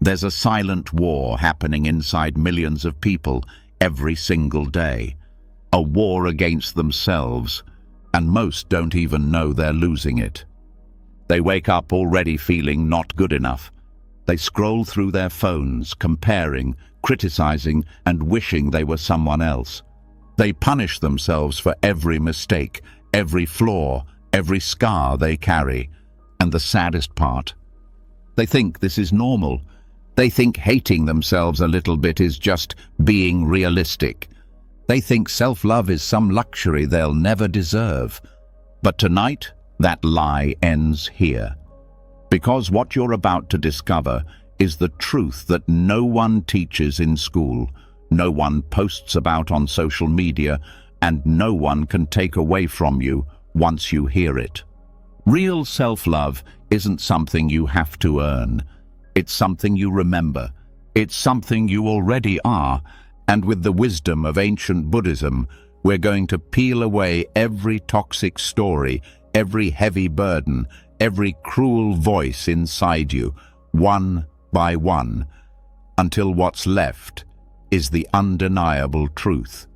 There's a silent war happening inside millions of people every single day. A war against themselves, and most don't even know they're losing it. They wake up already feeling not good enough. They scroll through their phones, comparing, criticizing, and wishing they were someone else. They punish themselves for every mistake, every flaw, every scar they carry. And the saddest part, they think this is normal. They think hating themselves a little bit is just being realistic. They think self-love is some luxury they'll never deserve. But tonight, that lie ends here. Because what you're about to discover is the truth that no one teaches in school, no one posts about on social media, and no one can take away from you once you hear it. Real self-love isn't something you have to earn. It's something you remember. It's something you already are, and with the wisdom of ancient Buddhism, we're going to peel away every toxic story, every heavy burden, every cruel voice inside you, one by one, until what's left is the undeniable truth.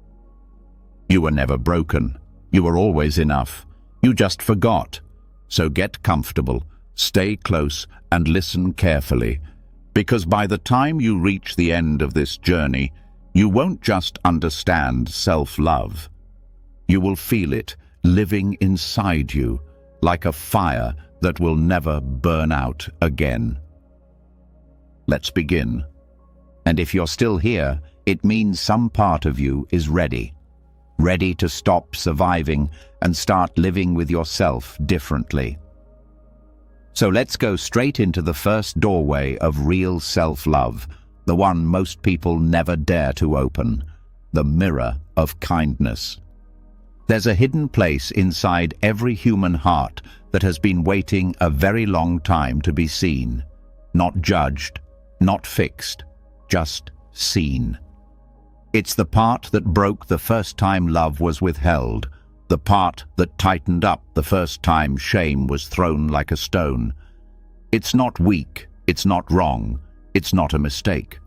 You were never broken. You were always enough. You just forgot. So get comfortable, stay close, and listen carefully, because by the time you reach the end of this journey, you won't just understand self-love. You will feel it living inside you, like a fire that will never burn out again. Let's begin. And if you're still here, it means some part of you is ready. Ready to stop surviving and start living with yourself differently. So let's go straight into the first doorway of real self-love, the one most people never dare to open, the mirror of kindness. There's a hidden place inside every human heart that has been waiting a very long time to be seen, not judged, not fixed, just seen. It's the part that broke the first time love was withheld, the part that tightened up the first time shame was thrown like a stone. It's not weak, it's not wrong, it's not a mistake.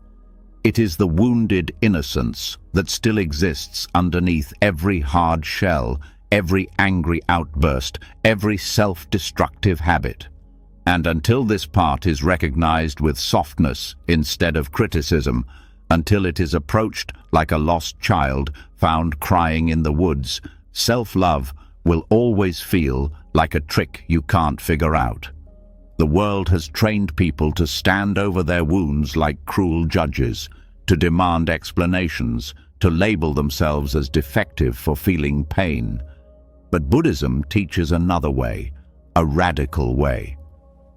It is the wounded innocence that still exists underneath every hard shell, every angry outburst, every self-destructive habit. And until this part is recognized with softness instead of criticism, until it is approached like a lost child found crying in the woods, self-love will always feel like a trick you can't figure out. The world has trained people to stand over their wounds like cruel judges, to demand explanations, to label themselves as defective for feeling pain. But Buddhism teaches another way, a radical way.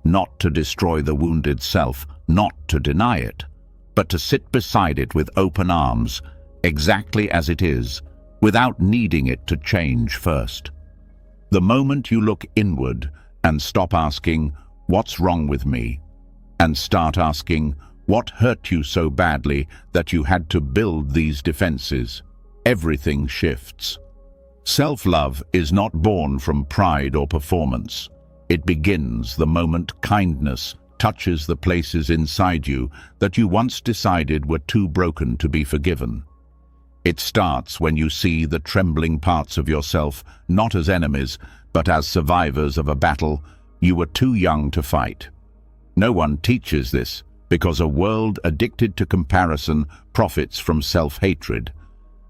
Not to destroy the wounded self, not to deny it, but to sit beside it with open arms, exactly as it is, without needing it to change first. The moment you look inward and stop asking, "What's wrong with me?" and start asking, "What hurt you so badly that you had to build these defenses?" everything shifts. Self-love is not born from pride or performance. It begins the moment kindness touches the places inside you that you once decided were too broken to be forgiven. It starts when you see the trembling parts of yourself not as enemies, but as survivors of a battle you were too young to fight. No one teaches this, because a world addicted to comparison profits from self-hatred.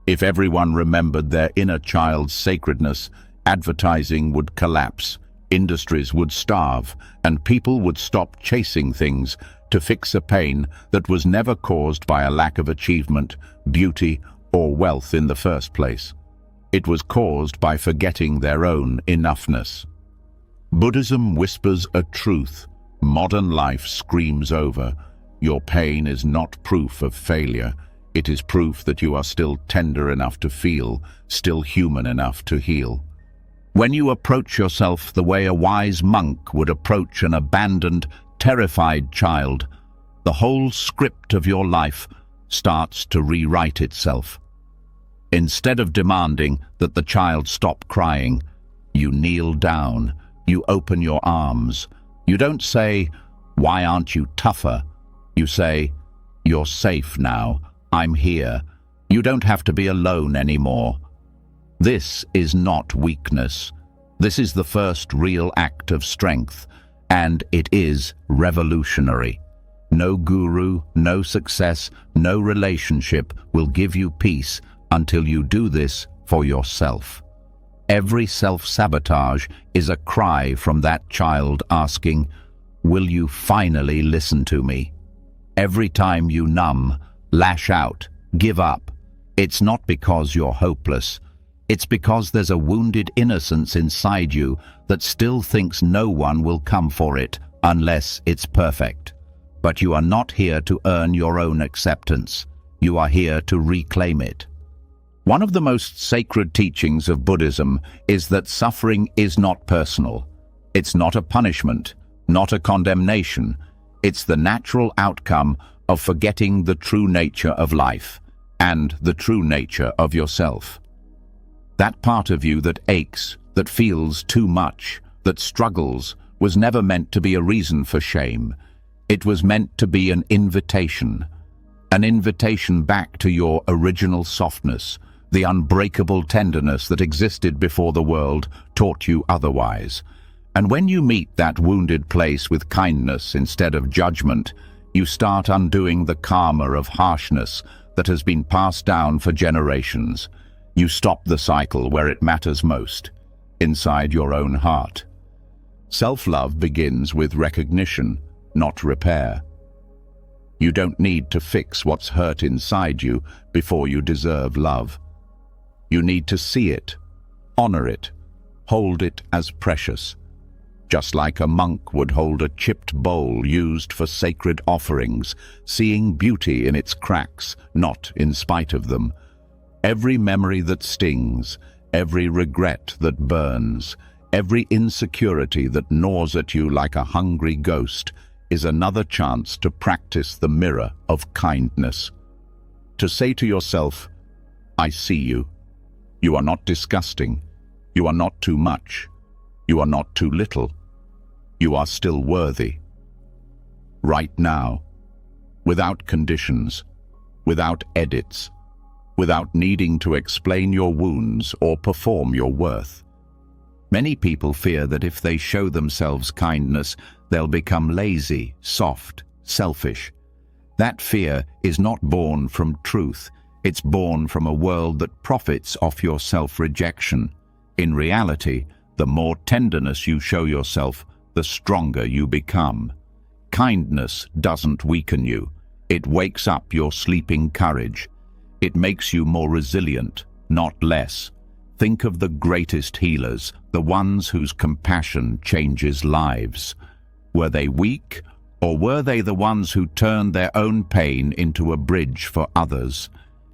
If everyone remembered their inner child's sacredness, advertising would collapse, industries would starve, and people would stop chasing things to fix a pain that was never caused by a lack of achievement, beauty, or wealth in the first place. It was caused by forgetting their own enoughness. Buddhism whispers a truth modern life screams over. Your pain is not proof of failure. It is proof that you are still tender enough to feel, still human enough to heal. When you approach yourself the way a wise monk would approach an abandoned, terrified child, the whole script of your life starts to rewrite itself. Instead of demanding that the child stop crying, you kneel down, you open your arms. You don't say, "Why aren't you tougher?" You say, "You're safe now. I'm here. You don't have to be alone anymore." This is not weakness. This is the first real act of strength, and it is revolutionary. No guru, no success, no relationship will give you peace until you do this for yourself. Every self-sabotage is a cry from that child asking, "Will you finally listen to me?" Every time you numb, lash out, give up, it's not because you're hopeless. It's because there's a wounded innocence inside you that still thinks no one will come for it unless it's perfect. But you are not here to earn your own acceptance. You are here to reclaim it. One of the most sacred teachings of Buddhism is that suffering is not personal. It's not a punishment, not a condemnation. It's the natural outcome of forgetting the true nature of life and the true nature of yourself. That part of you that aches, that feels too much, that struggles, was never meant to be a reason for shame. It was meant to be an invitation back to your original softness, the unbreakable tenderness that existed before the world taught you otherwise. And when you meet that wounded place with kindness instead of judgment, you start undoing the karma of harshness that has been passed down for generations. You stop the cycle where it matters most, inside your own heart. Self-love begins with recognition, not repair. You don't need to fix what's hurt inside you before you deserve love. You need to see it, honor it, hold it as precious. Just like a monk would hold a chipped bowl used for sacred offerings, seeing beauty in its cracks, not in spite of them. Every memory that stings, every regret that burns, every insecurity that gnaws at you like a hungry ghost is another chance to practice the mirror of kindness. To say to yourself, "I see you. You are not disgusting. You are not too much. You are not too little. You are still worthy." Right now, without conditions, without edits, without needing to explain your wounds or perform your worth. Many people fear that if they show themselves kindness, they'll become lazy, soft, selfish. That fear is not born from truth. It's born from a world that profits off your self-rejection. In reality, the more tenderness you show yourself, the stronger you become. Kindness doesn't weaken you. It wakes up your sleeping courage. It makes you more resilient, not less. Think of the greatest healers, the ones whose compassion changes lives. Were they weak, or were they the ones who turned their own pain into a bridge for others?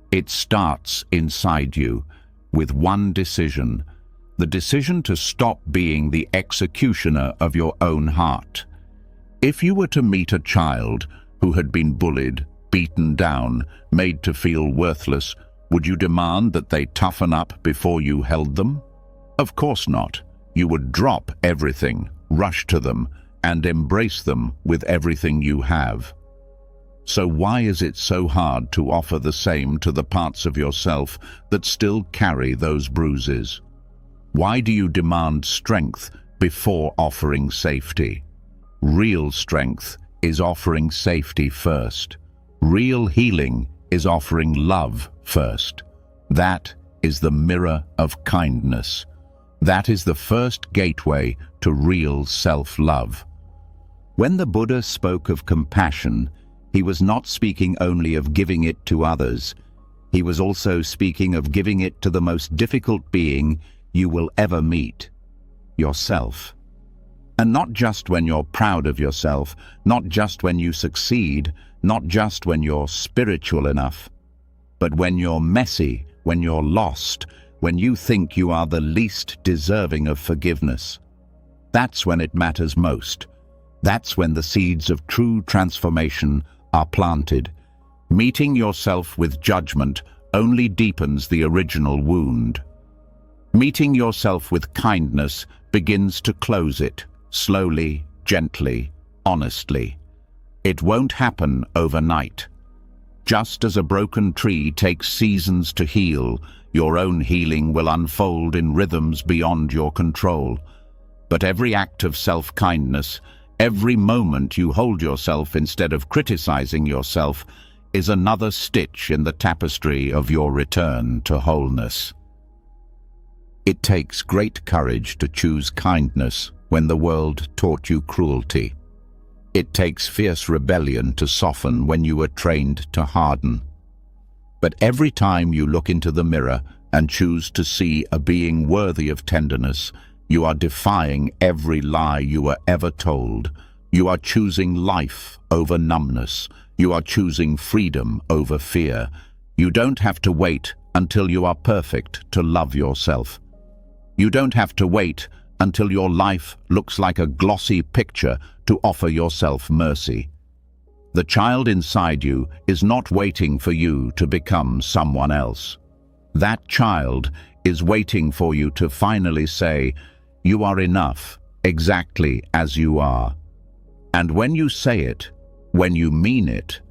It starts inside you, with one decision, the decision to stop being the executioner of your own heart. If you were to meet a child who had been bullied, beaten down, made to feel worthless, would you demand that they toughen up before you held them? Of course not. You would drop everything, rush to them, and embrace them with everything you have. So why is it so hard to offer the same to the parts of yourself that still carry those bruises? Why do you demand strength before offering safety? Real strength is offering safety first. Real healing is offering love first. That is the mirror of kindness. That is the first gateway to real self-love. When the Buddha spoke of compassion, he was not speaking only of giving it to others. He was also speaking of giving it to the most difficult being you will ever meet, yourself. And not just when you're proud of yourself, not just when you succeed, not just when you're spiritual enough, but when you're messy, when you're lost, when you think you are the least deserving of forgiveness. That's when it matters most. That's when the seeds of true transformation are planted. Meeting yourself with judgment only deepens the original wound. Meeting yourself with kindness begins to close it, slowly, gently, honestly. It won't happen overnight. Just as a broken tree takes seasons to heal, your own healing will unfold in rhythms beyond your control. But every act of self-kindness, every moment you hold yourself instead of criticizing yourself, is another stitch in the tapestry of your return to wholeness. It takes great courage to choose kindness when the world taught you cruelty. It takes fierce rebellion to soften when you were trained to harden. But every time you look into the mirror and choose to see a being worthy of tenderness, you are defying every lie you were ever told. You are choosing life over numbness. You are choosing freedom over fear. You don't have to wait until you are perfect to love yourself. You don't have to wait until your life looks like a glossy picture to offer yourself mercy. The child inside you is not waiting for you to become someone else. That child is waiting for you to finally say, "You are enough, exactly as you are." And when you say it, when you mean it,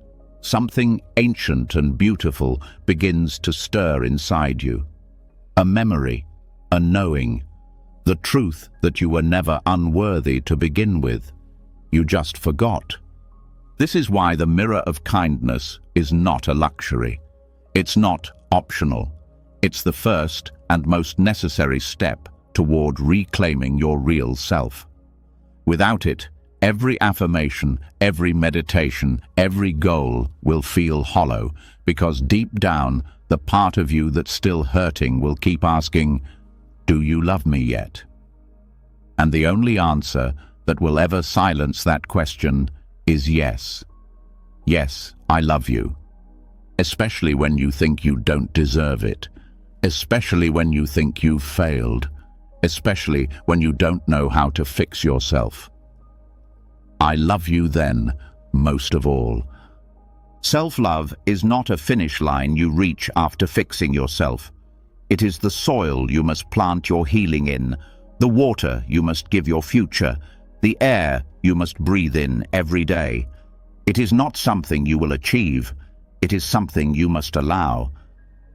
something ancient and beautiful begins to stir inside you. A memory, a knowing, the truth that you were never unworthy to begin with. You just forgot. This is why the mirror of kindness is not a luxury. It's not optional. It's the first and most necessary step toward reclaiming your real self. Without it, every affirmation, every meditation, every goal will feel hollow, because deep down, the part of you that's still hurting will keep asking, "Do you love me yet?" And the only answer that will ever silence that question is yes. Yes, I love you. Especially when you think you don't deserve it. Especially when you think you've failed. Especially when you don't know how to fix yourself. I love you then, most of all. Self-love is not a finish line you reach after fixing yourself. It is the soil you must plant your healing in, the water you must give your future, the air you must breathe in every day. It is not something you will achieve, it is something you must allow.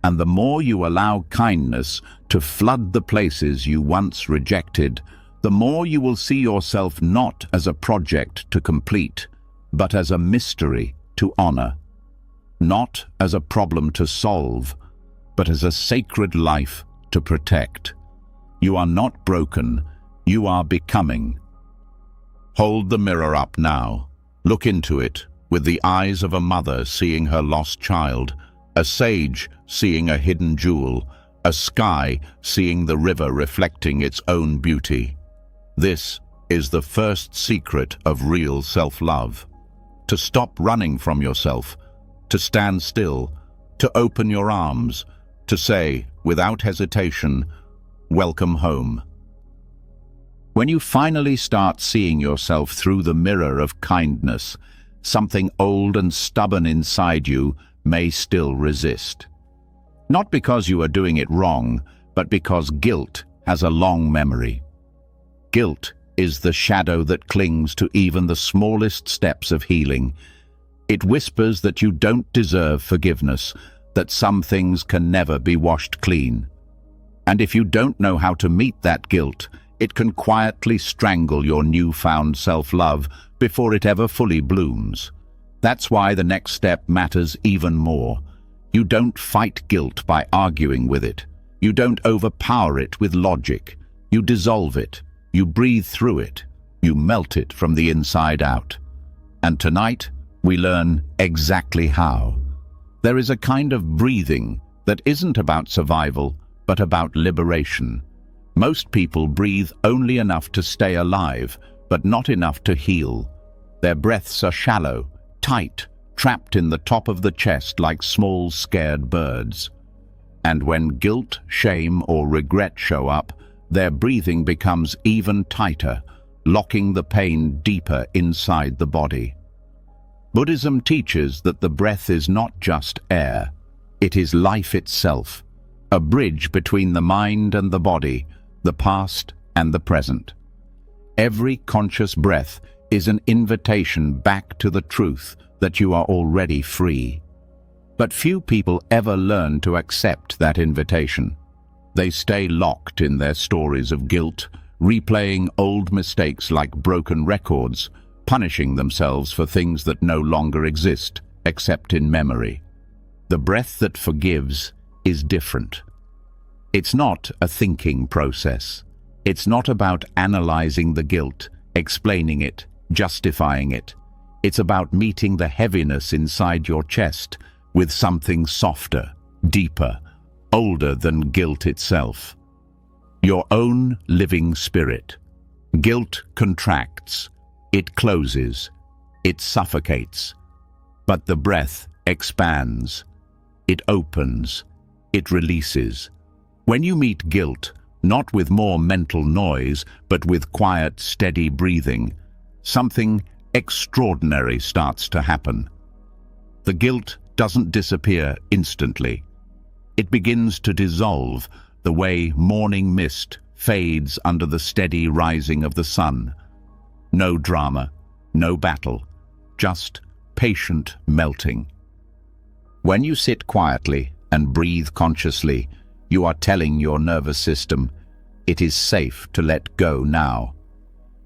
And the more you allow kindness to flood the places you once rejected, the more you will see yourself not as a project to complete, but as a mystery to honor. Not as a problem to solve, but as a sacred life to protect. You are not broken, you are becoming. Hold the mirror up now. Look into it with the eyes of a mother seeing her lost child, a sage seeing a hidden jewel, a sky seeing the river reflecting its own beauty. This is the first secret of real self-love. To stop running from yourself, to stand still, to open your arms, to say, without hesitation, "Welcome home." When you finally start seeing yourself through the mirror of kindness, something old and stubborn inside you may still resist. Not because you are doing it wrong, but because guilt has a long memory. Guilt is the shadow that clings to even the smallest steps of healing. It whispers that you don't deserve forgiveness, that some things can never be washed clean. And if you don't know how to meet that guilt, it can quietly strangle your newfound self-love before it ever fully blooms. That's why the next step matters even more. You don't fight guilt by arguing with it. You don't overpower it with logic. You dissolve it. You breathe through it. You melt it from the inside out. And tonight, we learn exactly how. There is a kind of breathing that isn't about survival, but about liberation. Most people breathe only enough to stay alive, but not enough to heal. Their breaths are shallow, tight, trapped in the top of the chest like small, scared birds. And when guilt, shame, or regret show up, their breathing becomes even tighter, locking the pain deeper inside the body. Buddhism teaches that the breath is not just air. It is life itself, a bridge between the mind and the body, the past and the present. Every conscious breath is an invitation back to the truth that you are already free. But few people ever learn to accept that invitation. They stay locked in their stories of guilt, replaying old mistakes like broken records, punishing themselves for things that no longer exist, except in memory. The breath that forgives is different. It's not a thinking process. It's not about analyzing the guilt, explaining it, justifying it. It's about meeting the heaviness inside your chest with something softer, deeper, older than guilt itself. Your own living spirit. Guilt contracts, it closes, it suffocates. But the breath expands, it opens, it releases. When you meet guilt, not with more mental noise, but with quiet, steady breathing, something extraordinary starts to happen. The guilt doesn't disappear instantly. It begins to dissolve the way morning mist fades under the steady rising of the sun. No drama, no battle, just patient melting. When you sit quietly and breathe consciously, you are telling your nervous system, it is safe to let go now.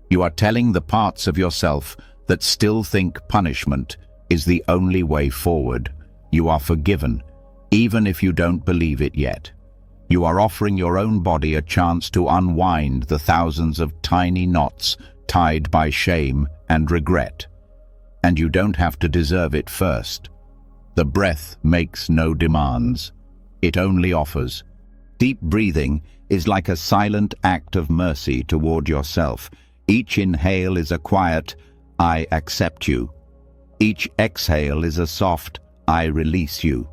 You are telling the parts of yourself that still think punishment is the only way forward. You are forgiven, even if you don't believe it yet. You are offering your own body a chance to unwind the thousands of tiny knots tied by shame and regret. And you don't have to deserve it first. The breath makes no demands. It only offers. Deep breathing is like a silent act of mercy toward yourself. Each inhale is a quiet, I accept you. Each exhale is a soft, I release you.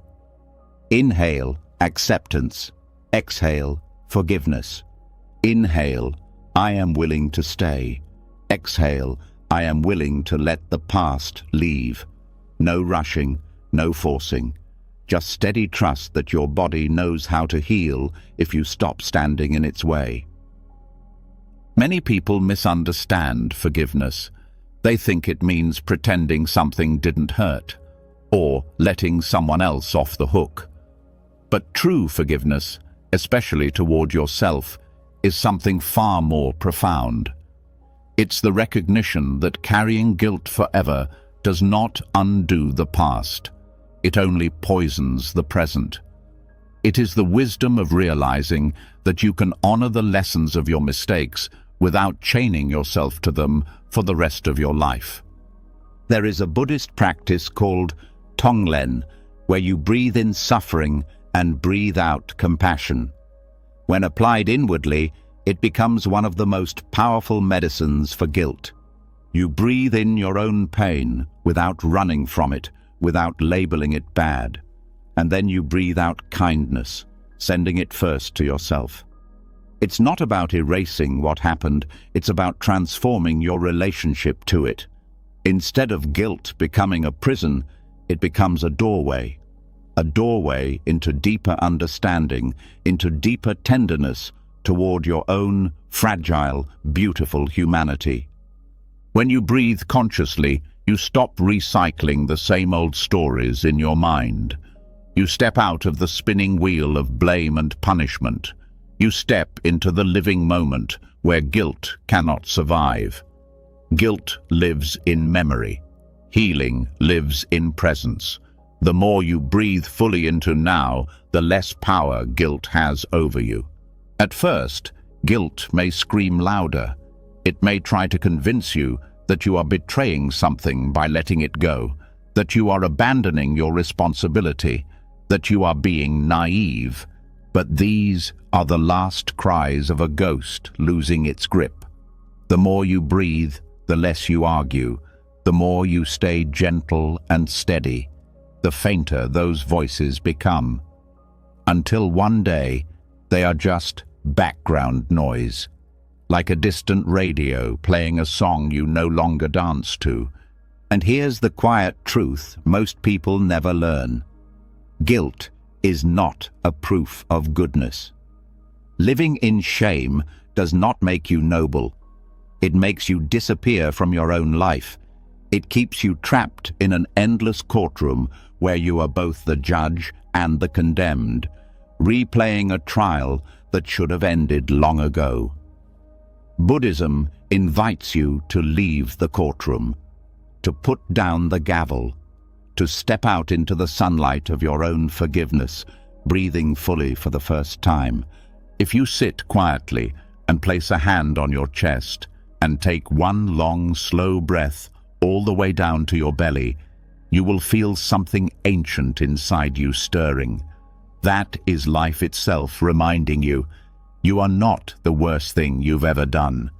Inhale, acceptance. Exhale, forgiveness. Inhale, I am willing to stay. Exhale, I am willing to let the past leave. No rushing, no forcing. Just steady trust that your body knows how to heal if you stop standing in its way. Many people misunderstand forgiveness. They think it means pretending something didn't hurt, or letting someone else off the hook. But true forgiveness, especially toward yourself, is something far more profound. It's the recognition that carrying guilt forever does not undo the past. It only poisons the present. It is the wisdom of realizing that you can honor the lessons of your mistakes without chaining yourself to them for the rest of your life. There is a Buddhist practice called Tonglen, where you breathe in suffering and breathe out compassion. When applied inwardly, it becomes one of the most powerful medicines for guilt. You breathe in your own pain without running from it, without labeling it bad. And then you breathe out kindness, sending it first to yourself. It's not about erasing what happened, it's about transforming your relationship to it. Instead of guilt becoming a prison, it becomes a doorway into deeper understanding, into deeper tenderness toward your own fragile, beautiful humanity. When you breathe consciously, you stop recycling the same old stories in your mind. You step out of the spinning wheel of blame and punishment. You step into the living moment where guilt cannot survive. Guilt lives in memory. Healing lives in presence. The more you breathe fully into now, the less power guilt has over you. At first, guilt may scream louder. It may try to convince you that you are betraying something by letting it go, that you are abandoning your responsibility, that you are being naive. But these are the last cries of a ghost losing its grip. The more you breathe, the less you argue, the more you stay gentle and steady, the fainter those voices become. Until one day, they are just background noise, like a distant radio playing a song you no longer dance to. And here's the quiet truth most people never learn. Guilt is not a proof of goodness. Living in shame does not make you noble. It makes you disappear from your own life. It keeps you trapped in an endless courtroom where you are both the judge and the condemned, replaying a trial that should have ended long ago. Buddhism invites you to leave the courtroom, to put down the gavel, to step out into the sunlight of your own forgiveness, breathing fully for the first time. If you sit quietly and place a hand on your chest and take one long, slow breath all the way down to your belly, you will feel something ancient inside you stirring. That is life itself reminding you, you are not the worst thing you've ever done.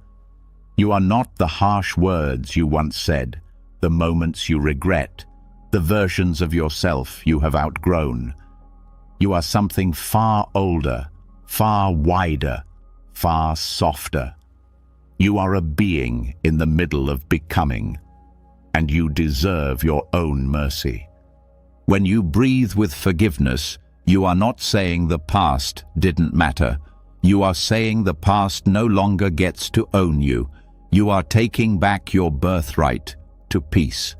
You are not the harsh words you once said, the moments you regret, the versions of yourself you have outgrown. You are something far older, far wider, far softer. You are a being in the middle of becoming, and you deserve your own mercy. When you breathe with forgiveness, you are not saying the past didn't matter. You are saying the past no longer gets to own you. You are taking back your birthright to peace.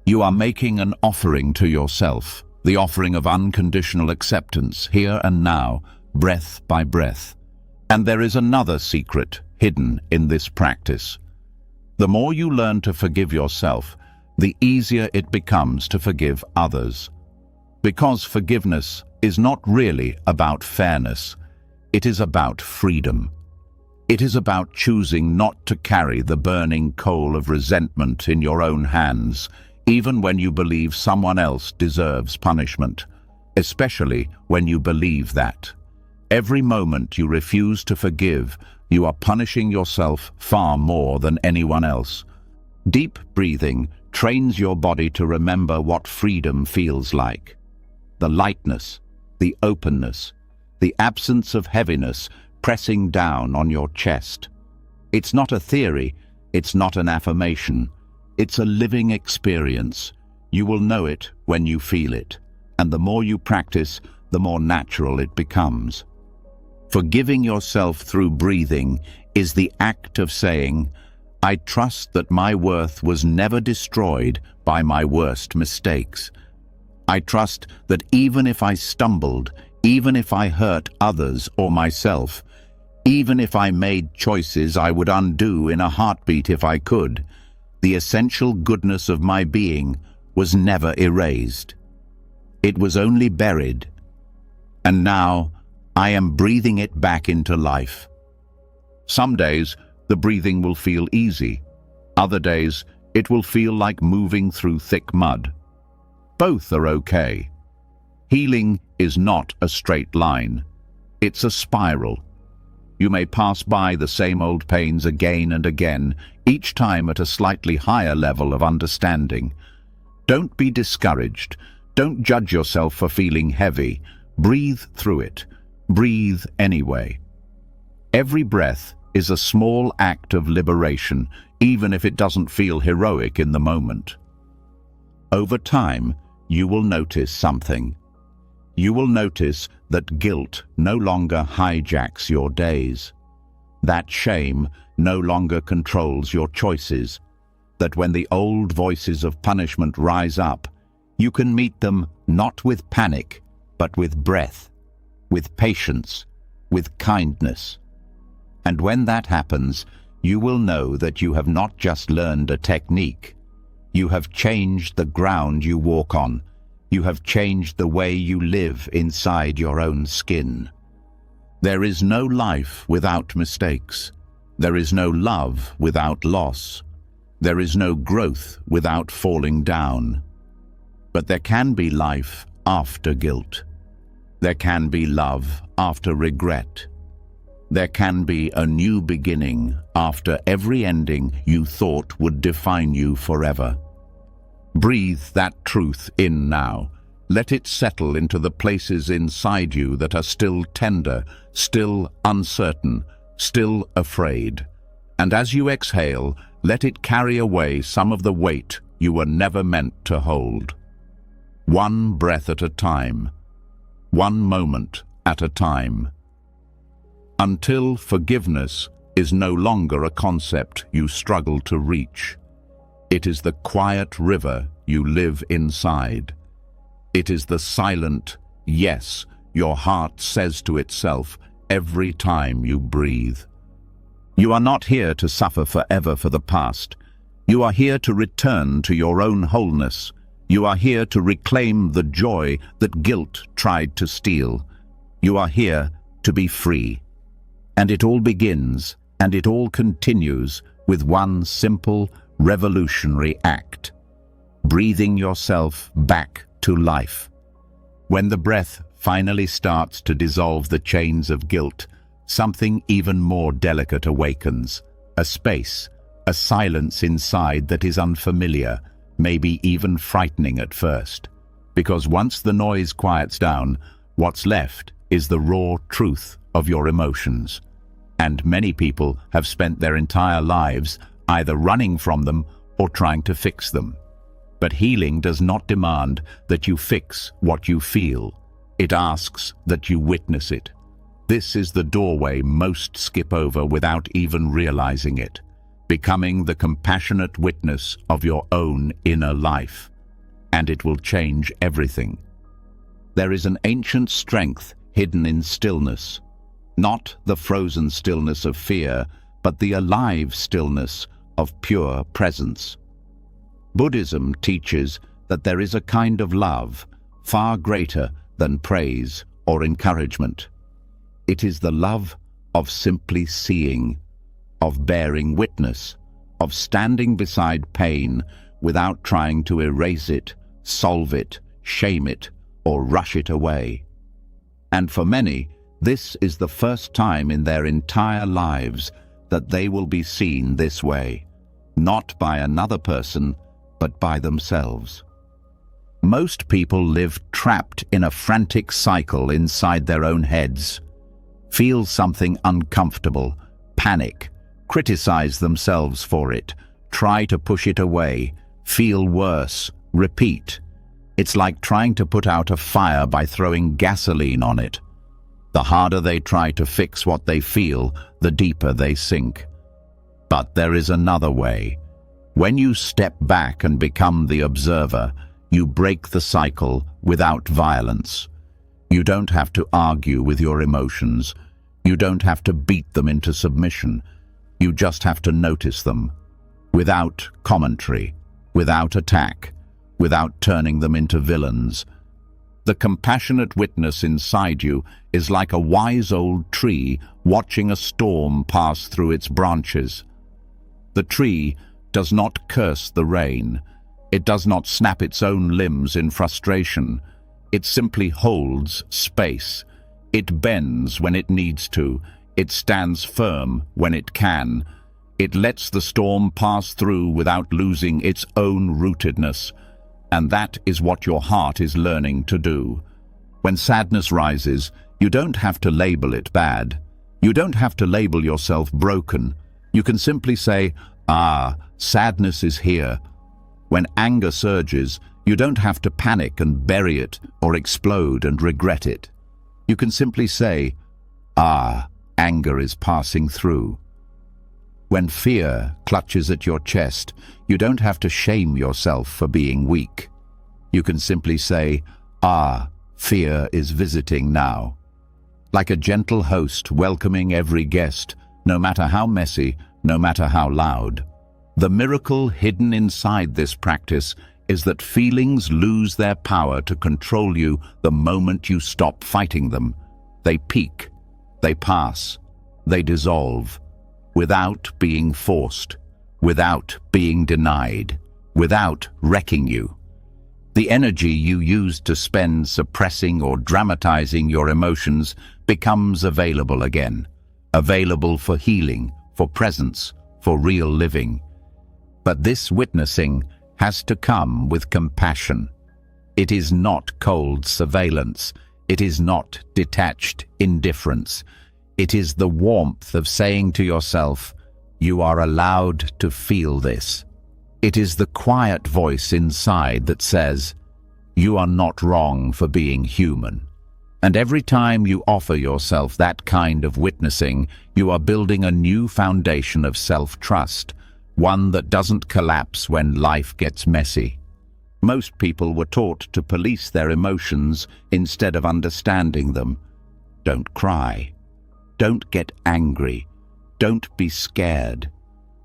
You are making an offering to yourself, the offering of unconditional acceptance, here and now, breath by breath. And there is another secret hidden in this practice. The more you learn to forgive yourself, the easier it becomes to forgive others. Because forgiveness is not really about fairness. It is about freedom. It is about choosing not to carry the burning coal of resentment in your own hands, even when you believe someone else deserves punishment, especially when you believe that. Every moment you refuse to forgive, you are punishing yourself far more than anyone else. Deep breathing trains your body to remember what freedom feels like. The lightness, the openness, the absence of heaviness pressing down on your chest. It's not a theory, it's not an affirmation. It's a living experience. You will know it when you feel it, and the more you practice, the more natural it becomes. Forgiving yourself through breathing is the act of saying, I trust that my worth was never destroyed by my worst mistakes. I trust that even if I stumbled, even if I hurt others or myself, even if I made choices I would undo in a heartbeat if I could, the essential goodness of my being was never erased. It was only buried, and now I am breathing it back into life. Some days, the breathing will feel easy. Other days, it will feel like moving through thick mud. Both are okay. Healing is not a straight line. It's a spiral. You may pass by the same old pains again and again, each time at a slightly higher level of understanding. Don't be discouraged. Don't judge yourself for feeling heavy. Breathe through it. Breathe anyway. Every breath is a small act of liberation, even if it doesn't feel heroic in the moment. Over time, you will notice something. You will notice that guilt no longer hijacks your days. That shame no longer controls your choices. That when the old voices of punishment rise up, you can meet them not with panic, but with breath, with patience, with kindness. And when that happens, you will know that you have not just learned a technique. You have changed the ground you walk on. You have changed the way you live inside your own skin. There is no life without mistakes. There is no love without loss. There is no growth without falling down. But there can be life after guilt. There can be love after regret. There can be a new beginning after every ending you thought would define you forever. Breathe that truth in now. Let it settle into the places inside you that are still tender, still uncertain, still afraid. And as you exhale, let it carry away some of the weight you were never meant to hold. One breath at a time. One moment at a time. Until forgiveness is no longer a concept you struggle to reach. It is the quiet river you live inside. It is the silent yes your heart says to itself every time you breathe. You are not here to suffer forever for the past. You are here to return to your own wholeness. You are here to reclaim the joy that guilt tried to steal. You are here to be free. And it all begins, and it all continues with one simple, revolutionary act: breathing yourself back to life. When the breath finally starts to dissolve the chains of guilt, something even more delicate awakens. A space, a silence inside that is unfamiliar, maybe even frightening at first. Because once the noise quiets down, what's left is the raw truth of your emotions. And many people have spent their entire lives either running from them or trying to fix them. But healing does not demand that you fix what you feel. It asks that you witness it. This is the doorway most skip over without even realizing it, becoming the compassionate witness of your own inner life. And it will change everything. There is an ancient strength hidden in stillness, not the frozen stillness of fear, but the alive stillness of pure presence. Buddhism teaches that there is a kind of love far greater than praise or encouragement. It is the love of simply seeing, of bearing witness, of standing beside pain without trying to erase it, solve it, shame it, or rush it away. And for many, this is the first time in their entire lives that they will be seen this way, not by another person, but by themselves. Most people live trapped in a frantic cycle inside their own heads. Feel something uncomfortable, panic, criticize themselves for it, try to push it away, feel worse, repeat. It's like trying to put out a fire by throwing gasoline on it. The harder they try to fix what they feel, the deeper they sink. But there is another way. When you step back and become the observer, you break the cycle without violence. You don't have to argue with your emotions. You don't have to beat them into submission. You just have to notice them, without commentary, without attack, without turning them into villains. The compassionate witness inside you is like a wise old tree watching a storm pass through its branches. The tree does not curse the rain. It does not snap its own limbs in frustration. It simply holds space. It bends when it needs to. It stands firm when it can. It lets the storm pass through without losing its own rootedness. And that is what your heart is learning to do. When sadness rises, you don't have to label it bad. You don't have to label yourself broken. You can simply say, sadness is here. When anger surges, you don't have to panic and bury it or explode and regret it. You can simply say, anger is passing through. When fear clutches at your chest, you don't have to shame yourself for being weak. You can simply say, fear is visiting now. Like a gentle host welcoming every guest, no matter how messy, no matter how loud. The miracle hidden inside this practice is that feelings lose their power to control you the moment you stop fighting them. They peak, they pass, they dissolve, without being forced, without being denied, without wrecking you. The energy you used to spend suppressing or dramatizing your emotions becomes available again, available for healing, for presence, for real living. But this witnessing has to come with compassion. It is not cold surveillance. It is not detached indifference. It is the warmth of saying to yourself, you are allowed to feel this. It is the quiet voice inside that says, you are not wrong for being human. And every time you offer yourself that kind of witnessing, you are building a new foundation of self-trust, one that doesn't collapse when life gets messy. Most people were taught to police their emotions instead of understanding them. Don't cry. Don't get angry. Don't be scared.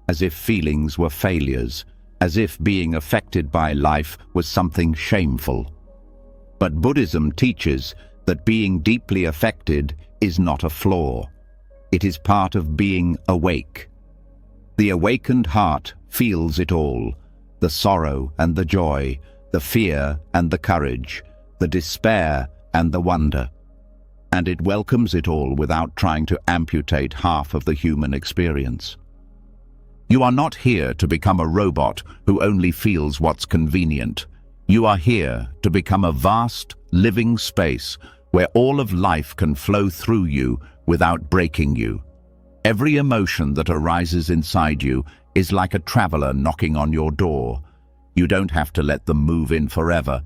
As if feelings were failures, as if being affected by life was something shameful. But Buddhism teaches that being deeply affected is not a flaw. It is part of being awake. The awakened heart feels it all, the sorrow and the joy, the fear and the courage, the despair and the wonder. And it welcomes it all without trying to amputate half of the human experience. You are not here to become a robot who only feels what's convenient. You are here to become a vast, living space where all of life can flow through you without breaking you. Every emotion that arises inside you is like a traveler knocking on your door. You don't have to let them move in forever,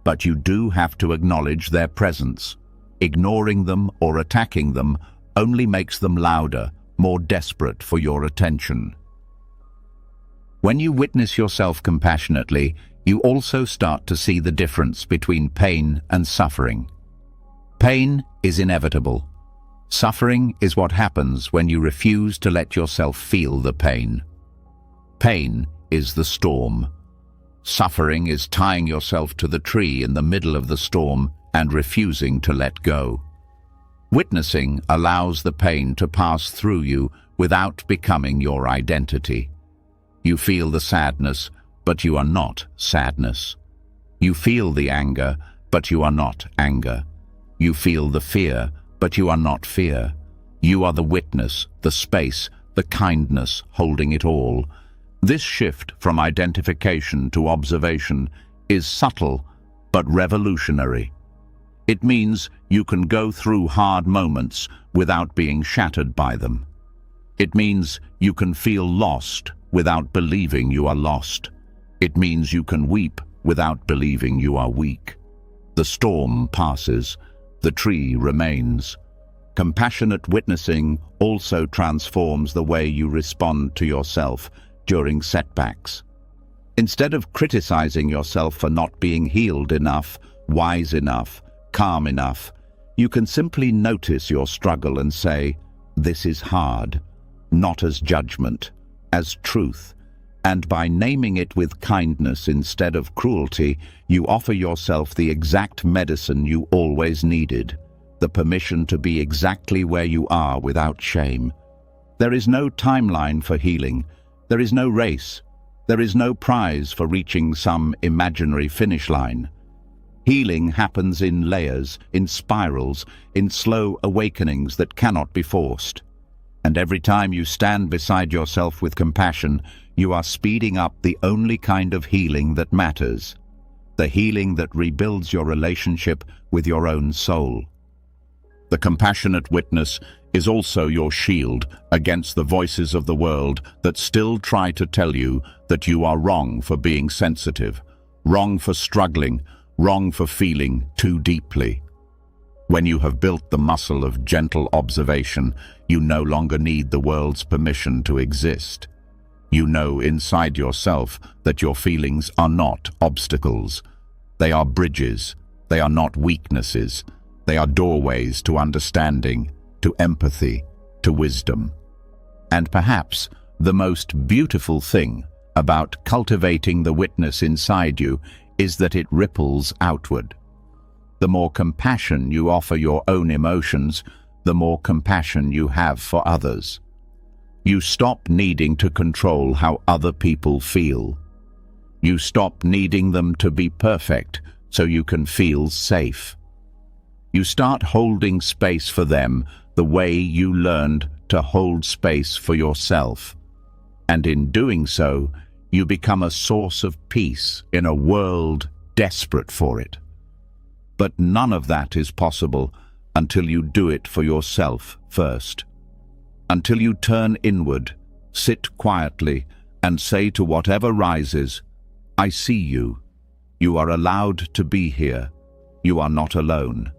but you do have to acknowledge their presence. Ignoring them or attacking them only makes them louder, more desperate for your attention. When you witness yourself compassionately, you also start to see the difference between pain and suffering. Pain is inevitable. Suffering is what happens when you refuse to let yourself feel the pain. Pain is the storm. Suffering is tying yourself to the tree in the middle of the storm and refusing to let go. Witnessing allows the pain to pass through you without becoming your identity. You feel the sadness, but you are not sadness. You feel the anger, but you are not anger. You feel the fear, but you are not fear. You are the witness, the space, the kindness holding it all. This shift from identification to observation is subtle but revolutionary. It means you can go through hard moments without being shattered by them. It means you can feel lost without believing you are lost. It means you can weep without believing you are weak. The storm passes, the tree remains. Compassionate witnessing also transforms the way you respond to yourself during setbacks. Instead of criticizing yourself for not being healed enough, wise enough, calm enough, you can simply notice your struggle and say, "This is hard," not as judgment, as truth. And by naming it with kindness instead of cruelty, you offer yourself the exact medicine you always needed, the permission to be exactly where you are without shame. There is no timeline for healing. There is no race. There is no prize for reaching some imaginary finish line. Healing happens in layers, in spirals, in slow awakenings that cannot be forced. And every time you stand beside yourself with compassion, you are speeding up the only kind of healing that matters, the healing that rebuilds your relationship with your own soul. The compassionate witness is also your shield against the voices of the world that still try to tell you that you are wrong for being sensitive, wrong for struggling, wrong for feeling too deeply. When you have built the muscle of gentle observation, you no longer need the world's permission to exist. You know inside yourself that your feelings are not obstacles. They are bridges. They are not weaknesses. They are doorways to understanding, to empathy, to wisdom. And perhaps the most beautiful thing about cultivating the witness inside you is that it ripples outward. The more compassion you offer your own emotions, the more compassion you have for others. You stop needing to control how other people feel. You stop needing them to be perfect so you can feel safe. You start holding space for them the way you learned to hold space for yourself. And in doing so, you become a source of peace in a world desperate for it. But none of that is possible until you do it for yourself first. Until you turn inward, sit quietly, and say to whatever rises, "I see you. You are allowed to be here. You are not alone."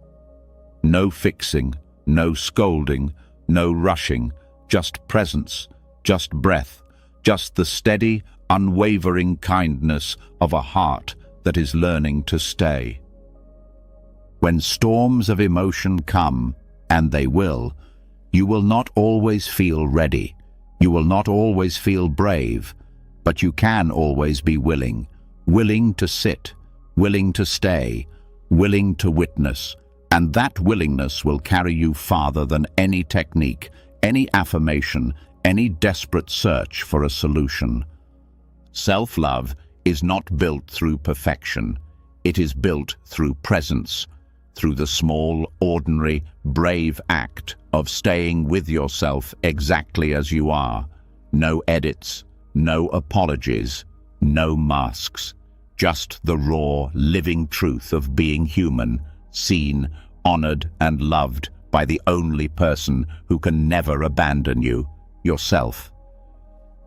No fixing, no scolding, no rushing, just presence, just breath, just the steady, unwavering kindness of a heart that is learning to stay. When storms of emotion come, and they will, you will not always feel ready. You will not always feel brave, but you can always be willing to sit, willing to stay, willing to witness, and that willingness will carry you farther than any technique, any affirmation, any desperate search for a solution. Self-love is not built through perfection. It is built through presence, through the small, ordinary, brave act of staying with yourself exactly as you are. No edits, no apologies, no masks. Just the raw, living truth of being human, seen, honored, and loved by the only person who can never abandon you, yourself.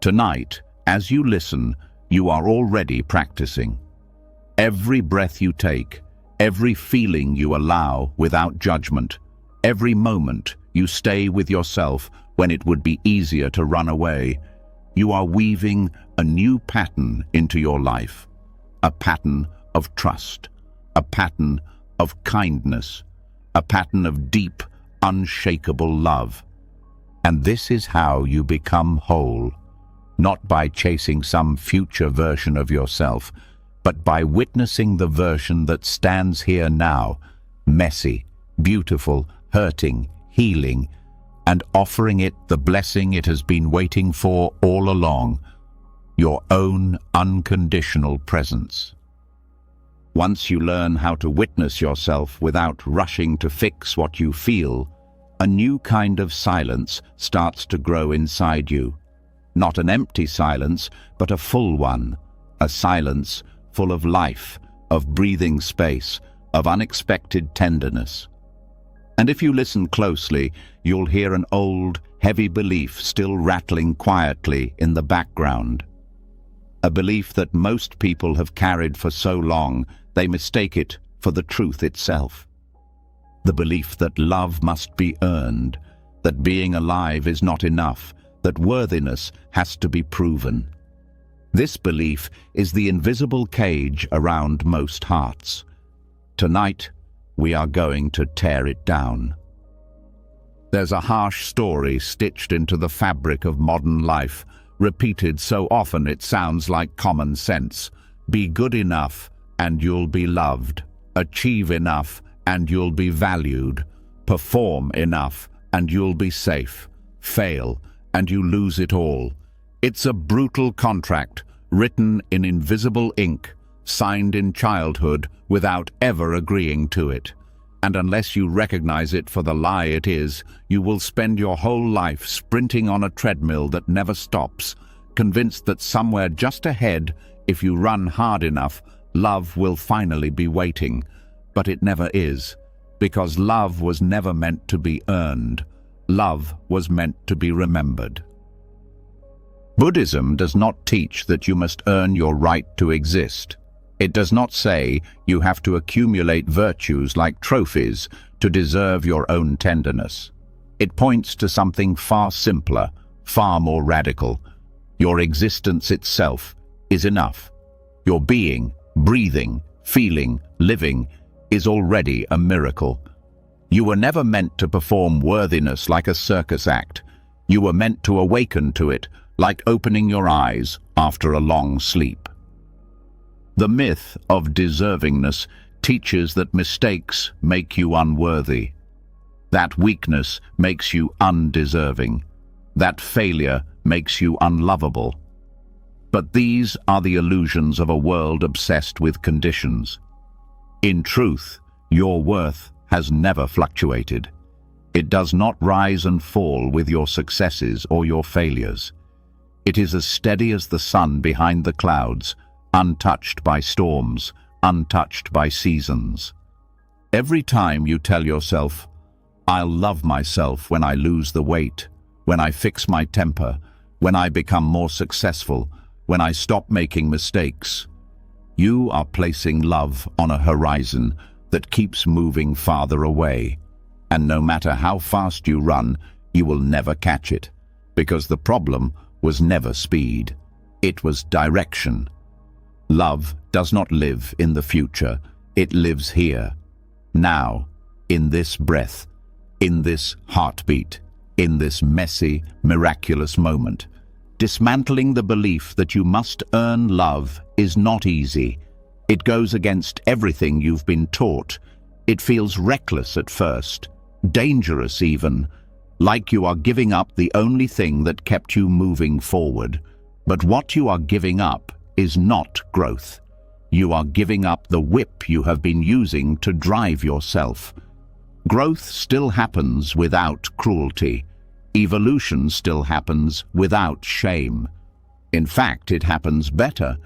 Tonight, as you listen, you are already practicing. Every breath you take, every feeling you allow without judgment, every moment you stay with yourself when it would be easier to run away, you are weaving a new pattern into your life. A pattern of trust, a pattern of kindness, a pattern of deep, unshakable love. And this is how you become whole, not by chasing some future version of yourself, but by witnessing the version that stands here now, messy, beautiful, hurting, healing, and offering it the blessing it has been waiting for all along, your own unconditional presence. Once you learn how to witness yourself without rushing to fix what you feel, a new kind of silence starts to grow inside you. Not an empty silence, but a full one, a silence full of life, of breathing space, of unexpected tenderness. And if you listen closely, you'll hear an old, heavy belief still rattling quietly in the background. A belief that most people have carried for so long, they mistake it for the truth itself. The belief that love must be earned, that being alive is not enough, that worthiness has to be proven. This belief is the invisible cage around most hearts. Tonight, we are going to tear it down. There's a harsh story stitched into the fabric of modern life, repeated so often it sounds like common sense. Be good enough and you'll be loved. Achieve enough and you'll be valued. Perform enough and you'll be safe. Fail and you lose it all. It's a brutal contract, written in invisible ink, signed in childhood without ever agreeing to it. And unless you recognize it for the lie it is, you will spend your whole life sprinting on a treadmill that never stops, convinced that somewhere just ahead, if you run hard enough, love will finally be waiting. But it never is, because love was never meant to be earned. Love was meant to be remembered. Buddhism does not teach that you must earn your right to exist. It does not say you have to accumulate virtues like trophies to deserve your own tenderness. It points to something far simpler, far more radical. Your existence itself is enough. Your being, breathing, feeling, living is already a miracle. You were never meant to perform worthiness like a circus act. You were meant to awaken to it, like opening your eyes after a long sleep. The myth of deservingness teaches that mistakes make you unworthy, that weakness makes you undeserving, that failure makes you unlovable. But these are the illusions of a world obsessed with conditions. In truth, your worth has never fluctuated. It does not rise and fall with your successes or your failures. It is as steady as the sun behind the clouds, untouched by storms, untouched by seasons. Every time you tell yourself, "I'll love myself when I lose the weight, when I fix my temper, when I become more successful, when I stop making mistakes," you are placing love on a horizon that keeps moving farther away. And no matter how fast you run, you will never catch it, because the problem was never speed. It was direction. Love does not live in the future. It lives here, now, in this breath, in this heartbeat, in this messy, miraculous moment. Dismantling the belief that you must earn love is not easy. It goes against everything you've been taught. It feels reckless at first, dangerous even, like you are giving up the only thing that kept you moving forward. But what you are giving up is not growth. You are giving up the whip you have been using to drive yourself. Growth still happens without cruelty. Evolution still happens without shame. In fact, it happens better,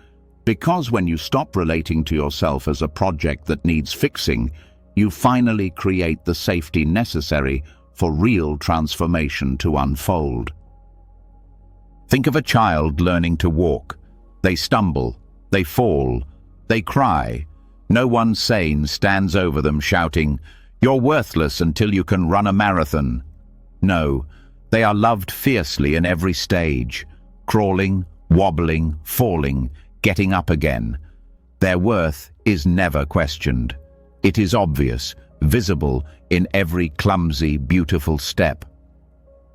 because when you stop relating to yourself as a project that needs fixing, you finally create the safety necessary for real transformation to unfold. Think of a child learning to walk. They stumble, they fall, they cry. No one sane stands over them shouting, "You're worthless until you can run a marathon." No, they are loved fiercely in every stage, crawling, wobbling, falling, getting up again. Their worth is never questioned. It is obvious, visible in every clumsy, beautiful step.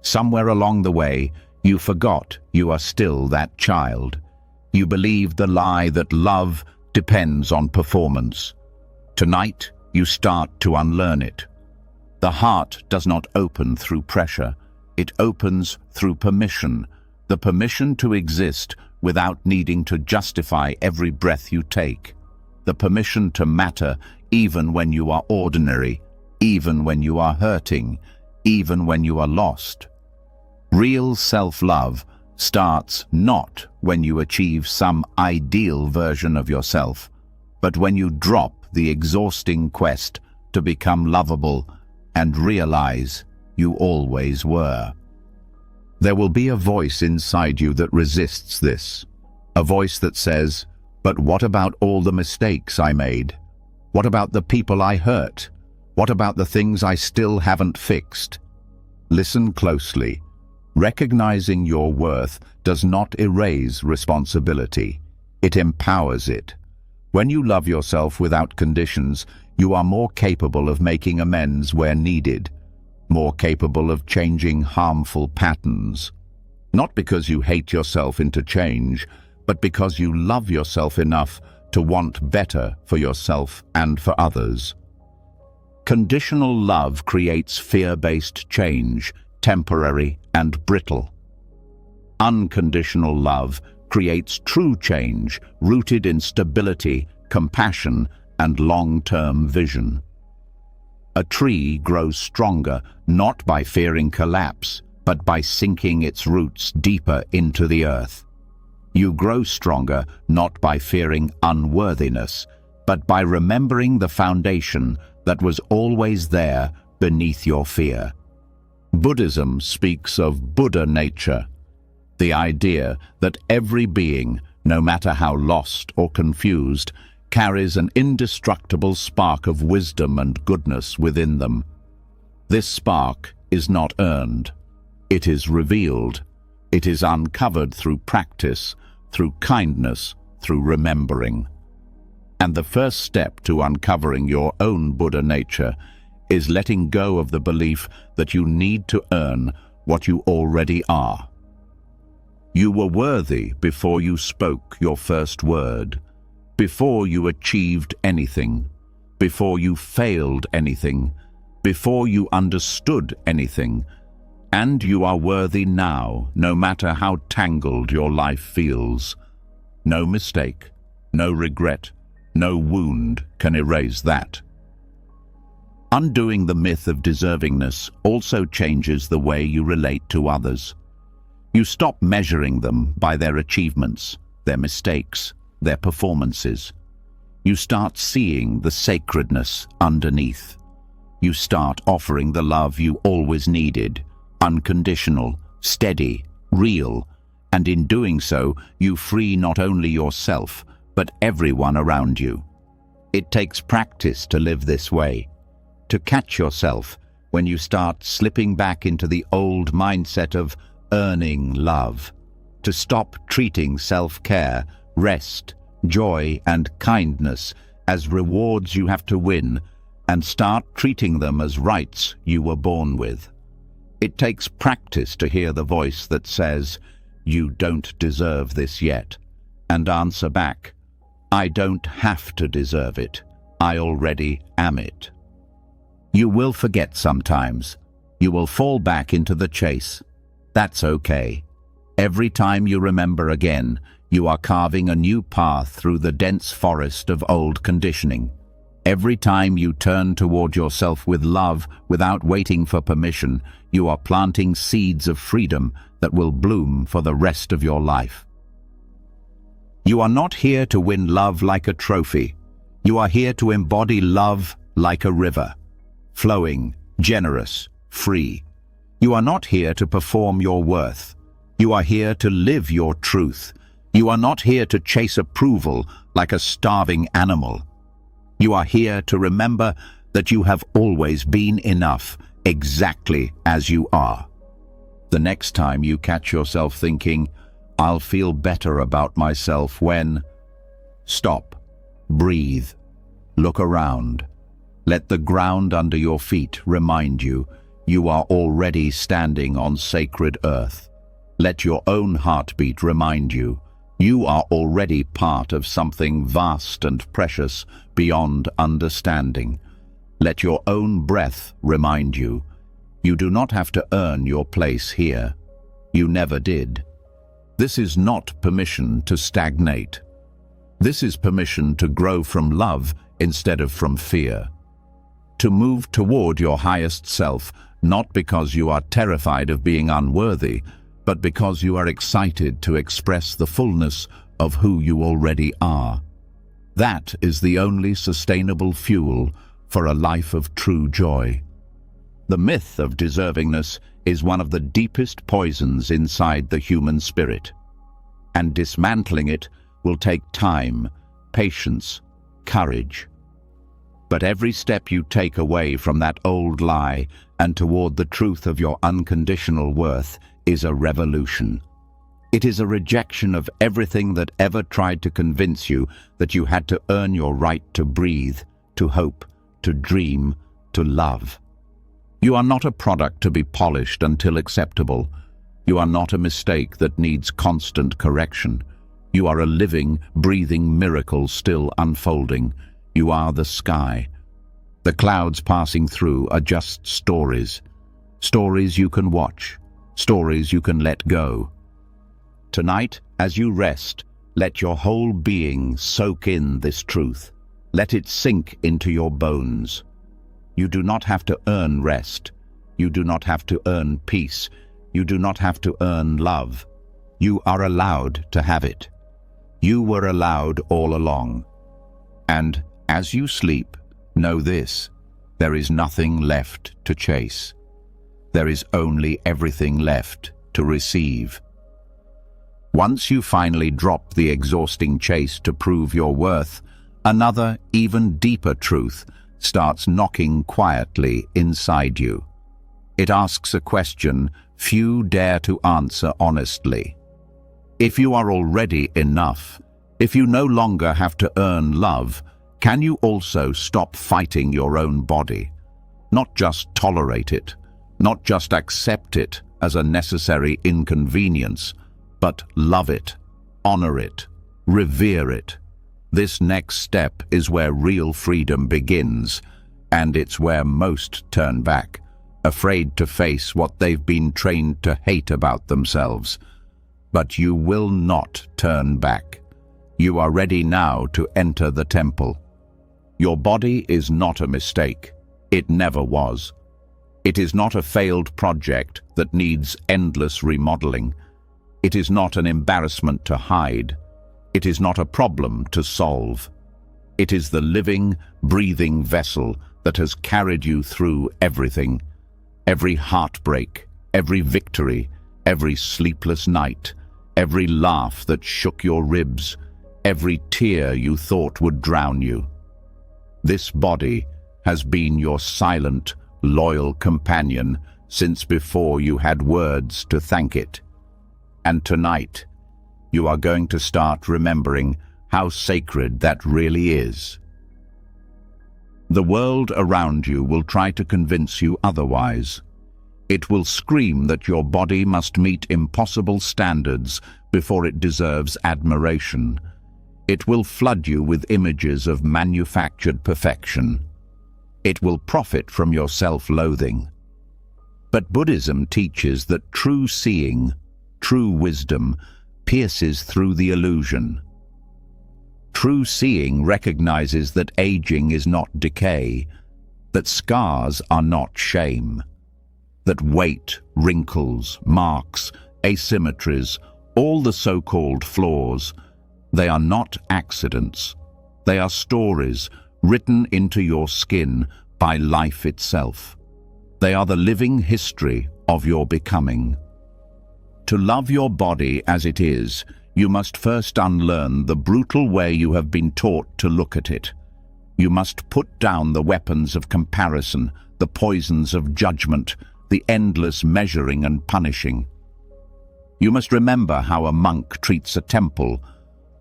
Somewhere along the way, you forgot you are still that child. You believed the lie that love depends on performance. Tonight, you start to unlearn it. The heart does not open through pressure. It opens through permission, the permission to exist without needing to justify every breath you take, the permission to matter even when you are ordinary, even when you are hurting, even when you are lost. Real self-love starts not when you achieve some ideal version of yourself, but when you drop the exhausting quest to become lovable and realize you always were. There will be a voice inside you that resists this, a voice that says, "But what about all the mistakes I made? What about the people I hurt? What about the things I still haven't fixed?" Listen closely. Recognizing your worth does not erase responsibility. It empowers it. When you love yourself without conditions, you are more capable of making amends where needed, more capable of changing harmful patterns. Not because you hate yourself into change, but because you love yourself enough to want better for yourself and for others. Conditional love creates fear-based change, temporary and brittle. Unconditional love creates true change, rooted in stability, compassion, and long-term vision. A tree grows stronger not by fearing collapse, but by sinking its roots deeper into the earth. You grow stronger not by fearing unworthiness, but by remembering the foundation that was always there beneath your fear. Buddhism speaks of Buddha nature, the idea that every being, no matter how lost or confused, carries an indestructible spark of wisdom and goodness within them. This spark is not earned. It is revealed. It is uncovered through practice, through kindness, through remembering. And the first step to uncovering your own Buddha nature is letting go of the belief that you need to earn what you already are. You were worthy before you spoke your first word, before you achieved anything, before you failed anything, before you understood anything, and you are worthy now, no matter how tangled your life feels. No mistake, no regret, no wound can erase that. Undoing the myth of deservingness also changes the way you relate to others. You stop measuring them by their achievements, their mistakes, their performances. You start seeing the sacredness underneath. You start offering the love you always needed, unconditional, steady, real, and in doing so, you free not only yourself, but everyone around you. It takes practice to live this way, to catch yourself, when you start slipping back into the old mindset of earning love, to stop treating self-care, rest, joy, and kindness as rewards you have to win, and start treating them as rights you were born with. It takes practice to hear the voice that says, "You don't deserve this yet," and answer back, "I don't have to deserve it. I already am it." You will forget sometimes. You will fall back into the chase. That's okay. Every time you remember again, you are carving a new path through the dense forest of old conditioning. Every time you turn toward yourself with love without waiting for permission, you are planting seeds of freedom that will bloom for the rest of your life. You are not here to win love like a trophy. You are here to embody love like a river, flowing, generous, free. You are not here to perform your worth. You are here to live your truth. You are not here to chase approval like a starving animal. You are here to remember that you have always been enough, exactly as you are. The next time you catch yourself thinking, "I'll feel better about myself when..." Stop, breathe, look around. Let the ground under your feet remind you you are already standing on sacred earth. Let your own heartbeat remind you you are already part of something vast and precious beyond understanding. Let your own breath remind you you do not have to earn your place here. You never did. This is not permission to stagnate. This is permission to grow from love instead of from fear. To move toward your highest self, not because you are terrified of being unworthy, but because you are excited to express the fullness of who you already are. That is the only sustainable fuel for a life of true joy. The myth of deservingness is one of the deepest poisons inside the human spirit, and dismantling it will take time, patience, courage. But every step you take away from that old lie and toward the truth of your unconditional worth is a revolution. It is a rejection of everything that ever tried to convince you that you had to earn your right to breathe, to hope, to dream, to love. You are not a product to be polished until acceptable. You are not a mistake that needs constant correction. You are a living, breathing miracle still unfolding. You are the sky. The clouds passing through are just stories. Stories you can watch. Stories you can let go. Tonight, as you rest, let your whole being soak in this truth. Let it sink into your bones. You do not have to earn rest. You do not have to earn peace. You do not have to earn love. You are allowed to have it. You were allowed all along. And as you sleep, know this: there is nothing left to chase. There is only everything left to receive. Once you finally drop the exhausting chase to prove your worth, another, even deeper truth starts knocking quietly inside you. It asks a question few dare to answer honestly. If you are already enough, if you no longer have to earn love, can you also stop fighting your own body? Not just tolerate it, not just accept it as a necessary inconvenience, but love it, honor it, revere it. This next step is where real freedom begins, and it's where most turn back, afraid to face what they've been trained to hate about themselves. But you will not turn back. You are ready now to enter the temple. Your body is not a mistake. It never was. It is not a failed project that needs endless remodeling. It is not an embarrassment to hide. It is not a problem to solve. It is the living, breathing vessel that has carried you through everything. Every heartbreak, every victory, every sleepless night, every laugh that shook your ribs, every tear you thought would drown you. This body has been your silent, loyal companion since before you had words to thank it. And tonight, you are going to start remembering how sacred that really is. The world around you will try to convince you otherwise. It will scream that your body must meet impossible standards before it deserves admiration. It will flood you with images of manufactured perfection. It will profit from your self-loathing. But Buddhism teaches that true seeing, true wisdom, pierces through the illusion. True seeing recognizes that aging is not decay, that scars are not shame, that weight, wrinkles, marks, asymmetries, all the so-called flaws, they are not accidents. They are stories written into your skin by life itself. They are the living history of your becoming. To love your body as it is, you must first unlearn the brutal way you have been taught to look at it. You must put down the weapons of comparison, the poisons of judgment, the endless measuring and punishing. You must remember how a monk treats a temple,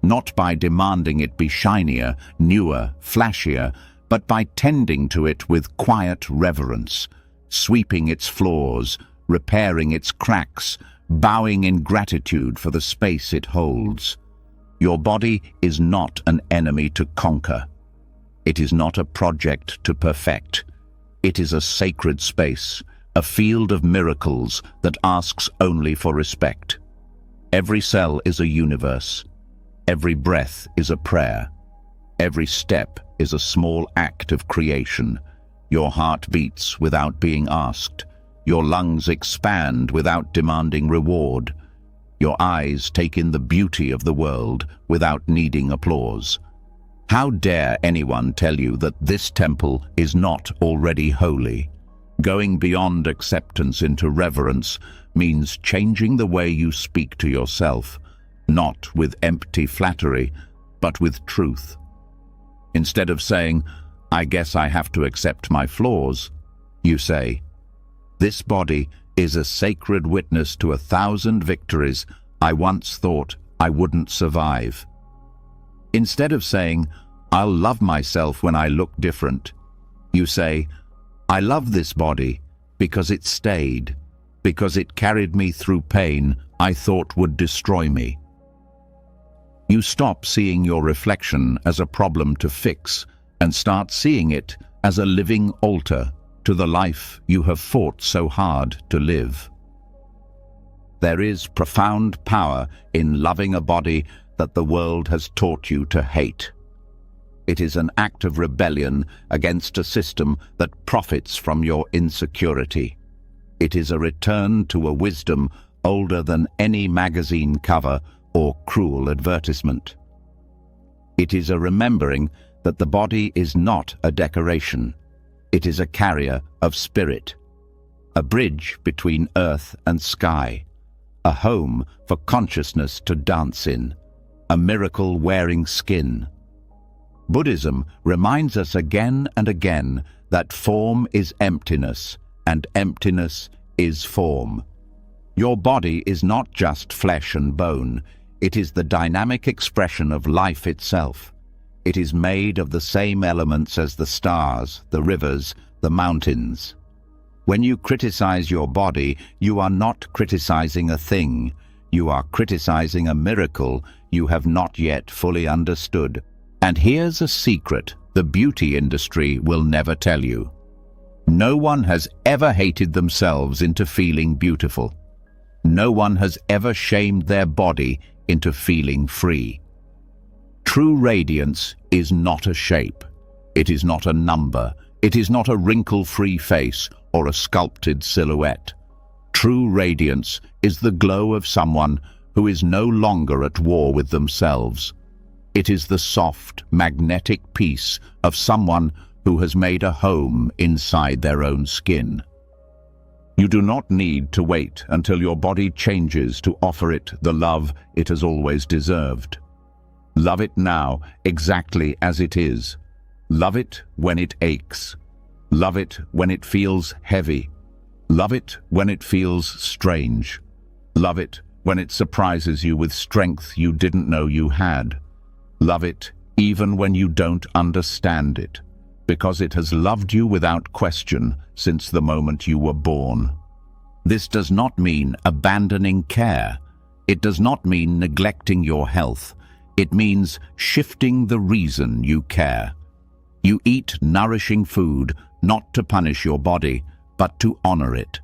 not by demanding it be shinier, newer, flashier, but by tending to it with quiet reverence, sweeping its floors, repairing its cracks, bowing in gratitude for the space it holds. Your body is not an enemy to conquer. It is not a project to perfect. It is a sacred space, a field of miracles that asks only for respect. Every cell is a universe. Every breath is a prayer. Every step is a small act of creation. Your heart beats without being asked. Your lungs expand without demanding reward. Your eyes take in the beauty of the world without needing applause. How dare anyone tell you that this temple is not already holy? Going beyond acceptance into reverence means changing the way you speak to yourself, not with empty flattery, but with truth. Instead of saying, "I guess I have to accept my flaws," you say, "This body is a sacred witness to 1,000 victories I once thought I wouldn't survive." Instead of saying, "I'll love myself when I look different," you say, "I love this body because it stayed, because it carried me through pain I thought would destroy me." You stop seeing your reflection as a problem to fix and start seeing it as a living altar to the life you have fought so hard to live. There is profound power in loving a body that the world has taught you to hate. It is an act of rebellion against a system that profits from your insecurity. It is a return to a wisdom older than any magazine cover or cruel advertisement. It is a remembering that the body is not a decoration. It is a carrier of spirit, a bridge between earth and sky, a home for consciousness to dance in, a miracle-wearing skin. Buddhism reminds us again and again that form is emptiness and emptiness is form. Your body is not just flesh and bone. It is the dynamic expression of life itself. It is made of the same elements as the stars, the rivers, the mountains. When you criticize your body, you are not criticizing a thing. You are criticizing a miracle you have not yet fully understood. And here's a secret the beauty industry will never tell you. No one has ever hated themselves into feeling beautiful. No one has ever shamed their body into feeling free. True radiance is not a shape. It is not a number. It is not a wrinkle-free face or a sculpted silhouette. True radiance is the glow of someone who is no longer at war with themselves. It is the soft, magnetic peace of someone who has made a home inside their own skin. You do not need to wait until your body changes to offer it the love it has always deserved. Love it now, exactly as it is. Love it when it aches. Love it when it feels heavy. Love it when it feels strange. Love it when it surprises you with strength you didn't know you had. Love it even when you don't understand it, because it has loved you without question since the moment you were born. This does not mean abandoning care. It does not mean neglecting your health. It means shifting the reason you care. You eat nourishing food not to punish your body, but to honor it.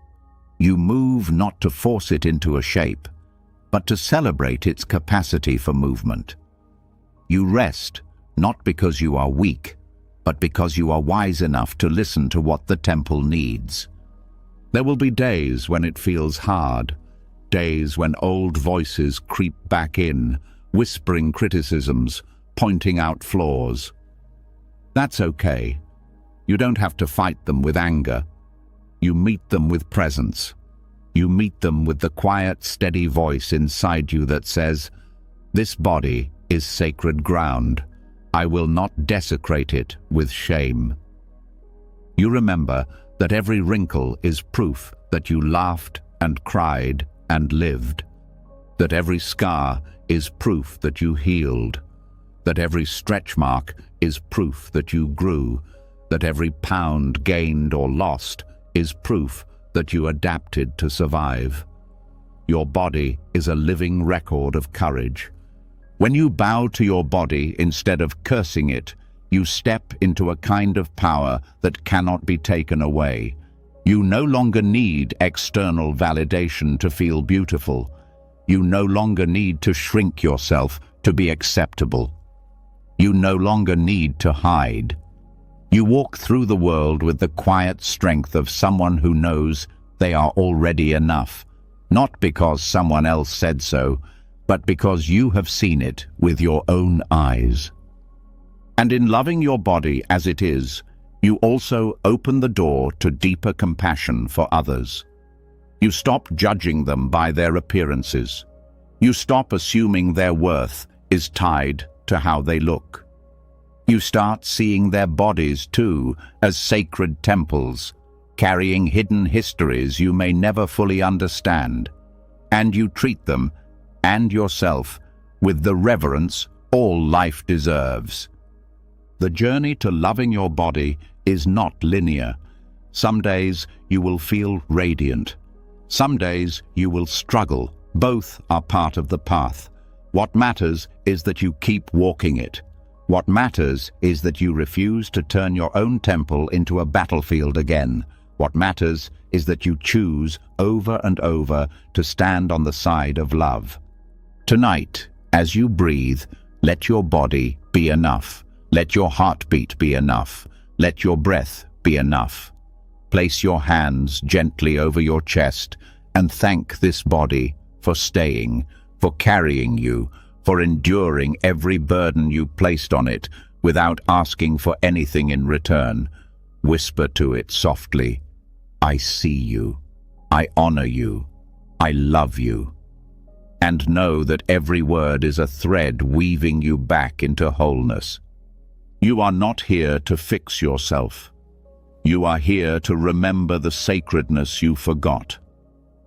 You move not to force it into a shape, but to celebrate its capacity for movement. You rest not because you are weak, but because you are wise enough to listen to what the temple needs. There will be days when it feels hard, days when old voices creep back in, whispering criticisms, pointing out flaws. That's okay. You don't have to fight them with anger. You meet them with presence. You meet them with the quiet, steady voice inside you that says, "This body is sacred ground. I will not desecrate it with shame." You remember that every wrinkle is proof that you laughed and cried and lived, that every scar is proof that you healed, that every stretch mark is proof that you grew, that every pound gained or lost is proof that you adapted to survive. Your body is a living record of courage. When you bow to your body instead of cursing it, you step into a kind of power that cannot be taken away. You no longer need external validation to feel beautiful. You no longer need to shrink yourself to be acceptable. You no longer need to hide. You walk through the world with the quiet strength of someone who knows they are already enough, not because someone else said so, but because you have seen it with your own eyes. And in loving your body as it is, you also open the door to deeper compassion for others. You stop judging them by their appearances. You stop assuming their worth is tied to how they look. You start seeing their bodies, too, as sacred temples, carrying hidden histories you may never fully understand. And you treat them, and yourself, with the reverence all life deserves. The journey to loving your body is not linear. Some days you will feel radiant. Some days you will struggle. Both are part of the path. What matters is that you keep walking it. What matters is that you refuse to turn your own temple into a battlefield again. What matters is that you choose over and over to stand on the side of love. Tonight, as you breathe, let your body be enough. Let your heartbeat be enough. Let your breath be enough. Place your hands gently over your chest and thank this body for staying, for carrying you, for enduring every burden you placed on it without asking for anything in return. Whisper to it softly, "I see you. I honor you. I love you." And know that every word is a thread weaving you back into wholeness. You are not here to fix yourself. You are here to remember the sacredness you forgot.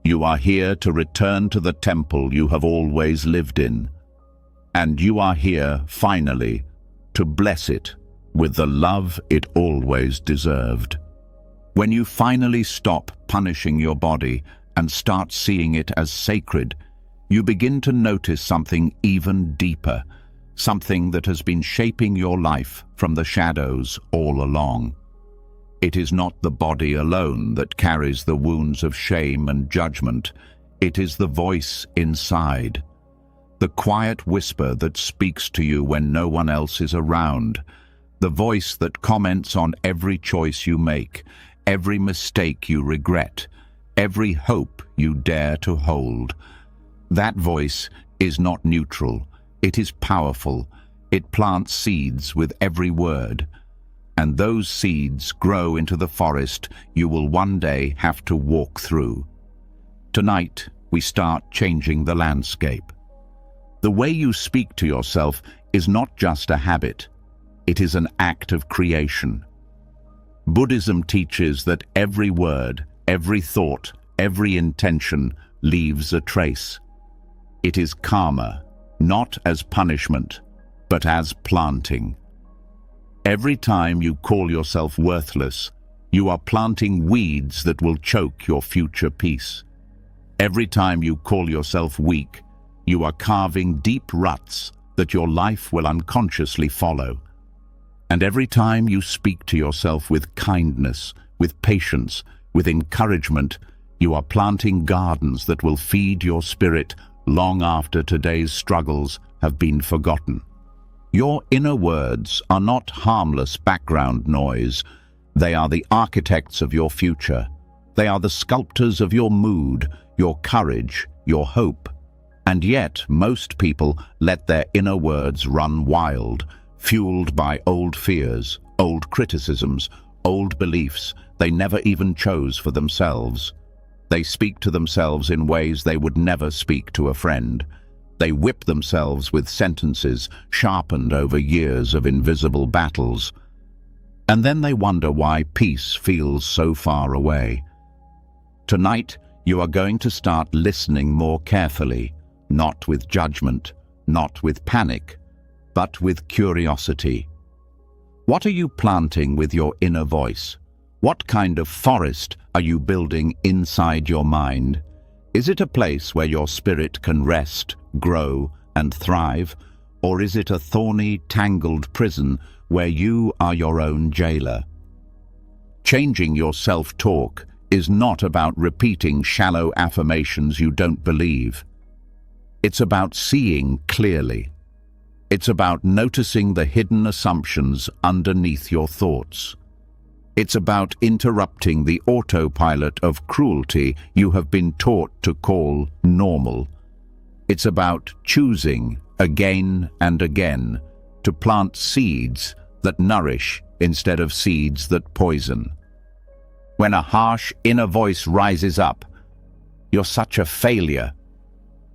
You are here to return to the temple you have always lived in. And you are here, finally, to bless it with the love it always deserved. When you finally stop punishing your body and start seeing it as sacred, you begin to notice something even deeper, something that has been shaping your life from the shadows all along. It is not the body alone that carries the wounds of shame and judgment. It is the voice inside, the quiet whisper that speaks to you when no one else is around, the voice that comments on every choice you make, every mistake you regret, every hope you dare to hold. That voice is not neutral. It is powerful. It plants seeds with every word. And those seeds grow into the forest you will one day have to walk through. Tonight, we start changing the landscape. The way you speak to yourself is not just a habit. It is an act of creation. Buddhism teaches that every word, every thought, every intention leaves a trace. It is karma, not as punishment, but as planting. Every time you call yourself worthless, you are planting weeds that will choke your future peace. Every time you call yourself weak, you are carving deep ruts that your life will unconsciously follow. And every time you speak to yourself with kindness, with patience, with encouragement, you are planting gardens that will feed your spirit long after today's struggles have been forgotten. Your inner words are not harmless background noise. They are the architects of your future. They are the sculptors of your mood, your courage, your hope. And yet, most people let their inner words run wild, fueled by old fears, old criticisms, old beliefs they never even chose for themselves. They speak to themselves in ways they would never speak to a friend. They whip themselves with sentences sharpened over years of invisible battles. And then they wonder why peace feels so far away. Tonight, you are going to start listening more carefully, not with judgment, not with panic, but with curiosity. What are you planting with your inner voice? What kind of forest are you building inside your mind? Is it a place where your spirit can rest, grow, and thrive? Or is it a thorny, tangled prison where you are your own jailer? Changing your self-talk is not about repeating shallow affirmations you don't believe. It's about seeing clearly. It's about noticing the hidden assumptions underneath your thoughts. It's about interrupting the autopilot of cruelty you have been taught to call normal. It's about choosing again and again to plant seeds that nourish instead of seeds that poison. When a harsh inner voice rises up, "You're such a failure.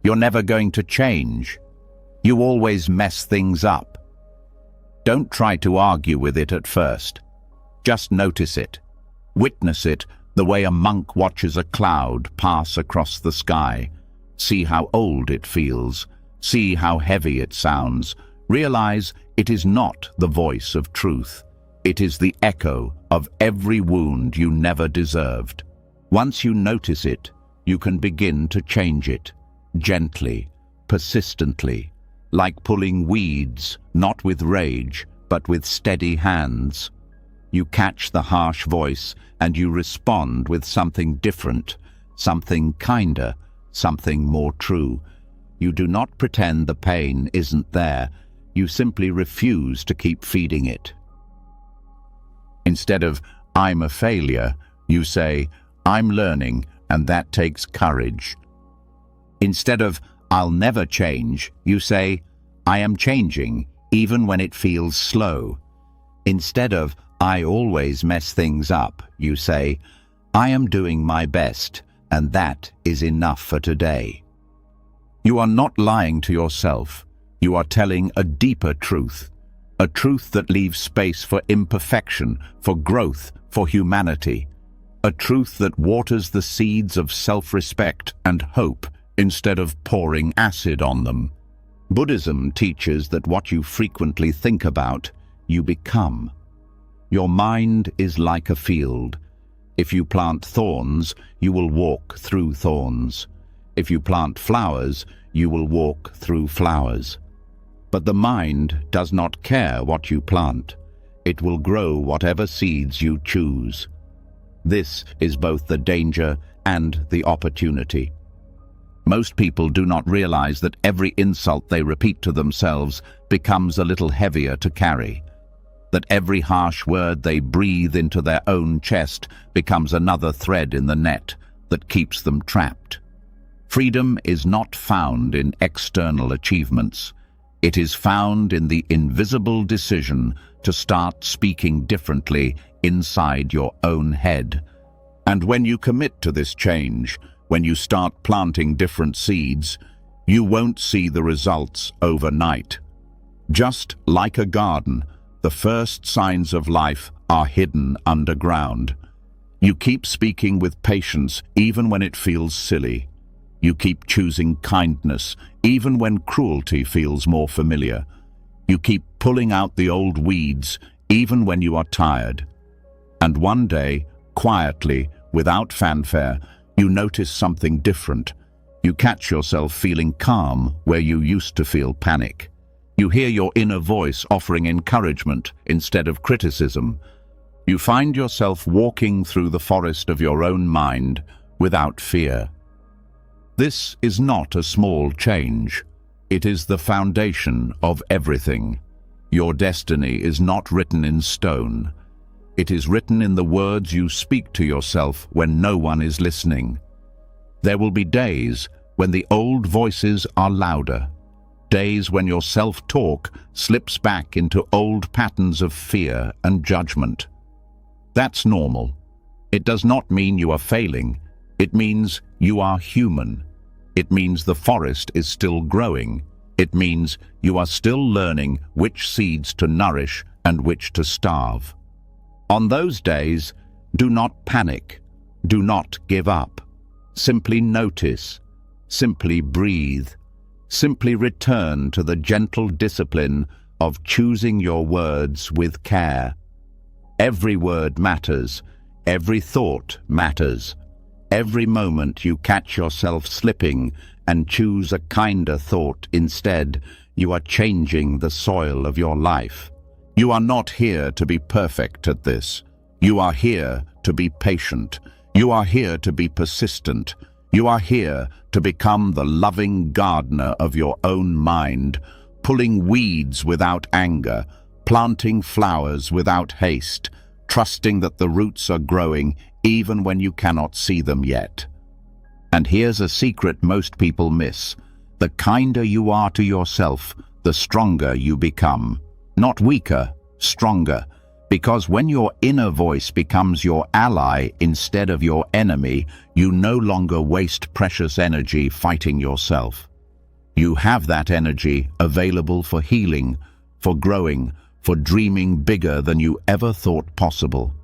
You're never going to change. You always mess things up." Don't try to argue with it at first. Just notice it. Witness it the way a monk watches a cloud pass across the sky. See how old it feels. See how heavy it sounds. Realize it is not the voice of truth. It is the echo of every wound you never deserved. Once you notice it, you can begin to change it. Gently, persistently, like pulling weeds, not with rage, but with steady hands. You catch the harsh voice and you respond with something different, something kinder, something more true. You do not pretend the pain isn't there. You simply refuse to keep feeding it. Instead of, "I'm a failure," you say, "I'm learning, and that takes courage." Instead of, "I'll never change," you say, "I am changing, even when it feels slow." Instead of, "I always mess things up," you say, "I am doing my best, and that is enough for today." You are not lying to yourself. You are telling a deeper truth, a truth that leaves space for imperfection, for growth, for humanity, a truth that waters the seeds of self-respect and hope instead of pouring acid on them. Buddhism teaches that what you frequently think about, you become. Your mind is like a field. If you plant thorns, you will walk through thorns. If you plant flowers, you will walk through flowers. But the mind does not care what you plant. It will grow whatever seeds you choose. This is both the danger and the opportunity. Most people do not realize that every insult they repeat to themselves becomes a little heavier to carry. That every harsh word they breathe into their own chest becomes another thread in the net that keeps them trapped. Freedom is not found in external achievements. It is found in the invisible decision to start speaking differently inside your own head. And when you commit to this change, when you start planting different seeds, you won't see the results overnight. Just like a garden, the first signs of life are hidden underground. You keep speaking with patience even when it feels silly. You keep choosing kindness even when cruelty feels more familiar. You keep pulling out the old weeds even when you are tired. And one day, quietly, without fanfare, you notice something different. You catch yourself feeling calm where you used to feel panic. You hear your inner voice offering encouragement instead of criticism. You find yourself walking through the forest of your own mind without fear. This is not a small change. It is the foundation of everything. Your destiny is not written in stone. It is written in the words you speak to yourself when no one is listening. There will be days when the old voices are louder. Days when your self-talk slips back into old patterns of fear and judgment. That's normal. It does not mean you are failing. It means you are human. It means the forest is still growing. It means you are still learning which seeds to nourish and which to starve. On those days, do not panic. Do not give up. Simply notice. Simply breathe. Simply return to the gentle discipline of choosing your words with care. Every word matters. Every thought matters. Every moment you catch yourself slipping and choose a kinder thought instead, you are changing the soil of your life. You are not here to be perfect at this. You are here to be patient. You are here to be persistent. You are here to become the loving gardener of your own mind, pulling weeds without anger, planting flowers without haste, trusting that the roots are growing even when you cannot see them yet. And here's a secret most people miss. The kinder you are to yourself, the stronger you become. Not weaker, stronger. Because when your inner voice becomes your ally instead of your enemy, you no longer waste precious energy fighting yourself. You have that energy available for healing, for growing, for dreaming bigger than you ever thought possible.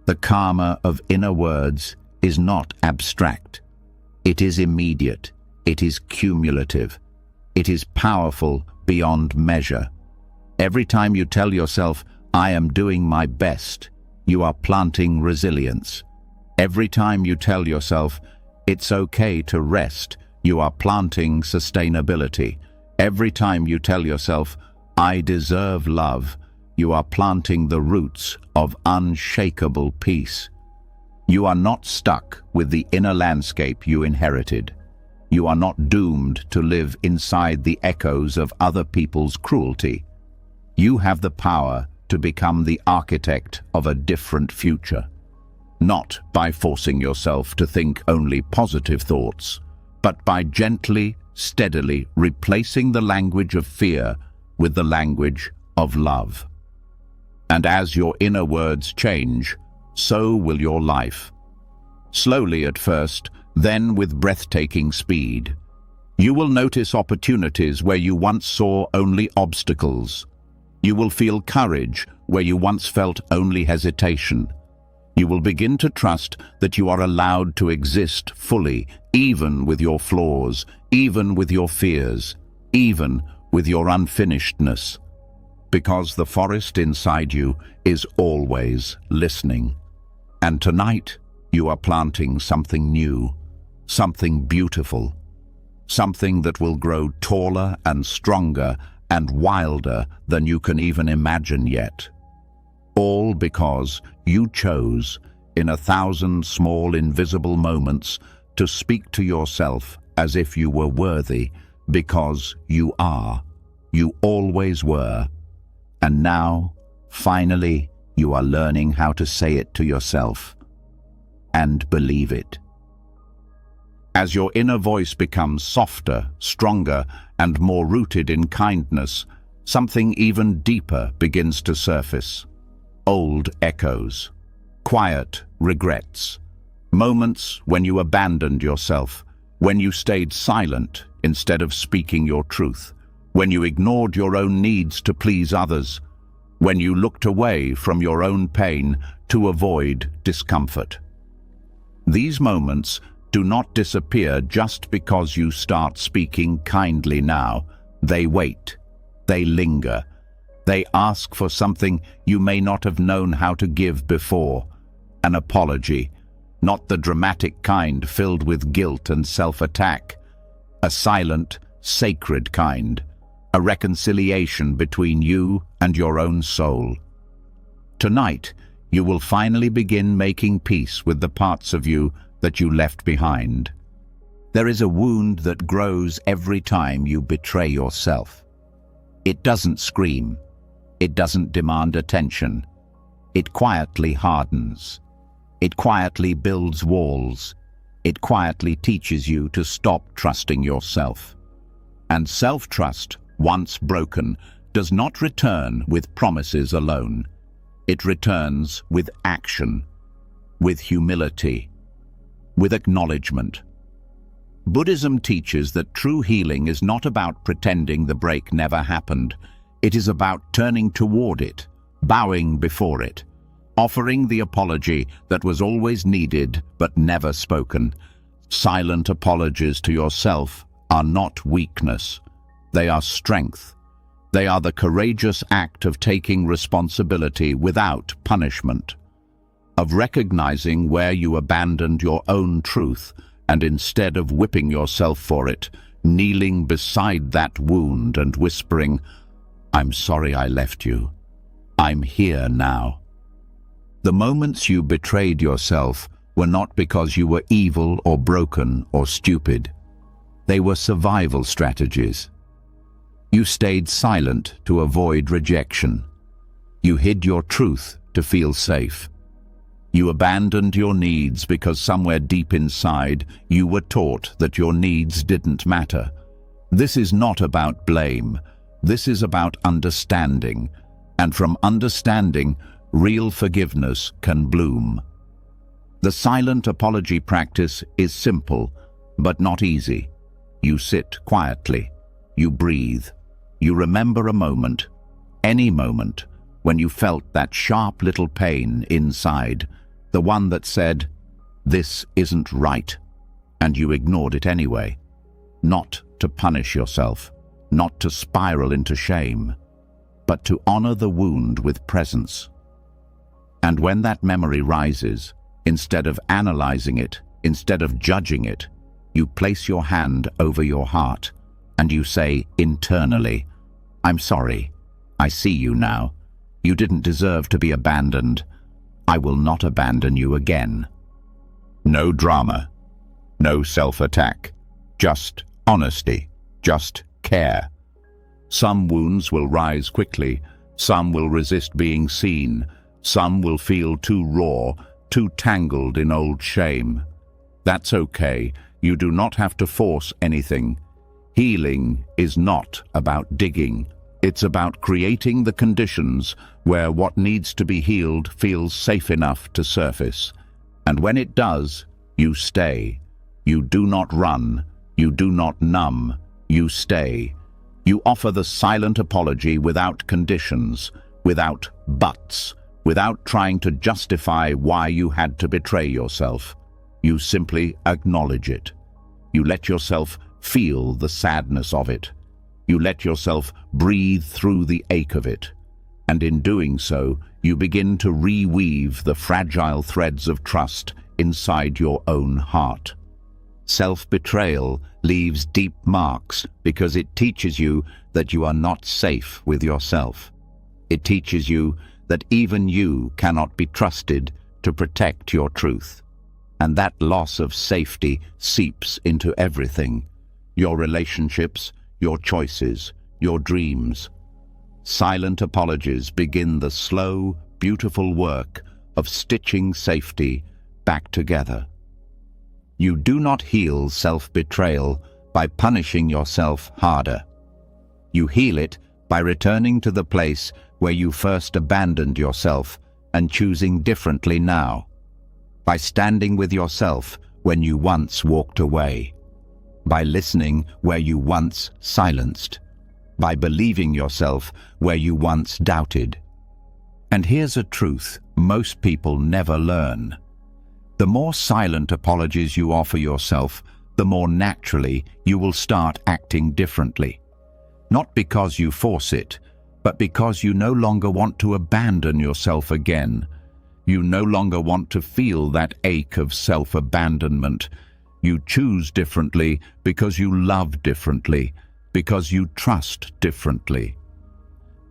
The karma of inner words is not abstract. It is immediate. It is cumulative. It is powerful beyond measure. Every time you tell yourself, "I am doing my best," you are planting resilience. Every time you tell yourself, "It's okay to rest," you are planting sustainability. Every time you tell yourself, "I deserve love," you are planting the roots of unshakable peace. You are not stuck with the inner landscape you inherited. You are not doomed to live inside the echoes of other people's cruelty. You have the power to become the architect of a different future. Not by forcing yourself to think only positive thoughts, but by gently, steadily replacing the language of fear with the language of love. And as your inner words change, so will your life. Slowly at first, then with breathtaking speed. You will notice opportunities where you once saw only obstacles. You will feel courage where you once felt only hesitation. You will begin to trust that you are allowed to exist fully, even with your flaws, even with your fears, even with your unfinishedness. Because the forest inside you is always listening. And tonight, you are planting something new, something beautiful, something that will grow taller and stronger and wilder than you can even imagine yet. All because you chose, in 1,000 small invisible moments, to speak to yourself as if you were worthy, because you are. You always were. And now, finally, you are learning how to say it to yourself and believe it. As your inner voice becomes softer, stronger, and more rooted in kindness, something even deeper begins to surface. Old echoes, quiet regrets, moments when you abandoned yourself, when you stayed silent instead of speaking your truth, when you ignored your own needs to please others. when you looked away from your own pain to avoid discomfort. These moments do not disappear just because you start speaking kindly now. They wait. They linger. They ask for something you may not have known how to give before. An apology, not the dramatic kind filled with guilt and self-attack. A silent, sacred kind. A reconciliation between you and your own soul. Tonight, you will finally begin making peace with the parts of you that you left behind. There is a wound that grows every time you betray yourself. It doesn't scream. It doesn't demand attention. It quietly hardens. It quietly builds walls. It quietly teaches you to stop trusting yourself. And self-trust, once broken, does not return with promises alone. It returns with action, with humility, with acknowledgement. Buddhism teaches that true healing is not about pretending the break never happened. It is about turning toward it, bowing before it, offering the apology that was always needed but never spoken. Silent apologies to yourself are not weakness. They are strength. They are the courageous act of taking responsibility without punishment, of recognizing where you abandoned your own truth and instead of whipping yourself for it, kneeling beside that wound and whispering, "I'm sorry I left you. I'm here now." The moments you betrayed yourself were not because you were evil or broken or stupid. They were survival strategies. You stayed silent to avoid rejection. You hid your truth to feel safe. You abandoned your needs because somewhere deep inside you were taught that your needs didn't matter. This is not about blame. This is about understanding. And from understanding, real forgiveness can bloom. The silent apology practice is simple, but not easy. You sit quietly. You breathe. You remember a moment, any moment, when you felt that sharp little pain inside, the one that said, "This isn't right," and you ignored it anyway. Not to punish yourself, not to spiral into shame, but to honor the wound with presence. And when that memory rises, instead of analyzing it, instead of judging it, you place your hand over your heart and you say internally, "I'm sorry. I see you now. You didn't deserve to be abandoned. I will not abandon you again." No drama, no self-attack, just honesty, just care. Some wounds will rise quickly, some will resist being seen, some will feel too raw, too tangled in old shame. That's okay. You do not have to force anything. Healing is not about digging. It's about creating the conditions where what needs to be healed feels safe enough to surface. And when it does, you stay. You do not run. You do not numb. You stay. You offer the silent apology without conditions, without buts, without trying to justify why you had to betray yourself. You simply acknowledge it. You let yourself feel the sadness of it. You let yourself breathe through the ache of it. And in doing so, you begin to reweave the fragile threads of trust inside your own heart. Self-betrayal leaves deep marks because it teaches you that you are not safe with yourself. It teaches you that even you cannot be trusted to protect your truth. And that loss of safety seeps into everything. Your relationships, your choices, your dreams. Silent apologies begin the slow, beautiful work of stitching safety back together. You do not heal self-betrayal by punishing yourself harder. You heal it by returning to the place where you first abandoned yourself and choosing differently now. By standing with yourself when you once walked away. By listening where you once silenced. By believing yourself where you once doubted. And here's a truth most people never learn. The more silent apologies you offer yourself, the more naturally you will start acting differently. Not because you force it, but because you no longer want to abandon yourself again. You no longer want to feel that ache of self-abandonment. You choose differently because you love differently, because you trust differently.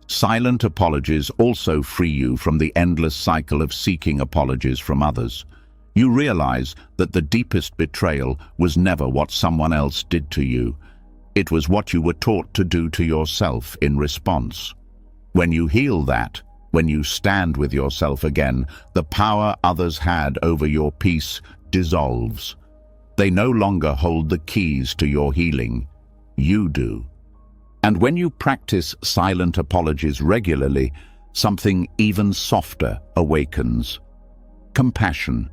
Silent apologies also free you from the endless cycle of seeking apologies from others. You realize that the deepest betrayal was never what someone else did to you. It was what you were taught to do to yourself in response. When you heal that, when you stand with yourself again, the power others had over your peace dissolves. They no longer hold the keys to your healing. You do. And when you practice silent apologies regularly, something even softer awakens. Compassion.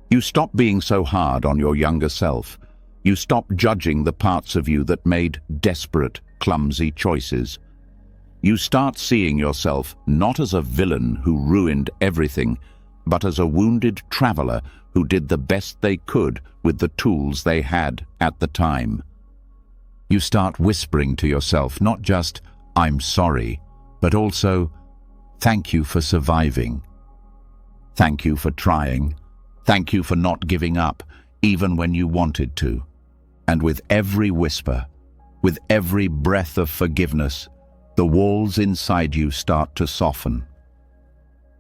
You stop being so hard on your younger self. You stop judging the parts of you that made desperate, clumsy choices. You start seeing yourself not as a villain who ruined everything, but as a wounded traveler who did the best they could with the tools they had at the time. You start whispering to yourself not just, "I'm sorry," but also, "Thank you for surviving. Thank you for trying. Thank you for not giving up, even when you wanted to." And with every whisper, with every breath of forgiveness, the walls inside you start to soften.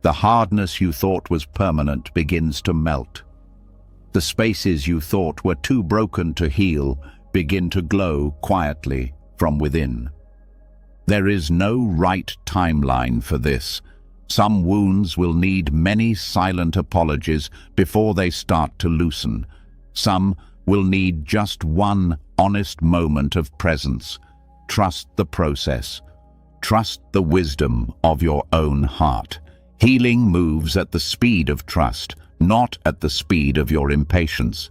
The hardness you thought was permanent begins to melt. The spaces you thought were too broken to heal begin to glow quietly from within. There is no right timeline for this. Some wounds will need many silent apologies before they start to loosen. Some will need just one honest moment of presence. Trust the process. Trust the wisdom of your own heart. Healing moves at the speed of trust, not at the speed of your impatience.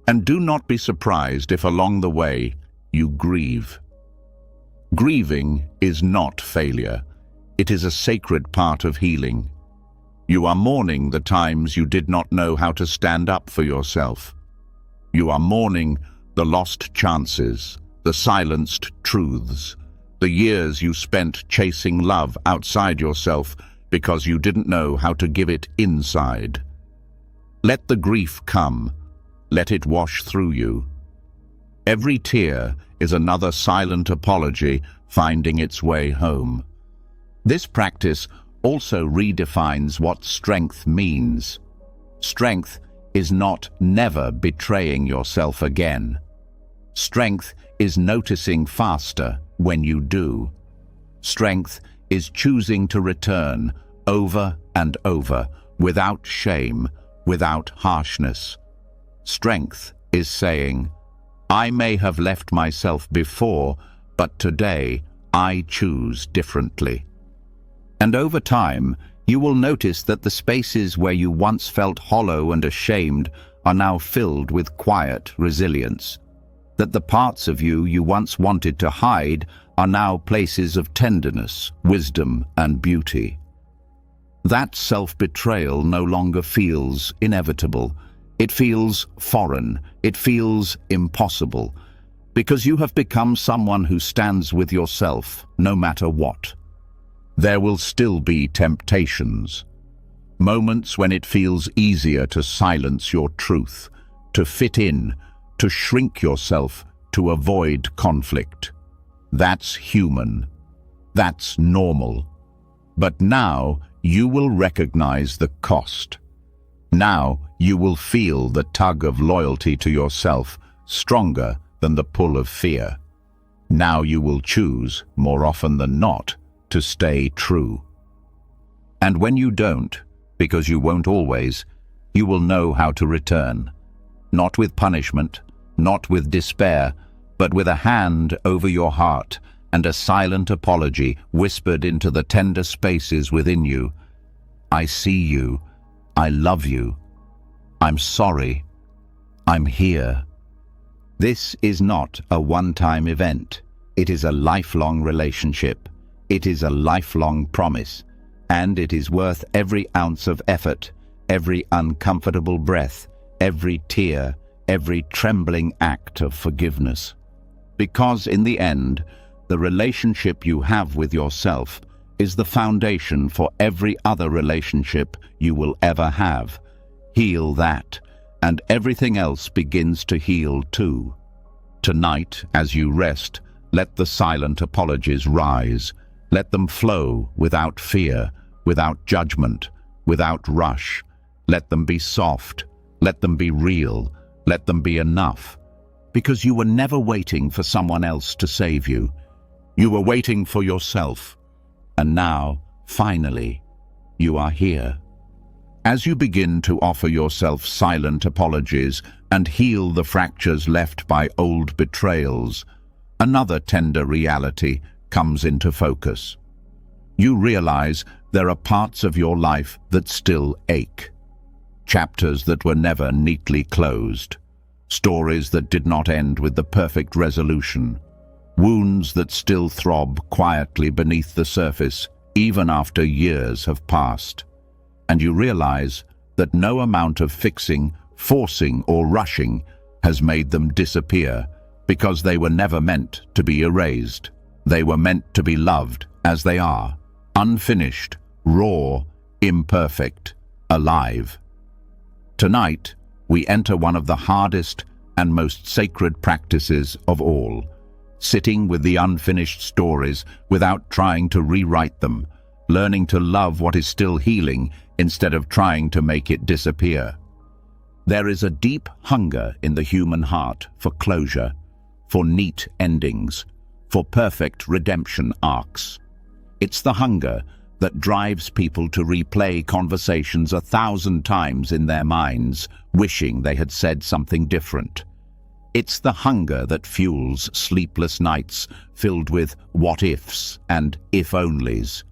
And do not be surprised if along the way you grieve. Grieving is not failure. It is a sacred part of healing. You are mourning the times you did not know how to stand up for yourself. You are mourning the lost chances, the silenced truths, the years you spent chasing love outside yourself because you didn't know how to give it inside. Let the grief come. Let it wash through you. Every tear is another silent apology finding its way home. This practice also redefines what strength means. Strength is not never betraying yourself again. Strength is noticing faster when you do. Strength is choosing to return over and over without shame, without harshness. Strength is saying, "I may have left myself before, but today I choose differently." And over time, you will notice that the spaces where you once felt hollow and ashamed are now filled with quiet resilience. That the parts of you you once wanted to hide are now places of tenderness, wisdom, and beauty. That self-betrayal no longer feels inevitable. It feels foreign. It feels impossible. Because you have become someone who stands with yourself no matter what. There will still be temptations. Moments when it feels easier to silence your truth, to fit in, to shrink yourself, to avoid conflict. That's human. That's normal. But now you will recognize the cost. Now you will feel the tug of loyalty to yourself stronger than the pull of fear. Now you will choose, more often than not, to stay true. And when you don't, because you won't always, you will know how to return. Not with punishment, not with despair, but with a hand over your heart and a silent apology whispered into the tender spaces within you. I see you. I love you. I'm sorry. I'm here. This is not a one-time event. It is a lifelong relationship. It is a lifelong promise. and it is worth every ounce of effort, every uncomfortable breath, every tear, every trembling act of forgiveness. Because in the end, the relationship you have with yourself is the foundation for every other relationship you will ever have. Heal that, and everything else begins to heal too. Tonight, as you rest, let the silent apologies rise. Let them flow without fear, without judgment, without rush. Let them be soft. Let them be real. Let them be enough. Because you were never waiting for someone else to save you. You were waiting for yourself. And now, finally, you are here. As you begin to offer yourself silent apologies and heal the fractures left by old betrayals, another tender reality comes into focus. You realize there are parts of your life that still ache. Chapters that were never neatly closed. Stories that did not end with the perfect resolution. Wounds that still throb quietly beneath the surface, even after years have passed. And you realize that no amount of fixing, forcing, or rushing has made them disappear, because they were never meant to be erased. They were meant to be loved as they are, unfinished, raw, imperfect, alive. Tonight, we enter one of the hardest and most sacred practices of all, sitting with the unfinished stories without trying to rewrite them, learning to love what is still healing instead of trying to make it disappear. There is a deep hunger in the human heart for closure, for neat endings, for perfect redemption arcs. It's the hunger that drives people to replay conversations 1,000 times in their minds, wishing they had said something different. It's the hunger that fuels sleepless nights filled with what-ifs and if-onlys.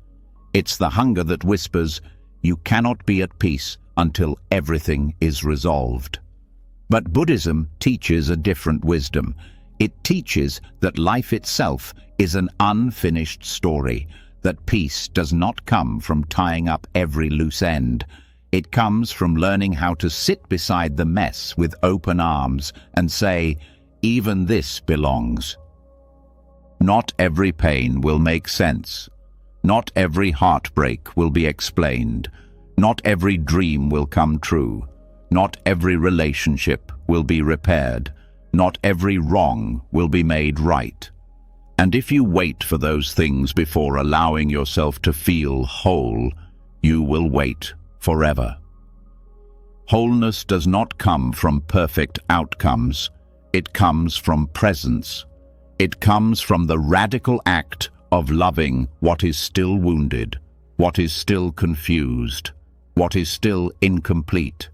It's the hunger that whispers, you cannot be at peace until everything is resolved. But Buddhism teaches a different wisdom. It teaches that life itself is an unfinished story, that peace does not come from tying up every loose end. It comes from learning how to sit beside the mess with open arms and say, even this belongs. Not every pain will make sense. Not every heartbreak will be explained. Not every dream will come true. Not every relationship will be repaired. Not every wrong will be made right. And if you wait for those things before allowing yourself to feel whole, you will wait forever. Wholeness does not come from perfect outcomes. It comes from presence. It comes from the radical act of loving what is still wounded, what is still confused, what is still incomplete.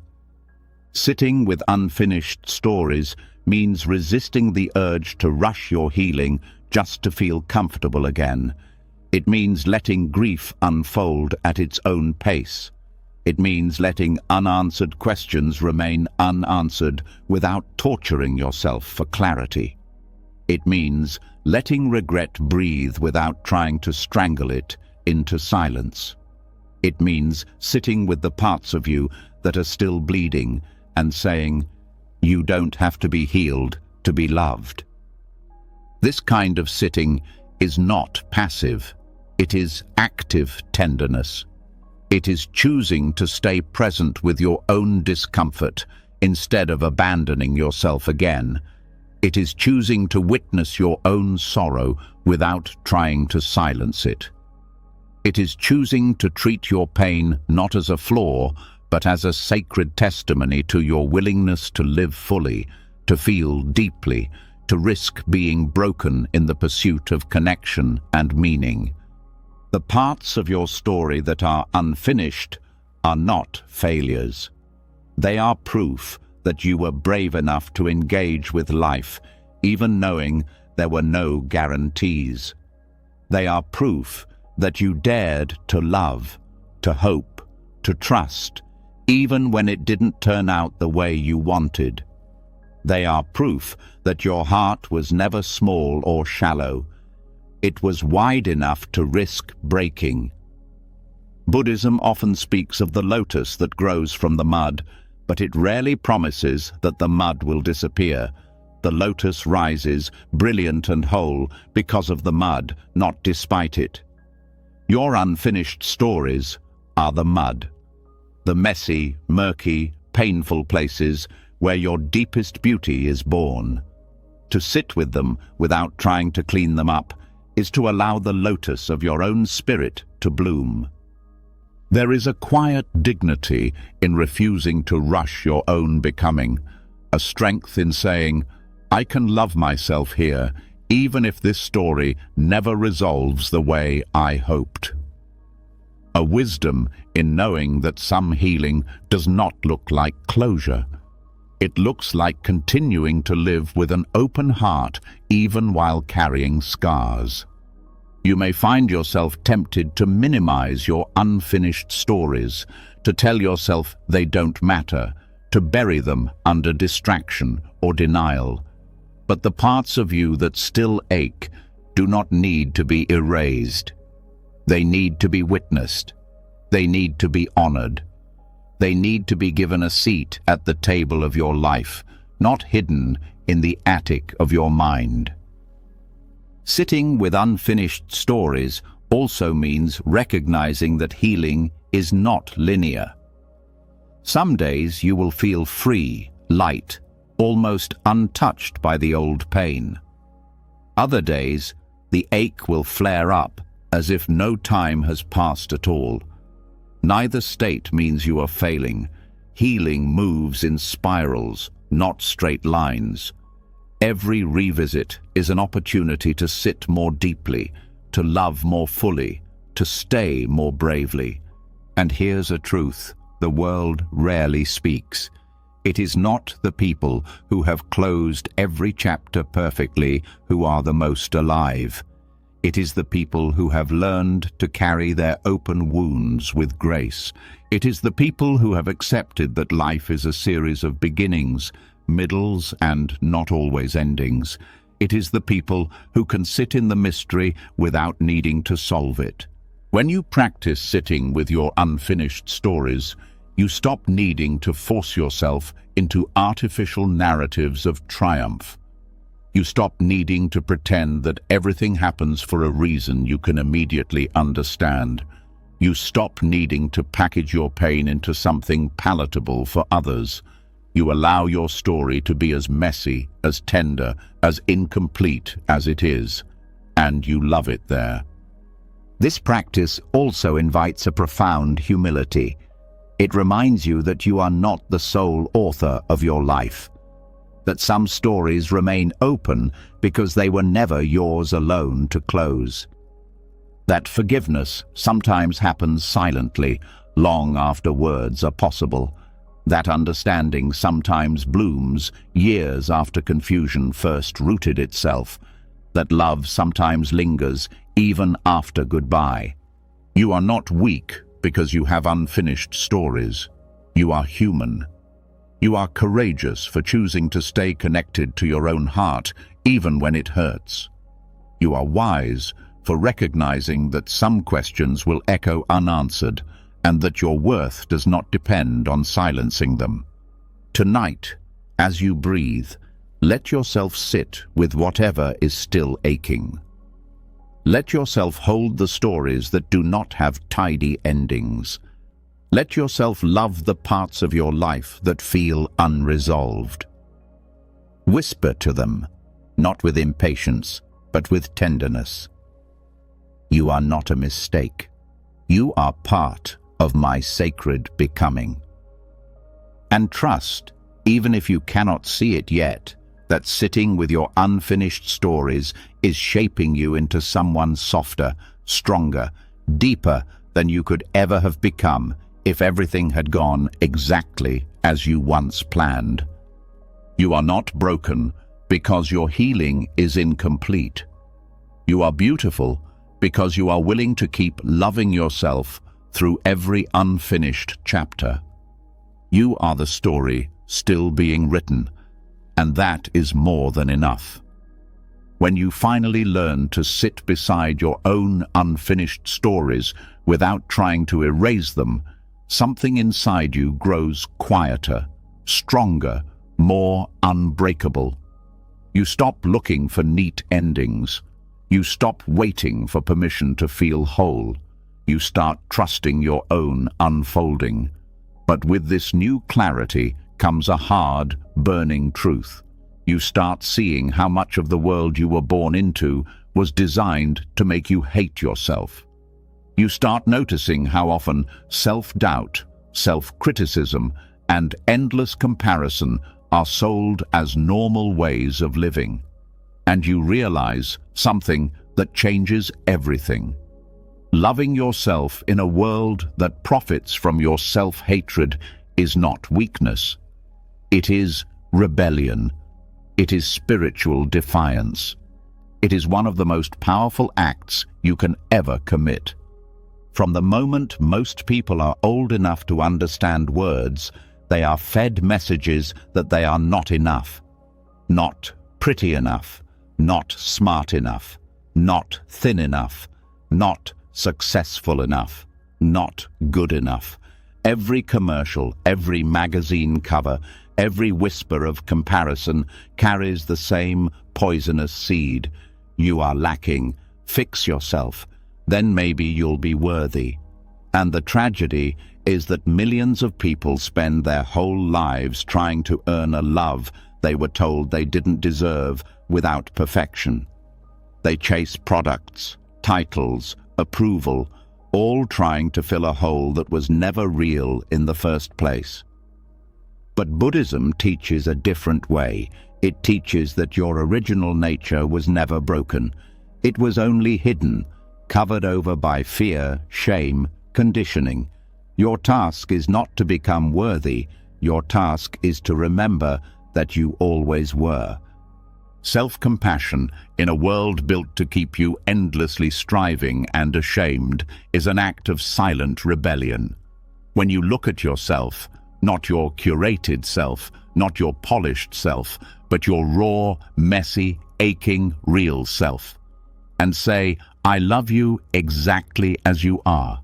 Sitting with unfinished stories means resisting the urge to rush your healing just to feel comfortable again. It means letting grief unfold at its own pace. It means letting unanswered questions remain unanswered without torturing yourself for clarity. It means letting regret breathe without trying to strangle it into silence. It means sitting with the parts of you that are still bleeding and saying, you don't have to be healed to be loved. This kind of sitting is not passive. It is active tenderness. It is choosing to stay present with your own discomfort instead of abandoning yourself again. It is choosing to witness your own sorrow without trying to silence it. It is choosing to treat your pain not as a flaw, but as a sacred testimony to your willingness to live fully, to feel deeply, to risk being broken in the pursuit of connection and meaning. The parts of your story that are unfinished are not failures. They are proof that you were brave enough to engage with life, even knowing there were no guarantees. They are proof that you dared to love, to hope, to trust, even when it didn't turn out the way you wanted. They are proof that your heart was never small or shallow. It was wide enough to risk breaking. Buddhism often speaks of the lotus that grows from the mud, but it rarely promises that the mud will disappear. The lotus rises, brilliant and whole, because of the mud, not despite it. Your unfinished stories are the mud. The messy, murky, painful places where your deepest beauty is born. To sit with them without trying to clean them up is to allow the lotus of your own spirit to bloom. There is a quiet dignity in refusing to rush your own becoming, a strength in saying, I can love myself here, even if this story never resolves the way I hoped. A wisdom in knowing that some healing does not look like closure. It looks like continuing to live with an open heart even while carrying scars. You may find yourself tempted to minimize your unfinished stories, to tell yourself they don't matter, to bury them under distraction or denial. But the parts of you that still ache do not need to be erased. They need to be witnessed. They need to be honored. They need to be given a seat at the table of your life, not hidden in the attic of your mind. Sitting with unfinished stories also means recognizing that healing is not linear. Some days you will feel free, light, almost untouched by the old pain. Other days, the ache will flare up as if no time has passed at all. Neither state means you are failing. Healing moves in spirals, not straight lines. Every revisit is an opportunity to sit more deeply, to love more fully, to stay more bravely. And here's a truth the world rarely speaks. It is not the people who have closed every chapter perfectly who are the most alive. It is the people who have learned to carry their open wounds with grace. It is the people who have accepted that life is a series of beginnings, middles, and not always endings. It is the people who can sit in the mystery without needing to solve it. When you practice sitting with your unfinished stories, you stop needing to force yourself into artificial narratives of triumph. You stop needing to pretend that everything happens for a reason you can immediately understand. You stop needing to package your pain into something palatable for others. You allow your story to be as messy, as tender, as incomplete as it is, and you love it there. This practice also invites a profound humility. It reminds you that you are not the sole author of your life, that some stories remain open because they were never yours alone to close. That forgiveness sometimes happens silently, long after words are possible. That understanding sometimes blooms years after confusion first rooted itself. That love sometimes lingers even after goodbye. You are not weak because you have unfinished stories. You are human. You are courageous for choosing to stay connected to your own heart, even when it hurts. You are wise for recognizing that some questions will echo unanswered, and that your worth does not depend on silencing them. Tonight, as you breathe, let yourself sit with whatever is still aching. Let yourself hold the stories that do not have tidy endings. Let yourself love the parts of your life that feel unresolved. Whisper to them, not with impatience, but with tenderness. You are not a mistake. You are part of my sacred becoming. And trust, even if you cannot see it yet, that sitting with your unfinished stories is shaping you into someone softer, stronger, deeper than you could ever have become if everything had gone exactly as you once planned. You are not broken because your healing is incomplete. You are beautiful because you are willing to keep loving yourself through every unfinished chapter. You are the story still being written, and that is more than enough. When you finally learn to sit beside your own unfinished stories without trying to erase them, something inside you grows quieter, stronger, more unbreakable. You stop looking for neat endings. You stop waiting for permission to feel whole. You start trusting your own unfolding. But with this new clarity comes a hard, burning truth. You start seeing how much of the world you were born into was designed to make you hate yourself. You start noticing how often self-doubt, self-criticism, and endless comparison are sold as normal ways of living. And you realize something that changes everything. Loving yourself in a world that profits from your self-hatred is not weakness. It is rebellion. It is spiritual defiance. It is one of the most powerful acts you can ever commit. From the moment most people are old enough to understand words, they are fed messages that they are not enough, not pretty enough, not smart enough, not thin enough, not successful enough, not good enough. Every commercial, every magazine cover, every whisper of comparison carries the same poisonous seed. You are lacking. Fix yourself. Then maybe you'll be worthy. And the tragedy is that millions of people spend their whole lives trying to earn a love they were told they didn't deserve without perfection. They chase products, titles, approval, all trying to fill a hole that was never real in the first place. But Buddhism teaches a different way. It teaches that your original nature was never broken. It was only hidden, covered over by fear, shame, conditioning. Your task is not to become worthy. Your task is to remember that you always were. Self-compassion in a world built to keep you endlessly striving and ashamed is an act of silent rebellion. When you look at yourself, not your curated self, not your polished self, but your raw, messy, aching, real self, and say, I love you exactly as you are.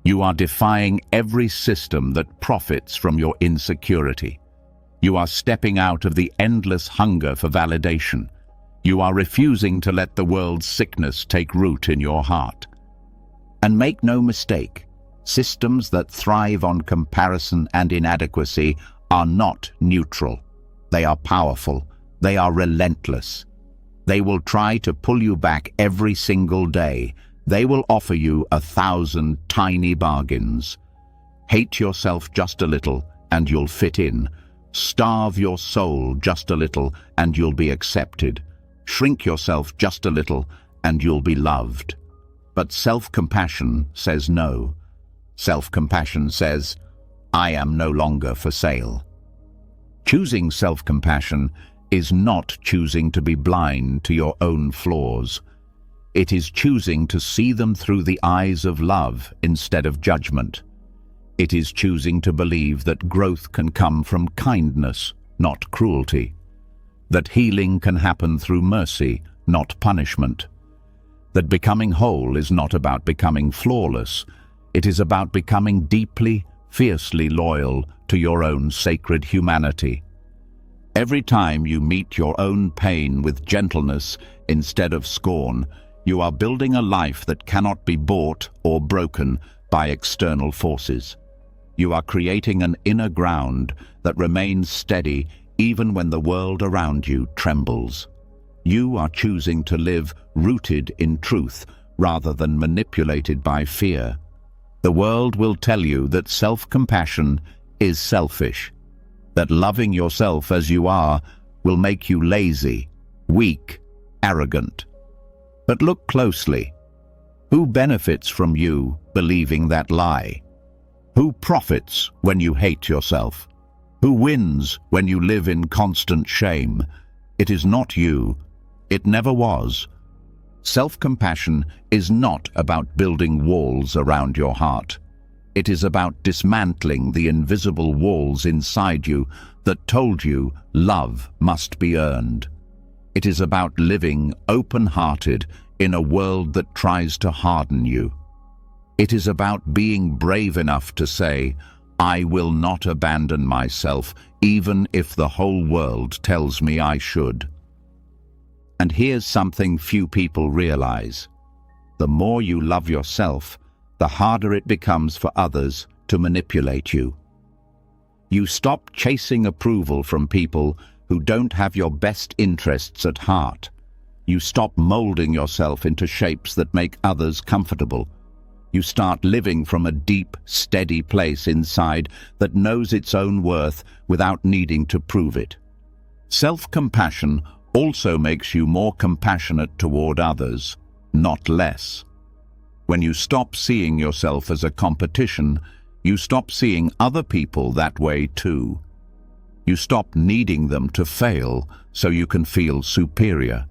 You are defying every system that profits from your insecurity. You are stepping out of the endless hunger for validation. You are refusing to let the world's sickness take root in your heart. And make no mistake, systems that thrive on comparison and inadequacy are not neutral. They are powerful. They are relentless. They will try to pull you back every single day. They will offer you 1,000 tiny bargains. Hate yourself just a little and you'll fit in. Starve your soul just a little and you'll be accepted. Shrink yourself just a little and you'll be loved. But self-compassion says no. Self-compassion says, I am no longer for sale. Choosing self-compassion is not choosing to be blind to your own flaws. It is choosing to see them through the eyes of love instead of judgment. It is choosing to believe that growth can come from kindness, not cruelty. That healing can happen through mercy, not punishment. That becoming whole is not about becoming flawless. It is about becoming deeply, fiercely loyal to your own sacred humanity. Every time you meet your own pain with gentleness instead of scorn, you are building a life that cannot be bought or broken by external forces. You are creating an inner ground that remains steady even when the world around you trembles. You are choosing to live rooted in truth rather than manipulated by fear. The world will tell you that self-compassion is selfish, that loving yourself as you are will make you lazy, weak, arrogant. But look closely. Who benefits from you believing that lie? Who profits when you hate yourself? Who wins when you live in constant shame? It is not you. It never was. Self-compassion is not about building walls around your heart. It is about dismantling the invisible walls inside you that told you love must be earned. It is about living open-hearted in a world that tries to harden you. It is about being brave enough to say, I will not abandon myself, even if the whole world tells me I should. And here's something few people realize. The more you love yourself, the harder it becomes for others to manipulate you. You stop chasing approval from people who don't have your best interests at heart. You stop molding yourself into shapes that make others comfortable. You start living from a deep, steady place inside that knows its own worth without needing to prove it. Self-compassion also makes you more compassionate toward others, not less. When you stop seeing yourself as a competition, you stop seeing other people that way too. You stop needing them to fail so you can feel superior.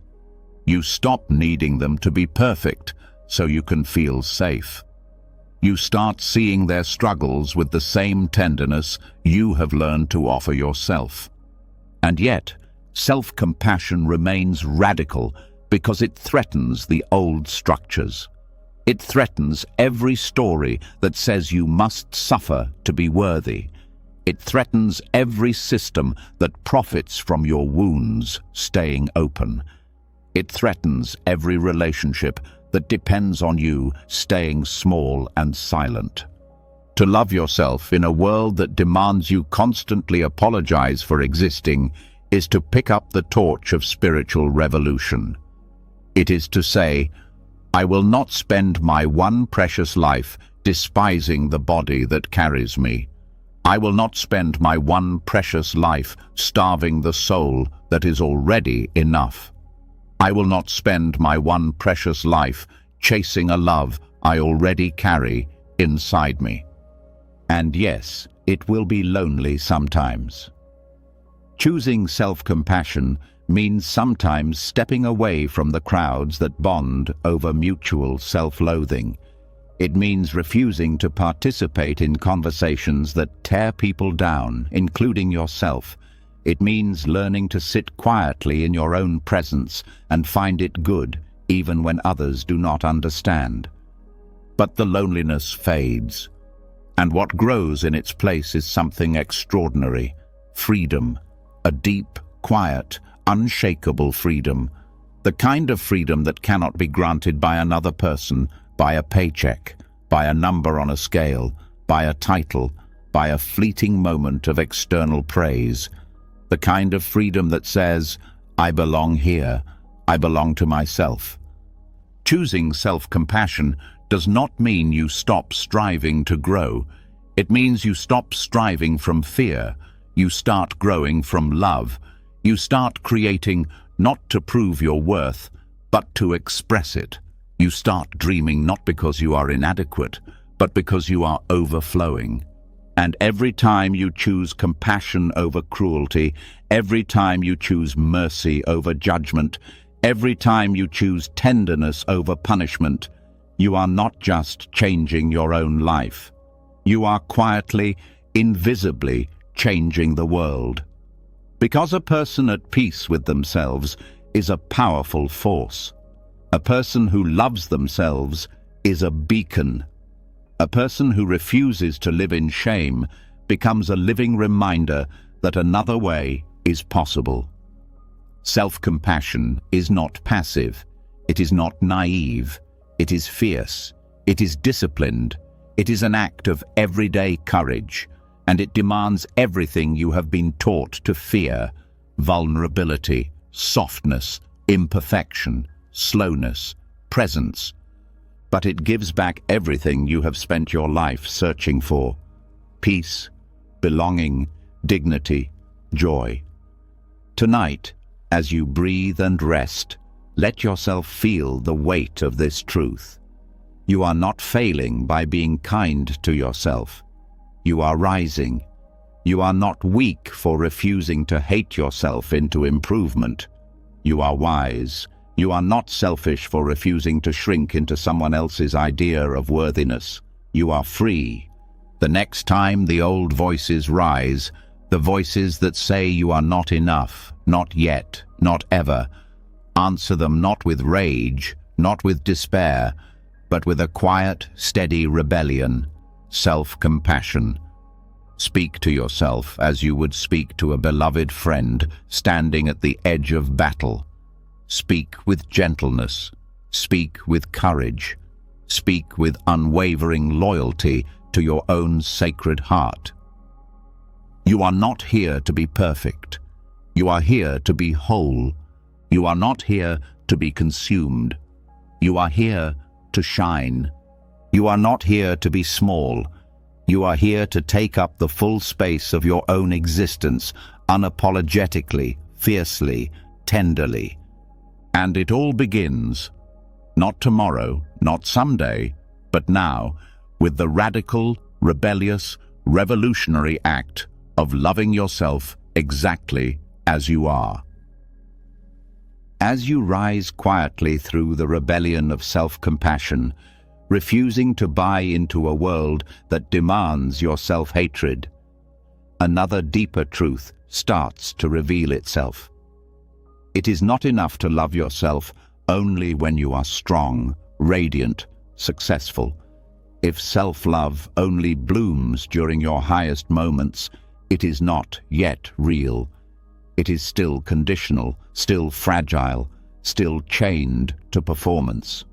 You stop needing them to be perfect so you can feel safe. You start seeing their struggles with the same tenderness you have learned to offer yourself. And yet, self-compassion remains radical because it threatens the old structures. It threatens every story that says you must suffer to be worthy. It threatens every system that profits from your wounds staying open. It threatens every relationship that depends on you staying small and silent. To love yourself in a world that demands you constantly apologize for existing is to pick up the torch of spiritual revolution. It is to say, I will not spend my one precious life despising the body that carries me. I will not spend my one precious life starving the soul that is already enough. I will not spend my one precious life chasing a love I already carry inside me. And yes, it will be lonely sometimes. Choosing self-compassion means sometimes stepping away from the crowds that bond over mutual self-loathing. It means refusing to participate in conversations that tear people down, including yourself. It means learning to sit quietly in your own presence and find it good, even when others do not understand. But the loneliness fades, and what grows in its place is something extraordinary: freedom, a deep, quiet, unshakable freedom, the kind of freedom that cannot be granted by another person, by a paycheck, by a number on a scale, by a title, by a fleeting moment of external praise. The kind of freedom that says, I belong here, I belong to myself. Choosing self-compassion does not mean you stop striving to grow. It means you stop striving from fear. You start growing from love. You start creating not to prove your worth, but to express it. You start dreaming not because you are inadequate, but because you are overflowing. And every time you choose compassion over cruelty, every time you choose mercy over judgment, every time you choose tenderness over punishment, you are not just changing your own life. You are quietly, invisibly changing the world. Because a person at peace with themselves is a powerful force. A person who loves themselves is a beacon. A person who refuses to live in shame becomes a living reminder that another way is possible. Self-compassion is not passive. It is not naive. It is fierce. It is disciplined. It is an act of everyday courage, and it demands everything you have been taught to fear: vulnerability, softness, imperfection, slowness, presence. But it gives back everything you have spent your life searching for: peace, belonging, dignity, joy. Tonight, as you breathe and rest, let yourself feel the weight of this truth. You are not failing by being kind to yourself. You are rising. You are not weak for refusing to hate yourself into improvement. You are wise. You are not selfish for refusing to shrink into someone else's idea of worthiness. You are free. The next time the old voices rise, the voices that say you are not enough, not yet, not ever, Answer them not with rage, not with despair, but with a quiet, steady rebellion, self-compassion. Speak to yourself as you would speak to a beloved friend standing at the edge of battle. Speak with gentleness. Speak with courage. Speak with unwavering loyalty to your own sacred heart. You are not here to be perfect. You are here to be whole. You are not here to be consumed. You are here to shine. You are not here to be small. You are here to take up the full space of your own existence, unapologetically, fiercely, tenderly. And it all begins, not tomorrow, not someday, but now, with the radical, rebellious, revolutionary act of loving yourself exactly as you are. As you rise quietly through the rebellion of self-compassion, refusing to buy into a world that demands your self-hatred, another deeper truth starts to reveal itself. It is not enough to love yourself only when you are strong, radiant, successful. If self-love only blooms during your highest moments, it is not yet real. It is still conditional, still fragile, still chained to performance.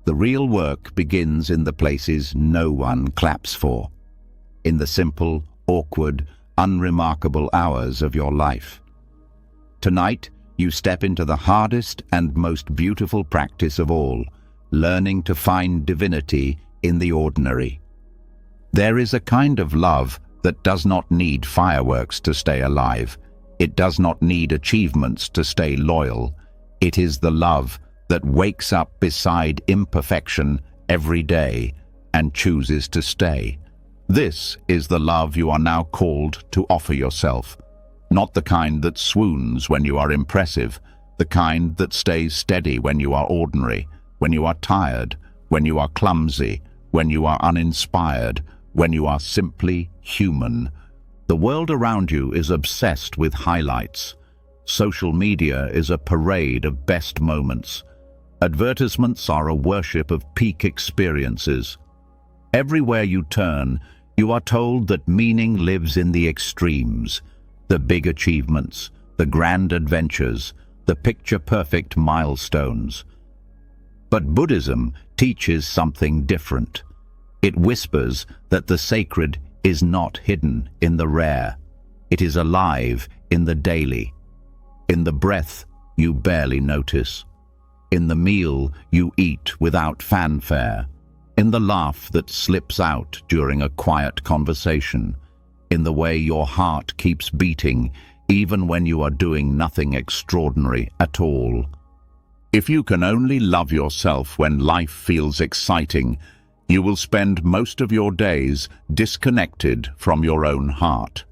The real work begins in the places no one claps for, in the simple, awkward, unremarkable hours of your life. Tonight, you step into the hardest and most beautiful practice of all, learning to find divinity in the ordinary. There is a kind of love that does not need fireworks to stay alive. It does not need achievements to stay loyal. It is the love that wakes up beside imperfection every day and chooses to stay. This is the love you are now called to offer yourself. Not the kind that swoons when you are impressive, the kind that stays steady when you are ordinary, when you are tired, when you are clumsy, when you are uninspired, when you are simply human. The world around you is obsessed with highlights. Social media is a parade of best moments. Advertisements are a worship of peak experiences. Everywhere you turn, you are told that meaning lives in the extremes, the big achievements, the grand adventures, the picture-perfect milestones. But Buddhism teaches something different. It whispers that the sacred is not hidden in the rare. It is alive in the daily, in the breath you barely notice, in the meal you eat without fanfare, in the laugh that slips out during a quiet conversation, in the way your heart keeps beating even when you are doing nothing extraordinary at all. If you can only love yourself when life feels exciting, you will spend most of your days disconnected from your own heart.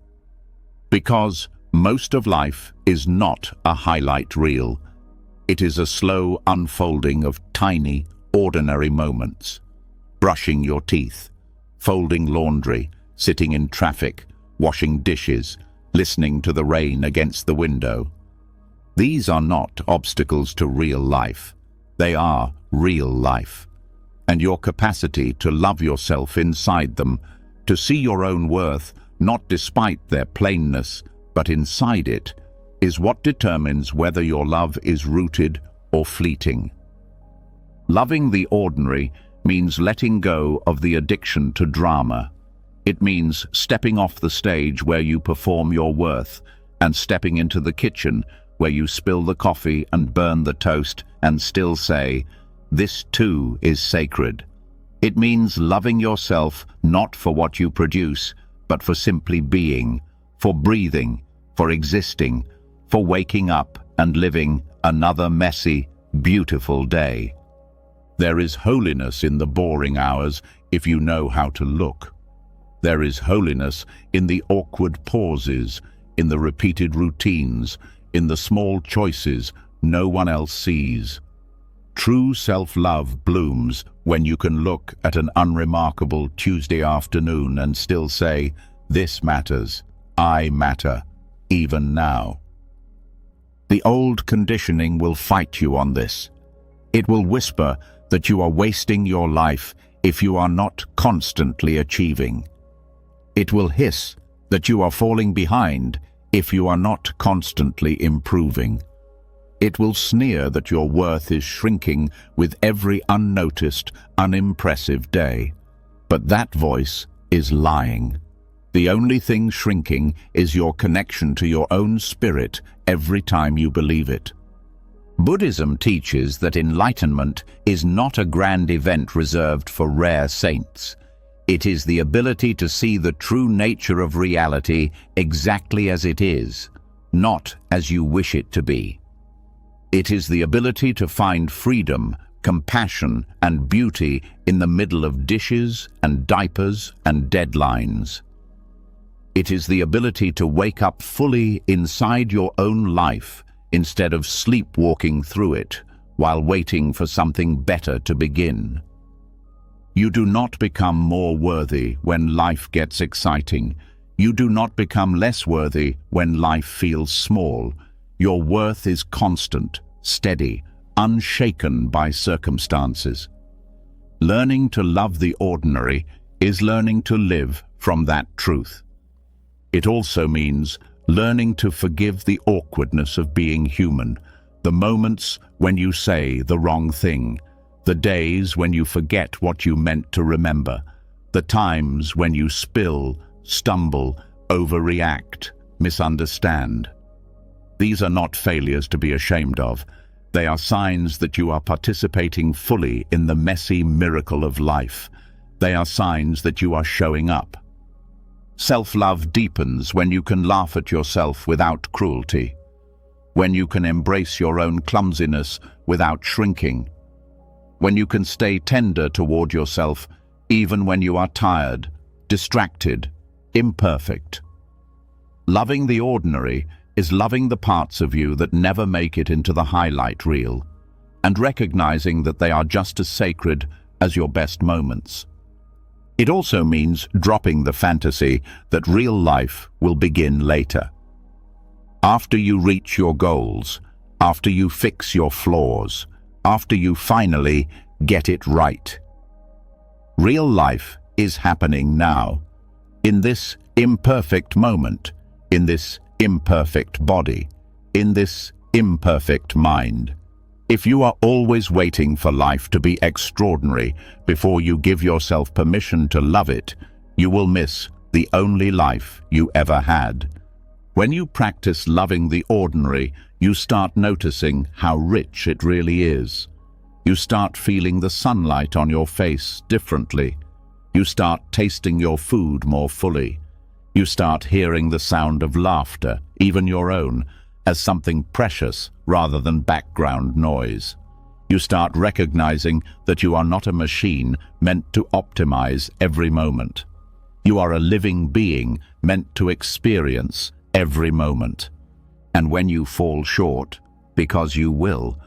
Because most of life is not a highlight reel. It is a slow unfolding of tiny, ordinary moments. Brushing your teeth, folding laundry, sitting in traffic, washing dishes, listening to the rain against the window. These are not obstacles to real life. They are real life. And your capacity to love yourself inside them, to see your own worth, not despite their plainness, but inside it, is what determines whether your love is rooted or fleeting. Loving the ordinary means letting go of the addiction to drama. It means stepping off the stage where you perform your worth and stepping into the kitchen where you spill the coffee and burn the toast and still say, "This too is sacred." It means loving yourself not for what you produce, but for simply being, for breathing, for existing, for waking up and living another messy, beautiful day. There is holiness in the boring hours if you know how to look. There is holiness in the awkward pauses, in the repeated routines, in the small choices no one else sees. True self-love blooms when you can look at an unremarkable Tuesday afternoon and still say, "This matters. I matter, even now." The old conditioning will fight you on this. It will whisper that you are wasting your life if you are not constantly achieving. It will hiss that you are falling behind if you are not constantly improving. It will sneer that your worth is shrinking with every unnoticed, unimpressive day. But that voice is lying. The only thing shrinking is your connection to your own spirit every time you believe it. Buddhism teaches that enlightenment is not a grand event reserved for rare saints. It is the ability to see the true nature of reality exactly as it is, not as you wish it to be. It is the ability to find freedom, compassion, and beauty in the middle of dishes and diapers and deadlines. It is the ability to wake up fully inside your own life instead of sleepwalking through it while waiting for something better to begin. You do not become more worthy when life gets exciting. You do not become less worthy when life feels small. Your worth is constant, steady, unshaken by circumstances. Learning to love the ordinary is learning to live from that truth. It also means learning to forgive the awkwardness of being human, the moments when you say the wrong thing, the days when you forget what you meant to remember, the times when you spill, stumble, overreact, misunderstand. These are not failures to be ashamed of. They are signs that you are participating fully in the messy miracle of life. They are signs that you are showing up. Self-love deepens when you can laugh at yourself without cruelty, when you can embrace your own clumsiness without shrinking, when you can stay tender toward yourself even when you are tired, distracted, imperfect. Loving the ordinary is loving the parts of you that never make it into the highlight reel, and recognizing that they are just as sacred as your best moments. It also means dropping the fantasy that real life will begin later. After you reach your goals, after you fix your flaws, after you finally get it right. Real life is happening now, in this imperfect moment, in this imperfect body, in this imperfect mind. If you are always waiting for life to be extraordinary before you give yourself permission to love it, you will miss the only life you ever had. When you practice loving the ordinary, you start noticing how rich it really is. You start feeling the sunlight on your face differently. You start tasting your food more fully. You start hearing the sound of laughter, even your own, as something precious rather than background noise. You start recognizing that you are not a machine meant to optimize every moment. You are a living being meant to experience every moment. And when you fall short, because you will,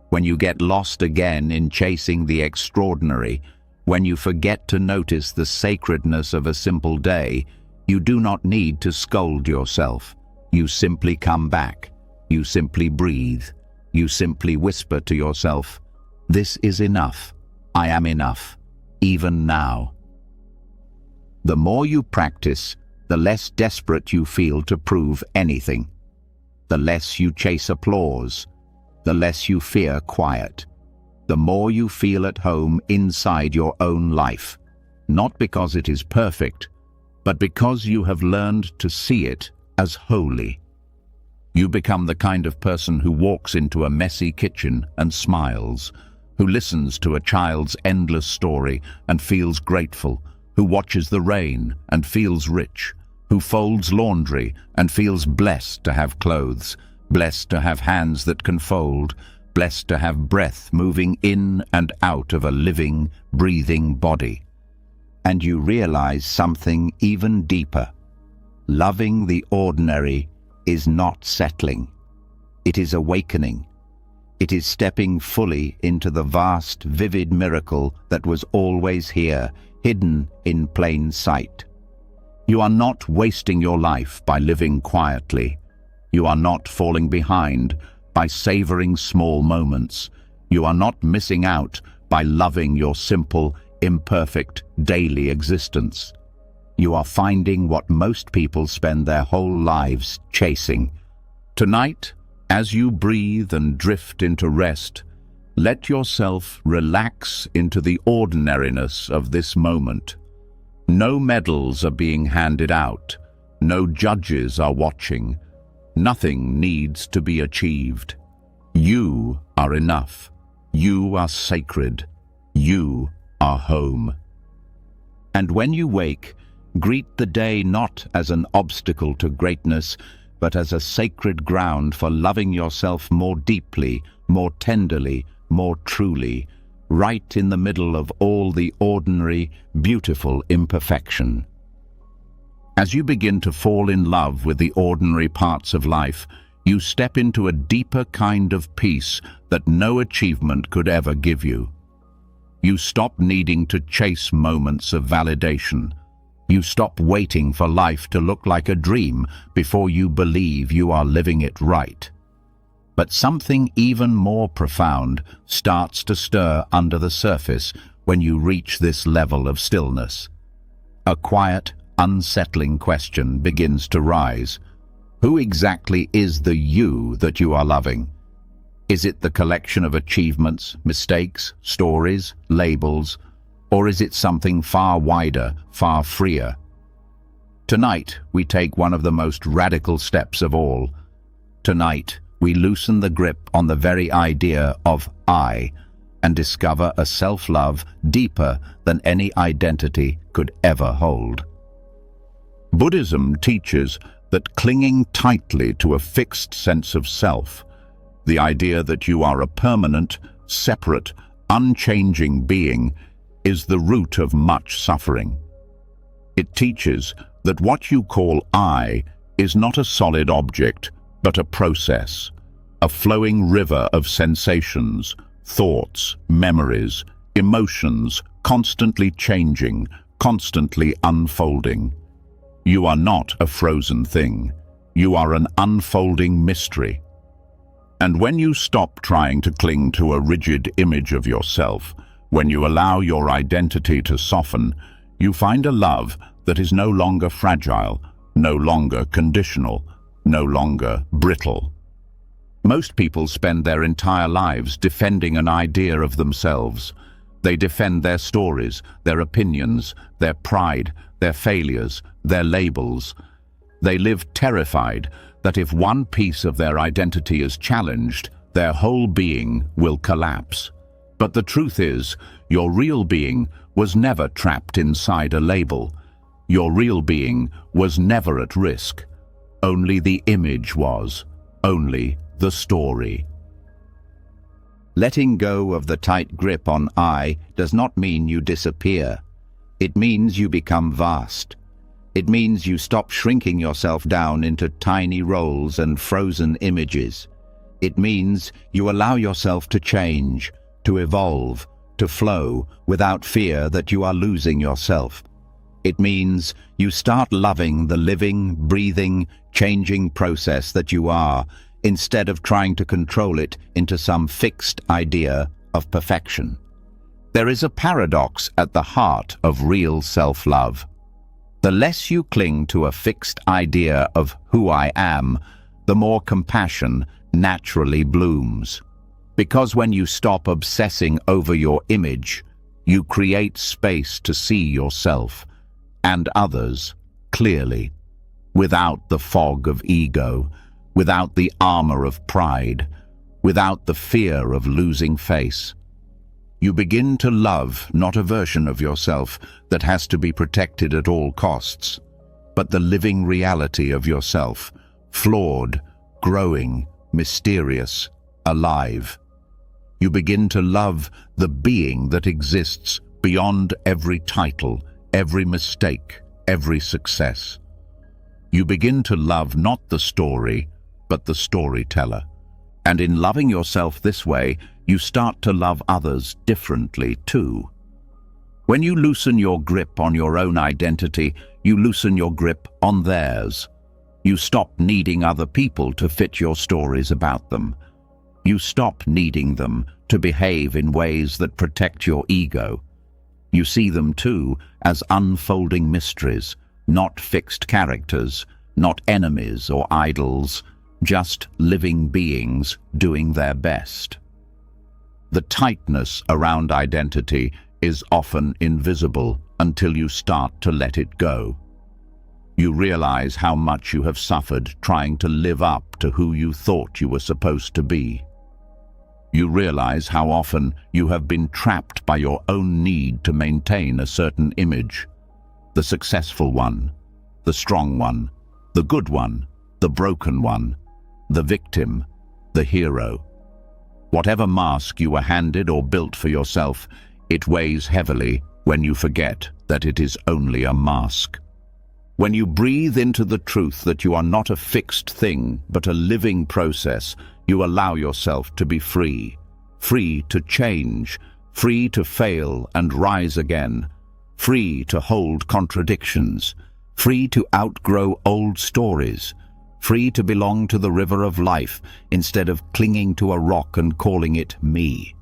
when you get lost again in chasing the extraordinary, when you forget to notice the sacredness of a simple day, you do not need to scold yourself. You simply come back. You simply breathe. You simply whisper to yourself, "This is enough. I am enough, even now." The more you practice, the less desperate you feel to prove anything. The less you chase applause, the less you fear quiet. The more you feel at home inside your own life, not because it is perfect, but because you have learned to see it as holy. You become the kind of person who walks into a messy kitchen and smiles, who listens to a child's endless story and feels grateful, who watches the rain and feels rich, who folds laundry and feels blessed to have clothes, blessed to have hands that can fold, blessed to have breath moving in and out of a living, breathing body. And you realize something even deeper. Loving the ordinary is not settling. It is awakening. It is stepping fully into the vast, vivid miracle that was always here, hidden in plain sight. You are not wasting your life by living quietly. You are not falling behind, by savoring small moments. You are not missing out by loving your simple, imperfect, daily existence. You are finding what most people spend their whole lives chasing. Tonight, as you breathe and drift into rest, let yourself relax into the ordinariness of this moment. No medals are being handed out. No judges are watching. Nothing needs to be achieved. You are enough. You are sacred. You are home. And when you wake, greet the day not as an obstacle to greatness, but as a sacred ground for loving yourself more deeply, more tenderly, more truly, right in the middle of all the ordinary, beautiful imperfection. As you begin to fall in love with the ordinary parts of life, you step into a deeper kind of peace that no achievement could ever give you. You stop needing to chase moments of validation. You stop waiting for life to look like a dream before you believe you are living it right. But something even more profound starts to stir under the surface when you reach this level of stillness. A quiet, unsettling question begins to rise. Who exactly is the you that you are loving? Is it the collection of achievements, mistakes, stories, labels, or is it something far wider, far freer? Tonight, we take one of the most radical steps of all. Tonight, we loosen the grip on the very idea of I and discover a self-love deeper than any identity could ever hold. Buddhism teaches that clinging tightly to a fixed sense of self, the idea that you are a permanent, separate, unchanging being, is the root of much suffering. It teaches that what you call I is not a solid object, but a process, a flowing river of sensations, thoughts, memories, emotions, constantly changing, constantly unfolding. You are not a frozen thing. You are an unfolding mystery. And when you stop trying to cling to a rigid image of yourself, when you allow your identity to soften, you find a love that is no longer fragile, no longer conditional, no longer brittle. Most people spend their entire lives defending an idea of themselves. They defend their stories, their opinions, their pride, their failures, their labels. They live terrified that if one piece of their identity is challenged, their whole being will collapse. But the truth is, your real being was never trapped inside a label. Your real being was never at risk. Only the image was, only the story. Letting go of the tight grip on I does not mean you disappear. It means you become vast. It means you stop shrinking yourself down into tiny roles and frozen images. It means you allow yourself to change, to evolve, to flow without fear that you are losing yourself. It means you start loving the living, breathing, changing process that you are, instead of trying to control it into some fixed idea of perfection. There is a paradox at the heart of real self-love. The less you cling to a fixed idea of who I am, the more compassion naturally blooms. Because when you stop obsessing over your image, you create space to see yourself and others clearly, without the fog of ego, without the armor of pride, without the fear of losing face. You begin to love not a version of yourself that has to be protected at all costs, but the living reality of yourself, flawed, growing, mysterious, alive. You begin to love the being that exists beyond every title, every mistake, every success. You begin to love not the story, but the storyteller. And in loving yourself this way, you start to love others differently too. When you loosen your grip on your own identity, you loosen your grip on theirs. You stop needing other people to fit your stories about them. You stop needing them to behave in ways that protect your ego. You see them too as unfolding mysteries, not fixed characters, not enemies or idols, just living beings doing their best. The tightness around identity is often invisible until you start to let it go. You realize how much you have suffered trying to live up to who you thought you were supposed to be. You realize how often you have been trapped by your own need to maintain a certain image. The successful one, the strong one, the good one, the broken one, the victim, the hero. Whatever mask you were handed or built for yourself, it weighs heavily when you forget that it is only a mask. When you breathe into the truth that you are not a fixed thing, but a living process, you allow yourself to be free. Free to change, free to fail and rise again, free to hold contradictions, free to outgrow old stories, free to belong to the river of life instead of clinging to a rock and calling it me.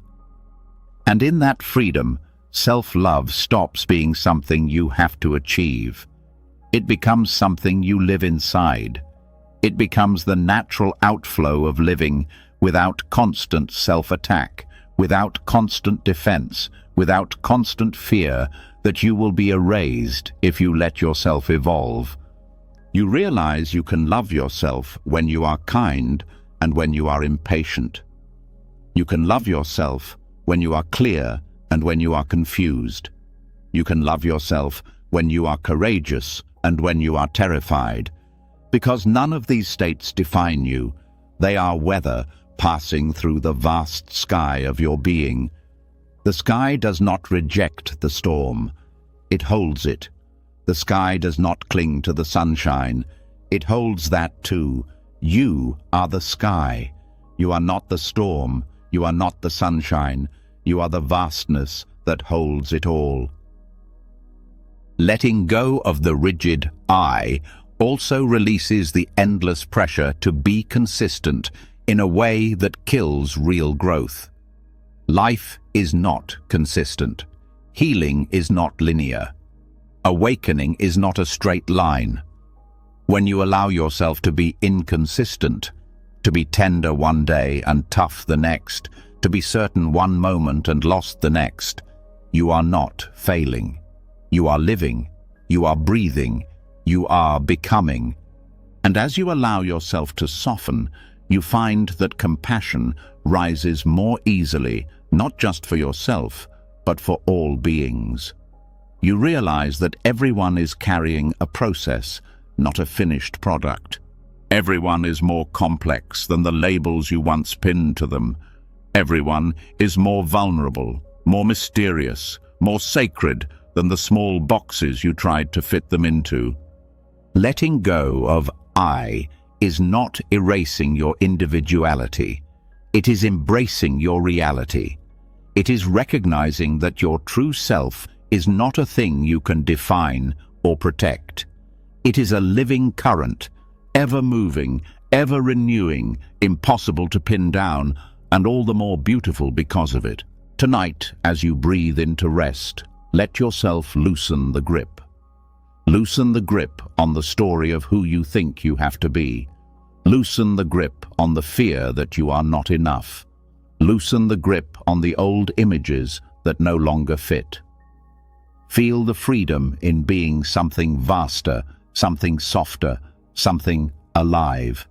And in that freedom, self-love stops being something you have to achieve. It becomes something you live inside. It becomes the natural outflow of living without constant self-attack, without constant defense, without constant fear that you will be erased if you let yourself evolve. You realize you can love yourself when you are kind and when you are impatient. You can love yourself when you are clear and when you are confused. You can love yourself when you are courageous and when you are terrified. Because none of these states define you. They are weather passing through the vast sky of your being. The sky does not reject the storm. It holds it. The sky does not cling to the sunshine. It holds that too. You are the sky. You are not the storm. You are not the sunshine. You are the vastness that holds it all. Letting go of the rigid I also releases the endless pressure to be consistent in a way that kills real growth. Life is not consistent. Healing is not linear. Awakening is not a straight line. When you allow yourself to be inconsistent, to be tender one day and tough the next, to be certain one moment and lost the next, you are not failing. You are living. You are breathing. You are becoming. And as you allow yourself to soften, you find that compassion rises more easily, not just for yourself, but for all beings. You realize that everyone is carrying a process, not a finished product. Everyone is more complex than the labels you once pinned to them. Everyone is more vulnerable, more mysterious, more sacred than the small boxes you tried to fit them into. Letting go of I is not erasing your individuality. It is embracing your reality. It is recognizing that your true self is not a thing you can define or protect. It is a living current, ever moving, ever renewing, impossible to pin down, and all the more beautiful because of it. Tonight, as you breathe into rest, let yourself loosen the grip. Loosen the grip on the story of who you think you have to be. Loosen the grip on the fear that you are not enough. Loosen the grip on the old images that no longer fit. Feel the freedom in being something vaster, something softer, something alive.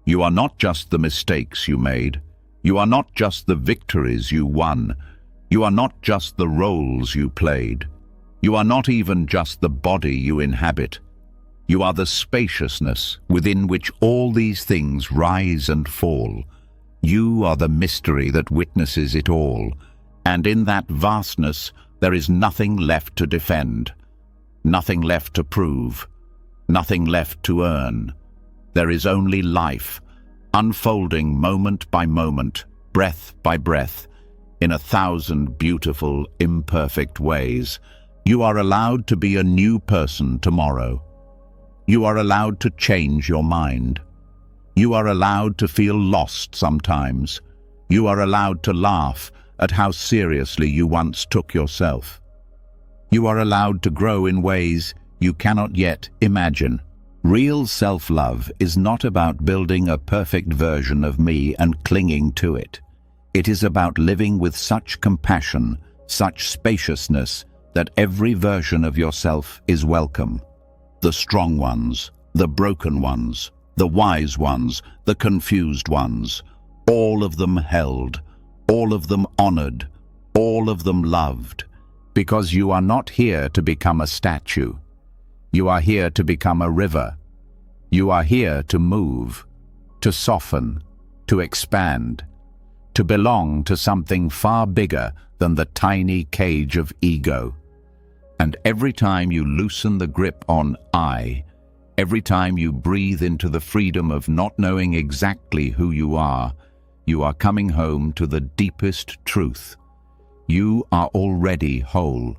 You are not just the mistakes you made. You are not just the victories you won. You are not just the roles you played. You are not even just the body you inhabit. You are the spaciousness within which all these things rise and fall. You are the mystery that witnesses it all, and in that vastness there is nothing left to defend, nothing left to prove, nothing left to earn. There is only life, unfolding moment by moment, breath by breath, in 1,000 beautiful, imperfect ways. You are allowed to be a new person tomorrow. You are allowed to change your mind. You are allowed to feel lost sometimes. You are allowed to laugh at how seriously you once took yourself. You are allowed to grow in ways you cannot yet imagine. Real self-love is not about building a perfect version of me and clinging to it. It is about living with such compassion, such spaciousness, that every version of yourself is welcome. The strong ones, the broken ones, the wise ones, the confused ones, all of them held, all of them honored, all of them loved, because you are not here to become a statue. You are here to become a river. You are here to move, to soften, to expand, to belong to something far bigger than the tiny cage of ego. And every time you loosen the grip on I, every time you breathe into the freedom of not knowing exactly who you are coming home to the deepest truth. You are already whole.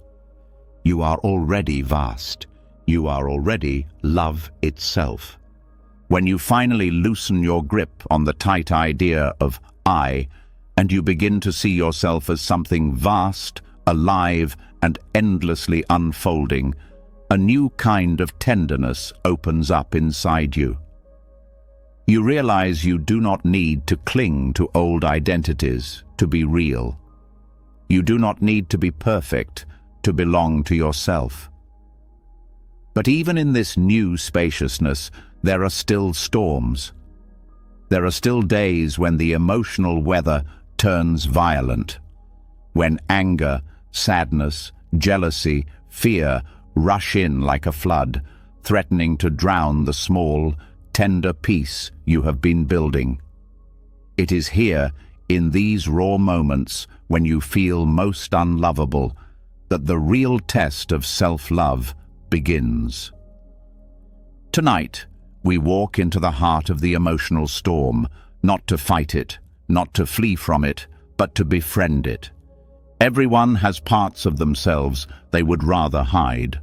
You are already vast. You are already love itself. When you finally loosen your grip on the tight idea of I, and you begin to see yourself as something vast, alive, and endlessly unfolding, a new kind of tenderness opens up inside you. You realize you do not need to cling to old identities to be real. You do not need to be perfect to belong to yourself. But even in this new spaciousness, there are still storms. There are still days when the emotional weather turns violent, when anger, sadness, jealousy, fear rush in like a flood, threatening to drown the small, tender peace you have been building. It is here, in these raw moments, when you feel most unlovable, that the real test of self-love begins. Tonight, we walk into the heart of the emotional storm, not to fight it, not to flee from it, but to befriend it. Everyone has parts of themselves they would rather hide.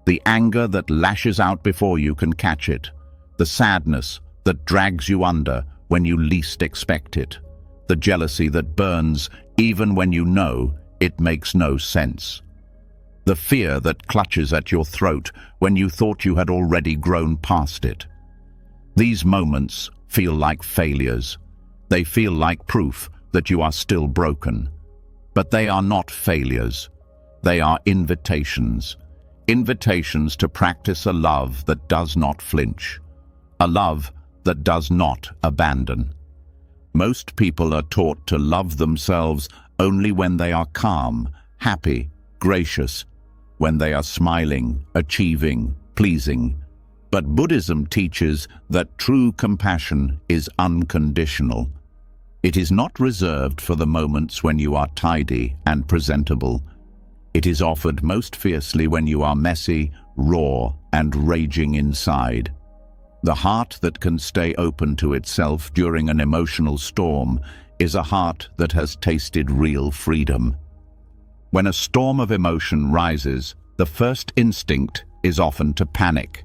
The anger that lashes out before you can catch it. The sadness that drags you under when you least expect it. The jealousy that burns even when you know it makes no sense. The fear that clutches at your throat when you thought you had already grown past it. These moments feel like failures. They feel like proof that you are still broken. But they are not failures. They are invitations. Invitations to practice a love that does not flinch. A love that does not abandon. Most people are taught to love themselves only when they are calm, happy, gracious, when they are smiling, achieving, pleasing. But Buddhism teaches that true compassion is unconditional. It is not reserved for the moments when you are tidy and presentable. It is offered most fiercely when you are messy, raw, and raging inside. The heart that can stay open to itself during an emotional storm is a heart that has tasted real freedom. When a storm of emotion rises, the first instinct is often to panic,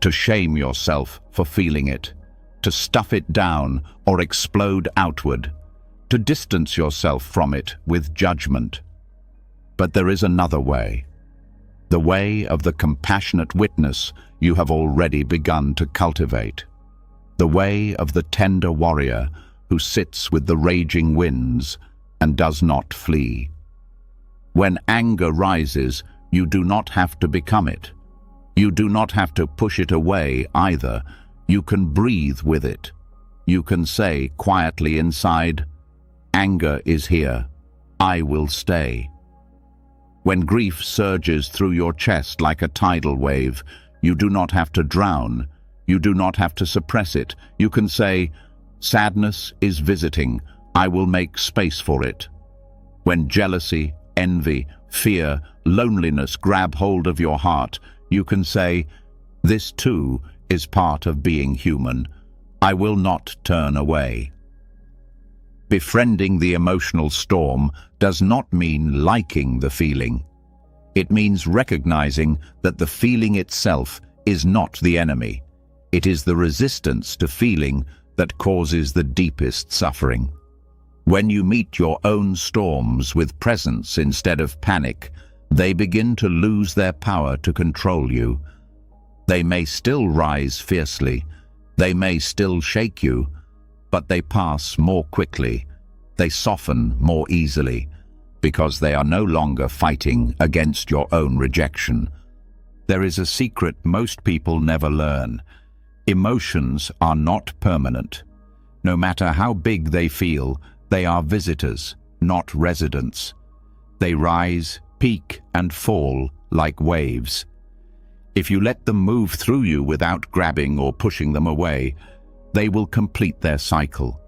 to shame yourself for feeling it, to stuff it down or explode outward, to distance yourself from it with judgment. But there is another way. The way of the compassionate witness you have already begun to cultivate. The way of the tender warrior who sits with the raging winds and does not flee. When anger rises, you do not have to become it. You do not have to push it away either. You can breathe with it. You can say quietly inside, "Anger is here. I will stay." When grief surges through your chest like a tidal wave, you do not have to drown. You do not have to suppress it. You can say, "Sadness is visiting. I will make space for it." When jealousy, envy, fear, loneliness grab hold of your heart, you can say, "This too is part of being human. I will not turn away." Befriending the emotional storm does not mean liking the feeling. It means recognizing that the feeling itself is not the enemy. It is the resistance to feeling that causes the deepest suffering. When you meet your own storms with presence instead of panic, they begin to lose their power to control you. They may still rise fiercely, they may still shake you, but they pass more quickly, they soften more easily, because they are no longer fighting against your own rejection. There is a secret most people never learn. Emotions are not permanent. No matter how big they feel, they are visitors, not residents. They rise, peak, and fall like waves. If you let them move through you without grabbing or pushing them away, they will complete their cycle.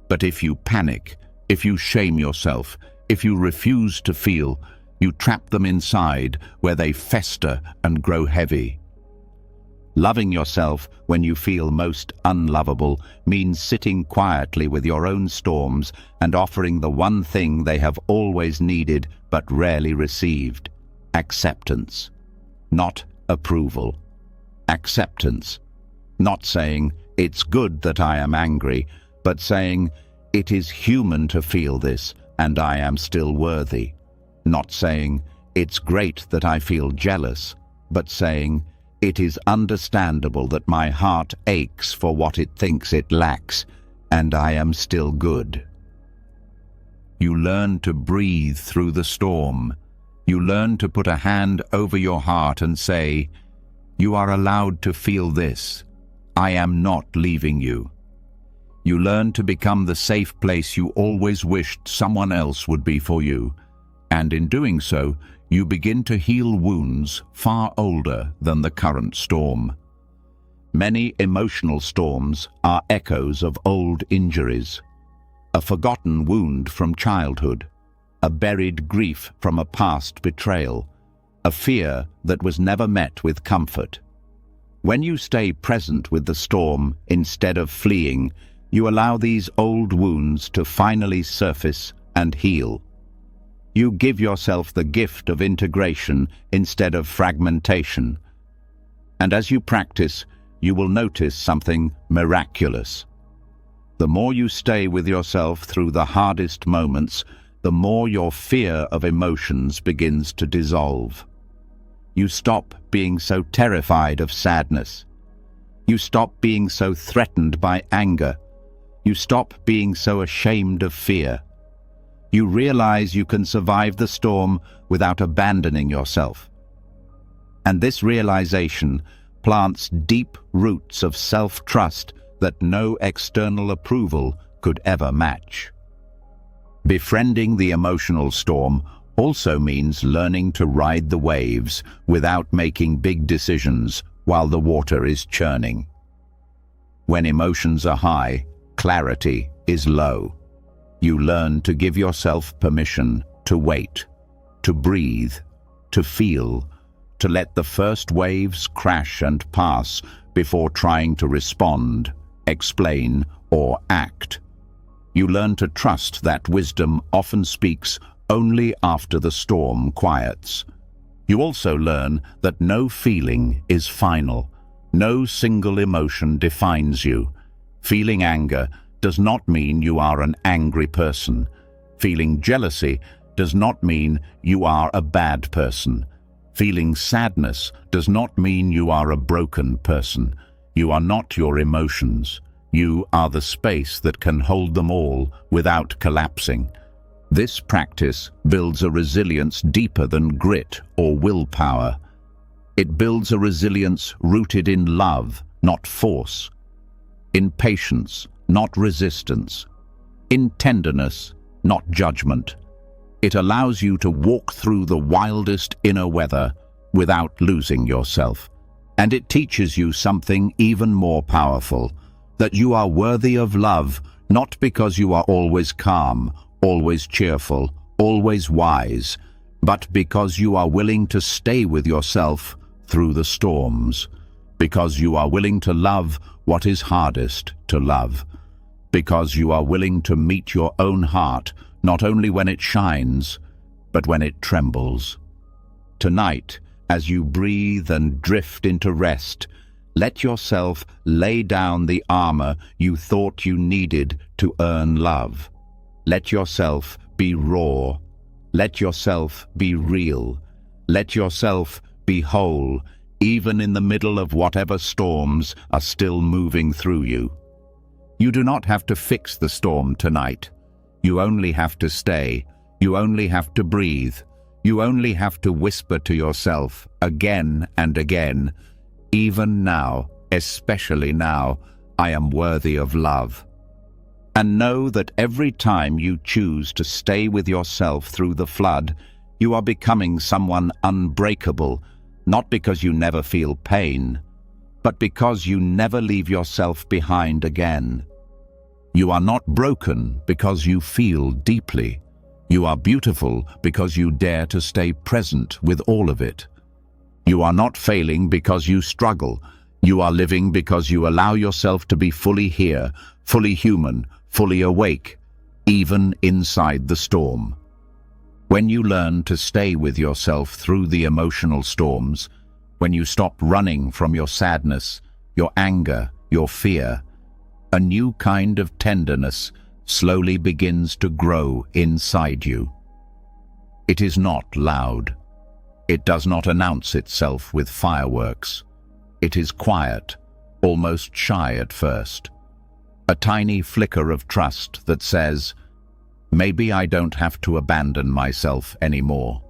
But if you panic, if you shame yourself, if you refuse to feel, you trap them inside where they fester and grow heavy. Loving yourself when you feel most unlovable means sitting quietly with your own storms and offering the one thing they have always needed but rarely received: acceptance. Not approval. Acceptance. Not saying, "It's good that I am angry," but saying, "It is human to feel this, and I am still worthy." Not saying, "It's great that I feel jealous," but saying, "It is understandable that my heart aches for what it thinks it lacks, and I am still good." You learn to breathe through the storm. You learn to put a hand over your heart and say, "You are allowed to feel this. I am not leaving you." You learn to become the safe place you always wished someone else would be for you, and in doing so, you begin to heal wounds far older than the current storm. Many emotional storms are echoes of old injuries. A forgotten wound from childhood, a buried grief from a past betrayal, a fear that was never met with comfort. When you stay present with the storm instead of fleeing, you allow these old wounds to finally surface and heal. You give yourself the gift of integration instead of fragmentation. And as you practice, you will notice something miraculous. The more you stay with yourself through the hardest moments, the more your fear of emotions begins to dissolve. You stop being so terrified of sadness. You stop being so threatened by anger. You stop being so ashamed of fear. You realize you can survive the storm without abandoning yourself. And this realization plants deep roots of self-trust that no external approval could ever match. Befriending the emotional storm also means learning to ride the waves without making big decisions while the water is churning. When emotions are high, clarity is low. You learn to give yourself permission to wait, to breathe, to feel, to let the first waves crash and pass before trying to respond, explain, or act. You learn to trust that wisdom often speaks only after the storm quiets. You also learn that no feeling is final. No single emotion defines you. Feeling anger does not mean you are an angry person. Feeling jealousy does not mean you are a bad person. Feeling sadness does not mean you are a broken person. You are not your emotions. You are the space that can hold them all without collapsing. This practice builds a resilience deeper than grit or willpower. It builds a resilience rooted in love, not force, in patience, not resistance, in tenderness, not judgment. It allows you to walk through the wildest inner weather without losing yourself. And it teaches you something even more powerful, that you are worthy of love, not because you are always calm, always cheerful, always wise, but because you are willing to stay with yourself through the storms, because you are willing to love what is hardest to love, because you are willing to meet your own heart not only when it shines, but when it trembles. Tonight, as you breathe and drift into rest, Let yourself lay down the armor you thought you needed to earn love. Let yourself be raw. Let yourself be real. Let yourself be whole, even in the middle of whatever storms are still moving through you. You do not have to fix the storm tonight. You only have to stay. You only have to breathe. You only have to whisper to yourself again and again, even now, especially now, I am worthy of love. And know that every time you choose to stay with yourself through the flood, you are becoming someone unbreakable, not because you never feel pain, but because you never leave yourself behind again. You are not broken because you feel deeply. You are beautiful because you dare to stay present with all of it. You are not failing because you struggle. You are living because you allow yourself to be fully here, fully human, fully awake, even inside the storm. When you learn to stay with yourself through the emotional storms, when you stop running from your sadness, your anger, your fear, a new kind of tenderness slowly begins to grow inside you. It is not loud. It does not announce itself with fireworks. It is quiet, almost shy at first. A tiny flicker of trust that says, maybe I don't have to abandon myself anymore.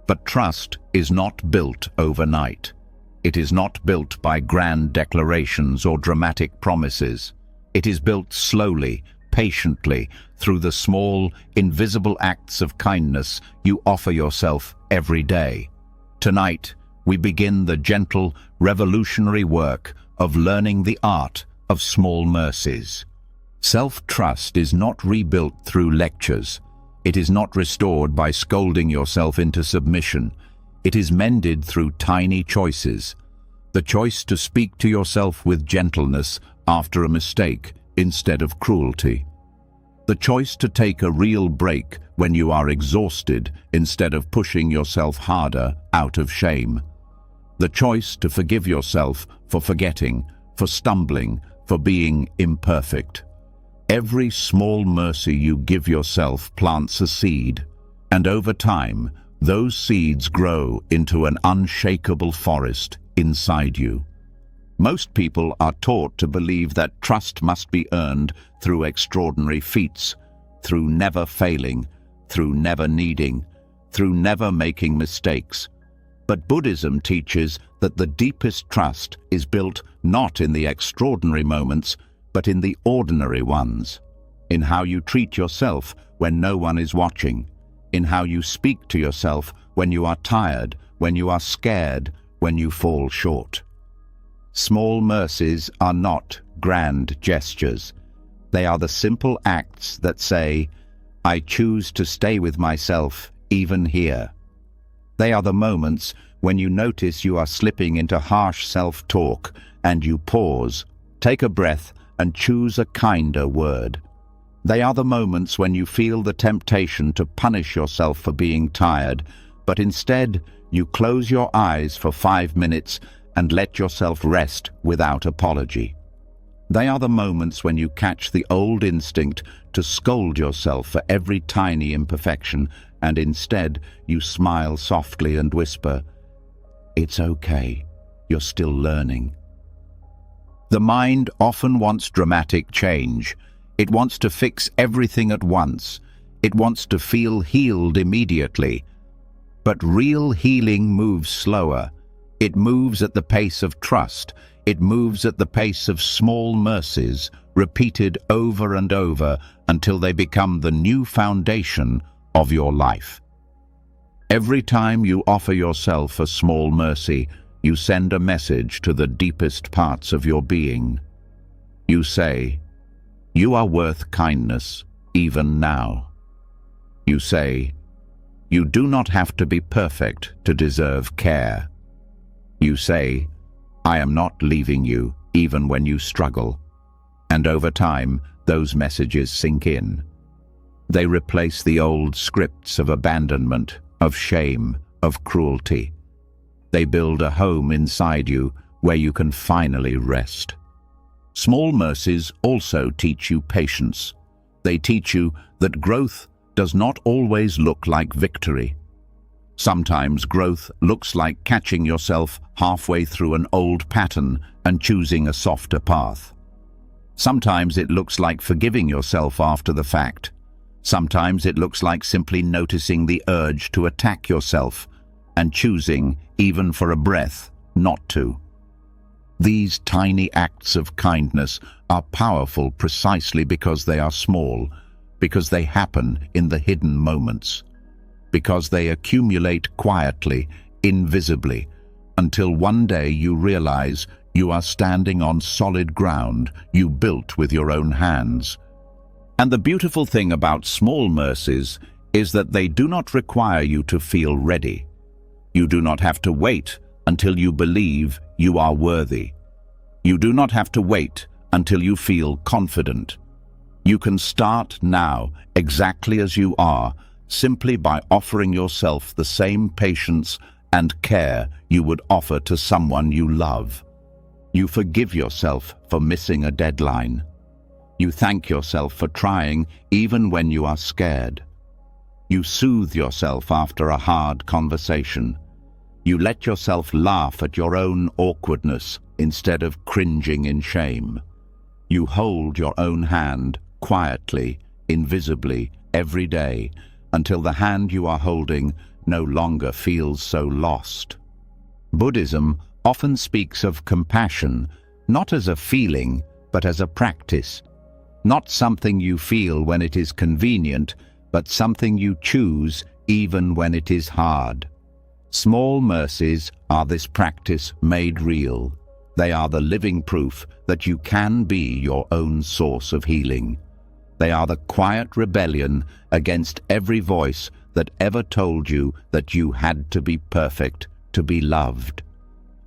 But trust is not built overnight. It is not built by grand declarations or dramatic promises. It is built slowly, patiently, through the small, invisible acts of kindness you offer yourself every day. Tonight, we begin the gentle, revolutionary work of learning the art of small mercies. Self-trust is not rebuilt through lectures. It is not restored by scolding yourself into submission. It is mended through tiny choices. The choice to speak to yourself with gentleness after a mistake instead of cruelty. The choice to take a real break when you are exhausted instead of pushing yourself harder out of shame. The choice to forgive yourself for forgetting, for stumbling, for being imperfect. Every small mercy you give yourself plants a seed, and over time, those seeds grow into an unshakable forest inside you. Most people are taught to believe that trust must be earned through extraordinary feats, through never failing, through never needing, through never making mistakes. But Buddhism teaches that the deepest trust is built not in the extraordinary moments, but in the ordinary ones, in how you treat yourself when no one is watching, in how you speak to yourself when you are tired, when you are scared, when you fall short. Small mercies are not grand gestures. They are the simple acts that say, I choose to stay with myself even here. They are the moments when you notice you are slipping into harsh self-talk and you pause, take a breath, and choose a kinder word. They are the moments when you feel the temptation to punish yourself for being tired, but instead you close your eyes for 5 minutes and let yourself rest without apology. They are the moments when you catch the old instinct to scold yourself for every tiny imperfection, and instead you smile softly and whisper, "It's okay, you're still learning." The mind often wants dramatic change. It wants to fix everything at once. It wants to feel healed immediately. But real healing moves slower. It moves at the pace of trust. It moves at the pace of small mercies, repeated over and over until they become the new foundation of your life. Every time you offer yourself a small mercy, you send a message to the deepest parts of your being. You say, "You are worth kindness, even now." You say, "You do not have to be perfect to deserve care." You say, "I am not leaving you, even when you struggle." And over time, those messages sink in. They replace the old scripts of abandonment, of shame, of cruelty. They build a home inside you where you can finally rest. Small mercies also teach you patience. They teach you that growth does not always look like victory. Sometimes growth looks like catching yourself halfway through an old pattern and choosing a softer path. Sometimes it looks like forgiving yourself after the fact. Sometimes it looks like simply noticing the urge to attack yourself and choosing, even for a breath, not to. These tiny acts of kindness are powerful precisely because they are small, because they happen in the hidden moments, because they accumulate quietly, invisibly, until one day you realize you are standing on solid ground you built with your own hands. And the beautiful thing about small mercies is that they do not require you to feel ready. You do not have to wait until you believe you are worthy. You do not have to wait until you feel confident. You can start now, exactly as you are, simply by offering yourself the same patience and care you would offer to someone you love. You forgive yourself for missing a deadline. You thank yourself for trying even when you are scared. You soothe yourself after a hard conversation. You let yourself laugh at your own awkwardness instead of cringing in shame. You hold your own hand quietly, invisibly, every day, until the hand you are holding no longer feels so lost. Buddhism often speaks of compassion, not as a feeling, but as a practice. Not something you feel when it is convenient, but something you choose even when it is hard. Small mercies are this practice made real. They are the living proof that you can be your own source of healing. They are the quiet rebellion against every voice that ever told you that you had to be perfect to be loved.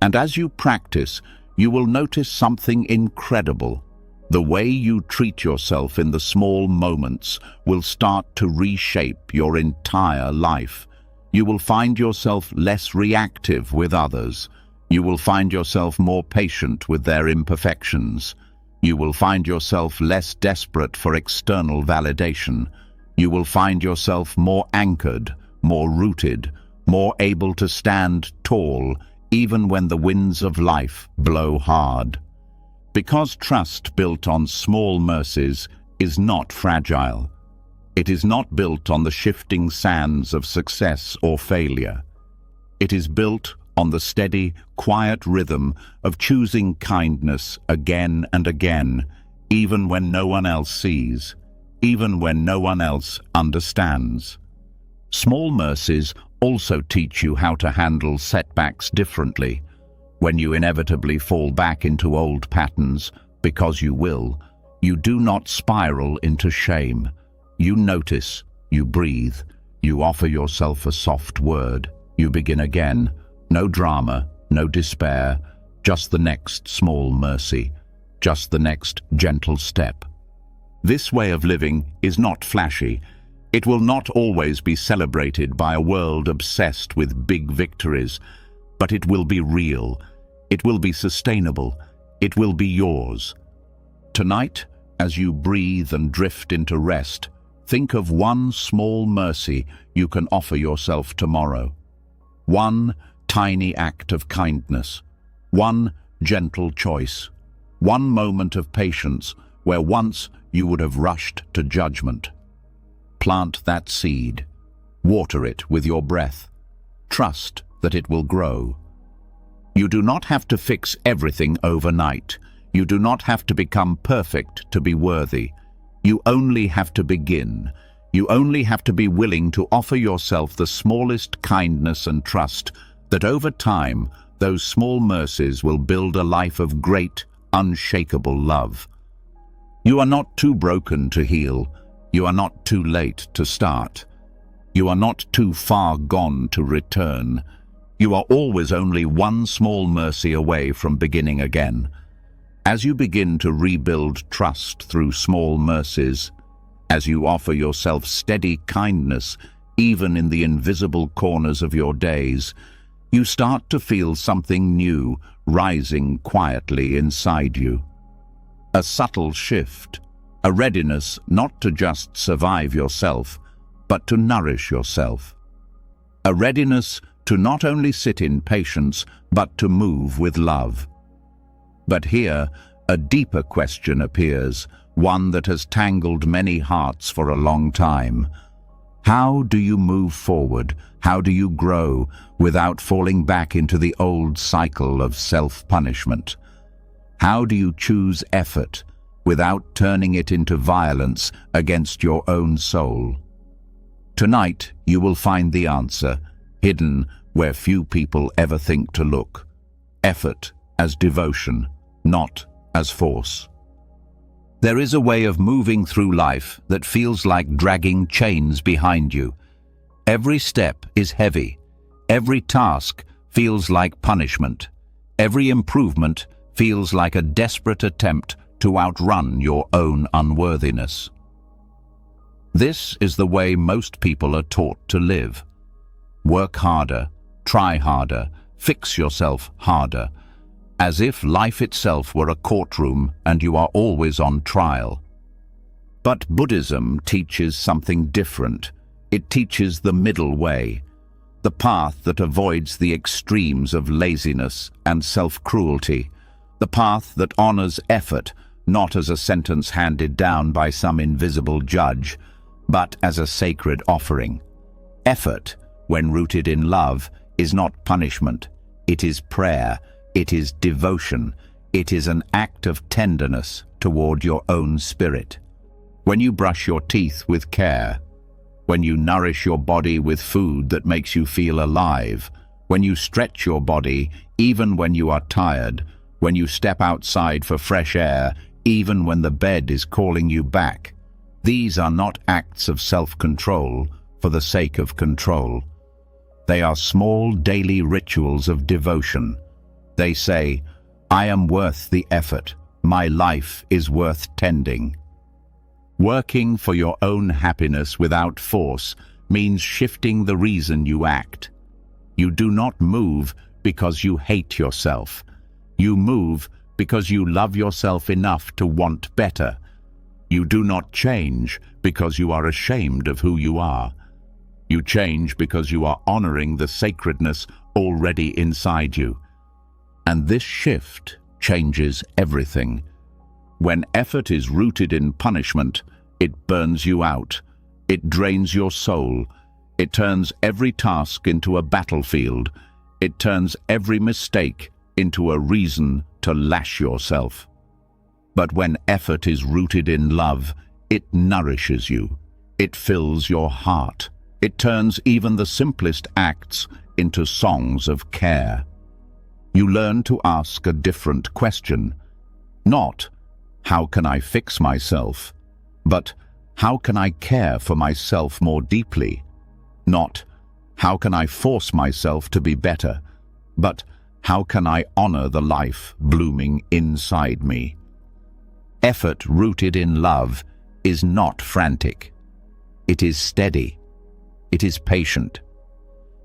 And as you practice, you will notice something incredible. The way you treat yourself in the small moments will start to reshape your entire life. You will find yourself less reactive with others. You will find yourself more patient with their imperfections. You will find yourself less desperate for external validation. You will find yourself more anchored, more rooted, more able to stand tall, even when the winds of life blow hard. Because trust built on small mercies is not fragile. It is not built on the shifting sands of success or failure. It is built on the steady, quiet rhythm of choosing kindness again and again, even when no one else sees, even when no one else understands. Small mercies also teach you how to handle setbacks differently. When you inevitably fall back into old patterns, because you will, you do not spiral into shame. You notice, you breathe, you offer yourself a soft word, you begin again. No drama, no despair, just the next small mercy, just the next gentle step. This way of living is not flashy. It will not always be celebrated by a world obsessed with big victories, but it will be real. It will be sustainable. It will be yours. Tonight, as you breathe and drift into rest, think of one small mercy you can offer yourself tomorrow. One tiny act of kindness. One gentle choice. One moment of patience where once you would have rushed to judgment. Plant that seed. Water it with your breath. Trust that it will grow. You do not have to fix everything overnight. You do not have to become perfect to be worthy. You only have to begin. You only have to be willing to offer yourself the smallest kindness and trust that over time, those small mercies will build a life of great, unshakable love. You are not too broken to heal. You are not too late to start. You are not too far gone to return. You are always only one small mercy away from beginning again. As you begin to rebuild trust through small mercies, as you offer yourself steady kindness even in the invisible corners of your days, you start to feel something new rising quietly inside you. A subtle shift, a readiness not to just survive yourself, but to nourish yourself. A readiness to not only sit in patience, but to move with love. But here, a deeper question appears, one that has tangled many hearts for a long time. How do you move forward? How do you grow without falling back into the old cycle of self-punishment? How do you choose effort without turning it into violence against your own soul? Tonight, you will find the answer, hidden where few people ever think to look. Effort as devotion, not as force. There is a way of moving through life that feels like dragging chains behind you. Every step is heavy. Every task feels like punishment. Every improvement feels like a desperate attempt to outrun your own unworthiness. This is the way most people are taught to live. Work harder, try harder, fix yourself harder, as if life itself were a courtroom and you are always on trial. But Buddhism teaches something different. It teaches the middle way, the path that avoids the extremes of laziness and self-cruelty, the path that honors effort, not as a sentence handed down by some invisible judge, but as a sacred offering. Effort, when rooted in love, is not punishment. It is prayer. It is devotion. It is an act of tenderness toward your own spirit. When you brush your teeth with care, when you nourish your body with food that makes you feel alive, when you stretch your body even when you are tired, when you step outside for fresh air even when the bed is calling you back, these are not acts of self-control for the sake of control. They are small daily rituals of devotion. They say, I am worth the effort. My life is worth tending. Working for your own happiness without force means shifting the reason you act. You do not move because you hate yourself. You move because you love yourself enough to want better. You do not change because you are ashamed of who you are. You change because you are honoring the sacredness already inside you. And this shift changes everything. When effort is rooted in punishment, it burns you out. It drains your soul. It turns every task into a battlefield. It turns every mistake into a reason to lash yourself. But when effort is rooted in love, it nourishes you. It fills your heart. It turns even the simplest acts into songs of care. You learn to ask a different question. Not, how can I fix myself? But, how can I care for myself more deeply? Not, how can I force myself to be better? But, how can I honor the life blooming inside me? Effort rooted in love is not frantic. It is steady. It is patient.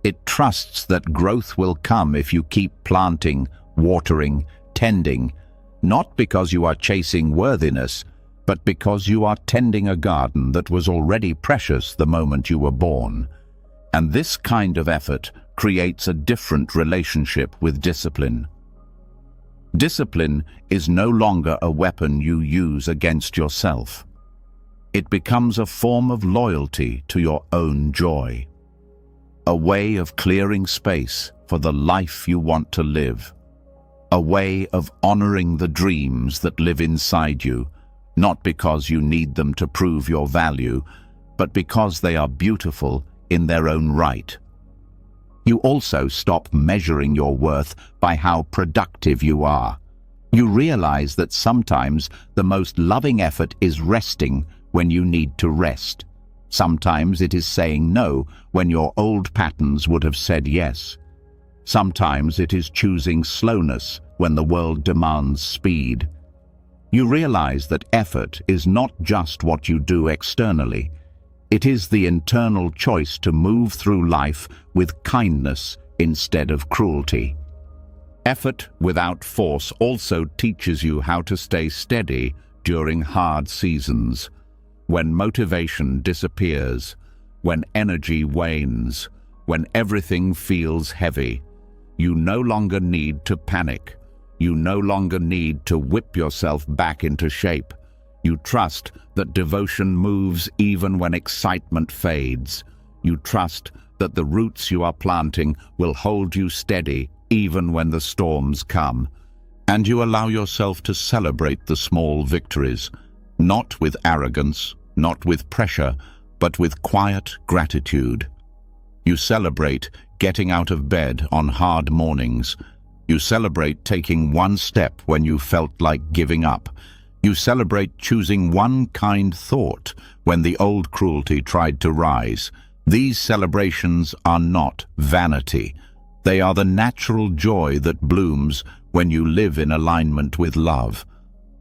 It trusts that growth will come if you keep planting, watering, tending, not because you are chasing worthiness, but because you are tending a garden that was already precious the moment you were born. And this kind of effort creates a different relationship with discipline. Discipline is no longer a weapon you use against yourself. It becomes a form of loyalty to your own joy. A way of clearing space for the life you want to live. A way of honoring the dreams that live inside you, not because you need them to prove your value, but because they are beautiful in their own right. You also stop measuring your worth by how productive you are. You realize that sometimes the most loving effort is resting when you need to rest. Sometimes it is saying no when your old patterns would have said yes. Sometimes it is choosing slowness when the world demands speed. You realize that effort is not just what you do externally. It is the internal choice to move through life with kindness instead of cruelty. Effort without force also teaches you how to stay steady during hard seasons, when motivation disappears, when energy wanes, when everything feels heavy. You no longer need to panic. You no longer need to whip yourself back into shape. You trust that devotion moves even when excitement fades. You trust that the roots you are planting will hold you steady even when the storms come. And you allow yourself to celebrate the small victories, not with arrogance, not with pressure, but with quiet gratitude. You celebrate getting out of bed on hard mornings. You celebrate taking one step when you felt like giving up. You celebrate choosing one kind thought when the old cruelty tried to rise. These celebrations are not vanity. They are the natural joy that blooms when you live in alignment with love.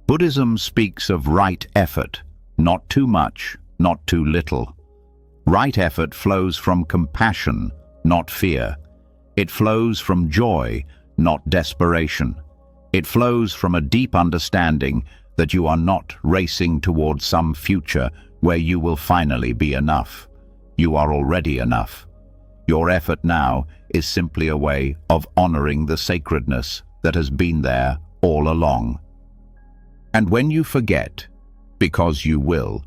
Buddhism speaks of right effort, not too much, not too little. Right effort flows from compassion, not fear. It flows from joy, not desperation. It flows from a deep understanding that you are not racing towards some future where you will finally be enough. You are already enough. Your effort now is simply a way of honoring the sacredness that has been there all along. And when you forget, because you will,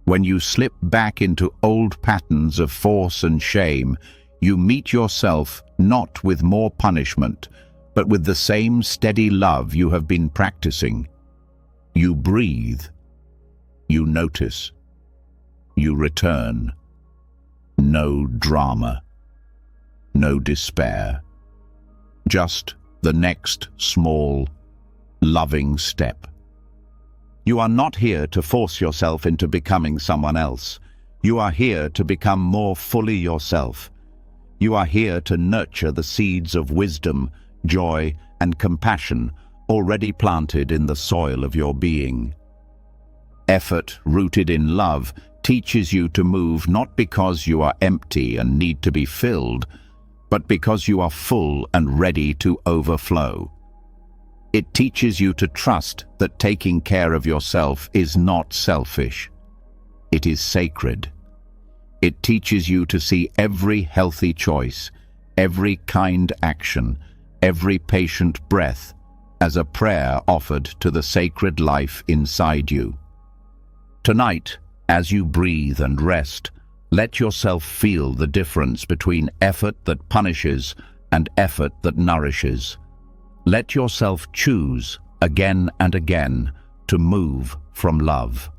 when you slip back into old patterns of force and shame, you meet yourself not with more punishment, but with the same steady love you have been practicing. You breathe. You notice. You return. No drama. No despair. Just the next small, loving step. You are not here to force yourself into becoming someone else. You are here to become more fully yourself. You are here to nurture the seeds of wisdom, joy, and compassion already planted in the soil of your being. Effort rooted in love teaches you to move not because you are empty and need to be filled, but because you are full and ready to overflow. It teaches you to trust that taking care of yourself is not selfish. It is sacred. It teaches you to see every healthy choice, every kind action, every patient breath as a prayer offered to the sacred life inside you. Tonight, as you breathe and rest, let yourself feel the difference between effort that punishes and effort that nourishes. Let yourself choose, again and again, to move from love.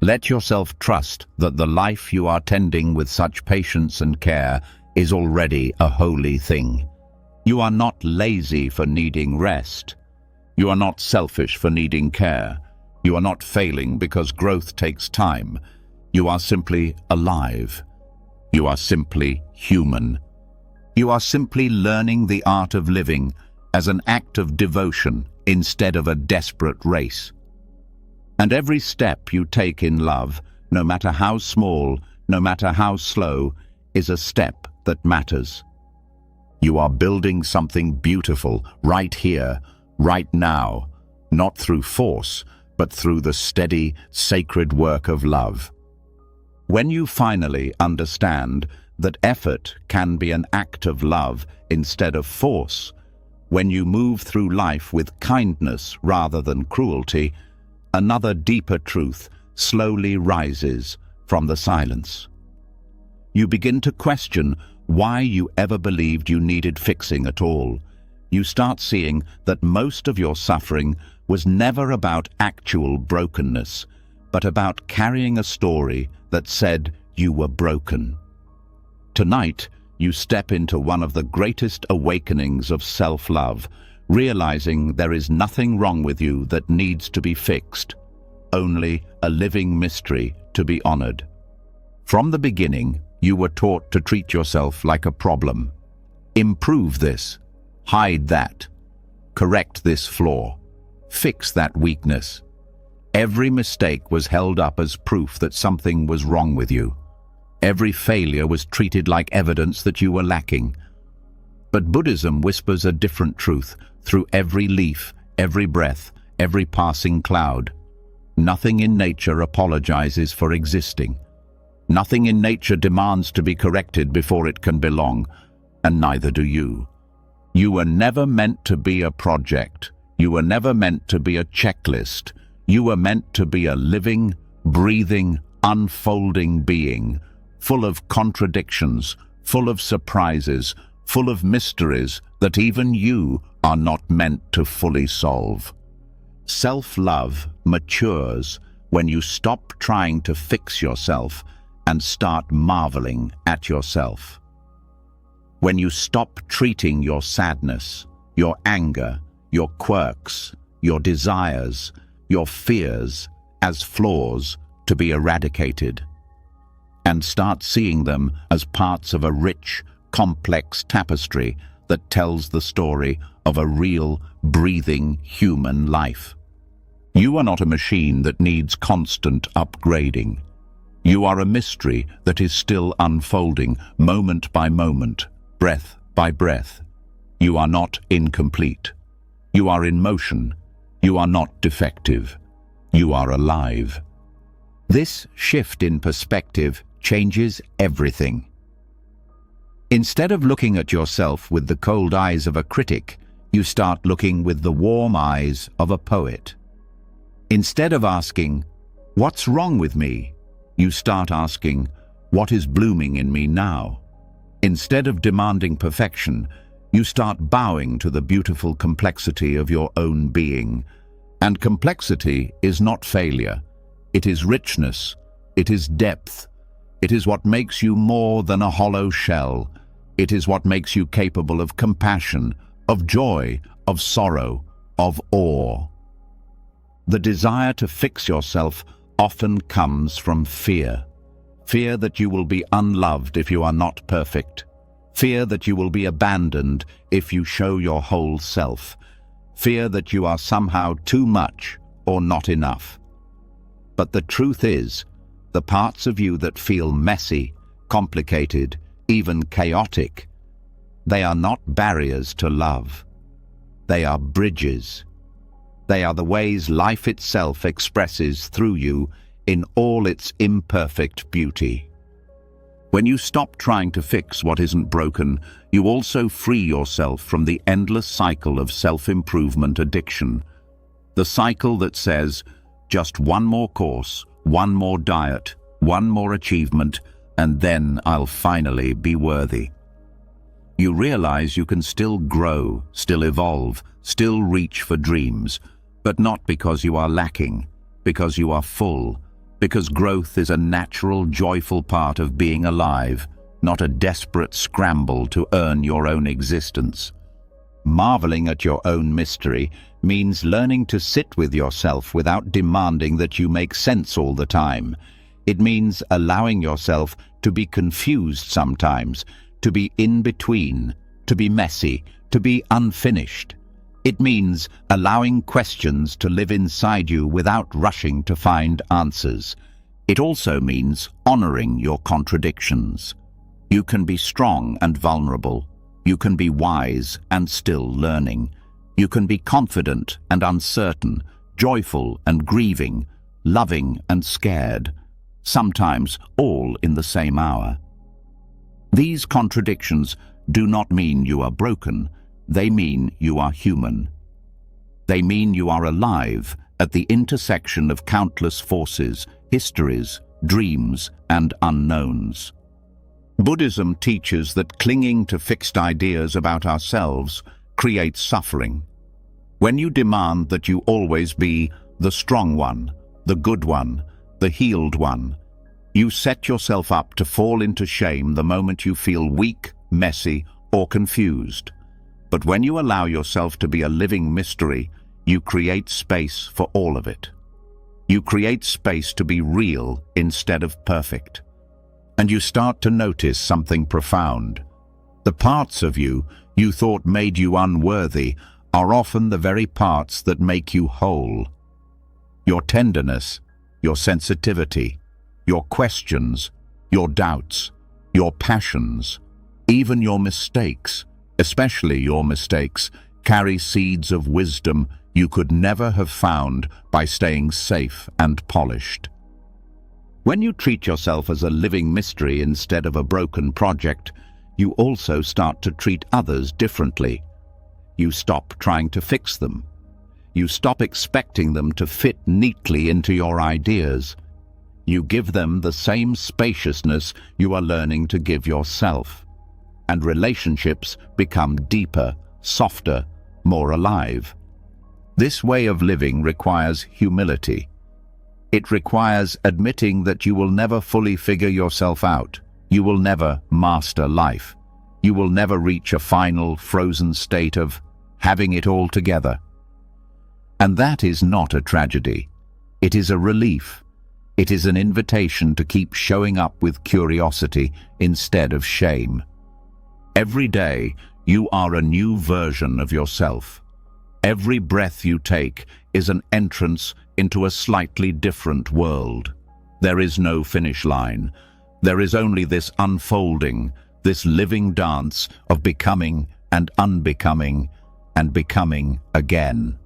Let yourself trust that the life you are tending with such patience and care is already a holy thing. You are not lazy for needing rest. You are not selfish for needing care. You are not failing because growth takes time. You are simply alive. You are simply human. You are simply learning the art of living as an act of devotion instead of a desperate race. And every step you take in love, no matter how small, no matter how slow, is a step that matters. You are building something beautiful right here, right now, not through force, but through the steady, sacred work of love. When you finally understand that effort can be an act of love instead of force, when you move through life with kindness rather than cruelty, another deeper truth slowly rises from the silence. You begin to question why you ever believed you needed fixing at all. You start seeing that most of your suffering was never about actual brokenness, but about carrying a story that said you were broken. Tonight, you step into one of the greatest awakenings of self-love, realizing there is nothing wrong with you that needs to be fixed, only a living mystery to be honored. From the beginning, you were taught to treat yourself like a problem. Improve this, hide that, correct this flaw, fix that weakness. Every mistake was held up as proof that something was wrong with you. Every failure was treated like evidence that you were lacking. But Buddhism whispers a different truth through every leaf, every breath, every passing cloud. Nothing in nature apologizes for existing. Nothing in nature demands to be corrected before it can belong, and neither do you. You were never meant to be a project. You were never meant to be a checklist. You were meant to be a living, breathing, unfolding being, full of contradictions, full of surprises, full of mysteries that even you are not meant to fully solve. Self-love matures when you stop trying to fix yourself and start marveling at yourself. When you stop treating your sadness, your anger, your quirks, your desires, your fears as flaws to be eradicated, and start seeing them as parts of a rich, complex tapestry that tells the story of a real, breathing human life. You are not a machine that needs constant upgrading. You are a mystery that is still unfolding, moment by moment, breath by breath. You are not incomplete. You are in motion. You are not defective. You are alive. This shift in perspective changes everything. Instead of looking at yourself with the cold eyes of a critic, you start looking with the warm eyes of a poet. Instead of asking, "What's wrong with me?" you start asking, "What is blooming in me now?" Instead of demanding perfection, you start bowing to the beautiful complexity of your own being. And complexity is not failure. It is richness. It is depth. It is what makes you more than a hollow shell. It is what makes you capable of compassion, of joy, of sorrow, of awe. The desire to fix yourself often comes from fear. Fear that you will be unloved if you are not perfect. Fear that you will be abandoned if you show your whole self. Fear that you are somehow too much or not enough. But the truth is, the parts of you that feel messy, complicated, even chaotic, they are not barriers to love. They are bridges. They are the ways life itself expresses through you in all its imperfect beauty. When you stop trying to fix what isn't broken, you also free yourself from the endless cycle of self-improvement addiction. The cycle that says, just one more course, one more diet, one more achievement, and then I'll finally be worthy. You realize you can still grow, still evolve, still reach for dreams, but not because you are lacking, because you are full, because growth is a natural, joyful part of being alive, not a desperate scramble to earn your own existence. Marveling at your own mystery means learning to sit with yourself without demanding that you make sense all the time. It means allowing yourself to be confused sometimes, to be in between, to be messy, to be unfinished. It means allowing questions to live inside you without rushing to find answers. It also means honoring your contradictions. You can be strong and vulnerable. You can be wise and still learning. You can be confident and uncertain, joyful and grieving, loving and scared, sometimes all in the same hour. These contradictions do not mean you are broken. They mean you are human. They mean you are alive at the intersection of countless forces, histories, dreams, and unknowns. Buddhism teaches that clinging to fixed ideas about ourselves creates suffering. When you demand that you always be the strong one, the good one, the healed one, you set yourself up to fall into shame the moment you feel weak, messy, or confused. But when you allow yourself to be a living mystery, you create space for all of it. You create space to be real instead of perfect. And you start to notice something profound. The parts of you you thought made you unworthy are often the very parts that make you whole. Your tenderness, your sensitivity, your questions, your doubts, your passions, even your mistakes, Especially your mistakes carry seeds of wisdom you could never have found by staying safe and polished. When you treat yourself as a living mystery instead of a broken project, you also start to treat others differently. You stop trying to fix them. You stop expecting them to fit neatly into your ideas. You give them the same spaciousness you are learning to give yourself. And relationships become deeper, softer, more alive. This way of living requires humility. It requires admitting that you will never fully figure yourself out. You will never master life. You will never reach a final, frozen state of having it all together. And that is not a tragedy. It is a relief. It is an invitation to keep showing up with curiosity instead of shame. Every day, you are a new version of yourself. Every breath you take is an entrance into a slightly different world. There is no finish line. There is only this unfolding, this living dance of becoming and unbecoming and becoming again.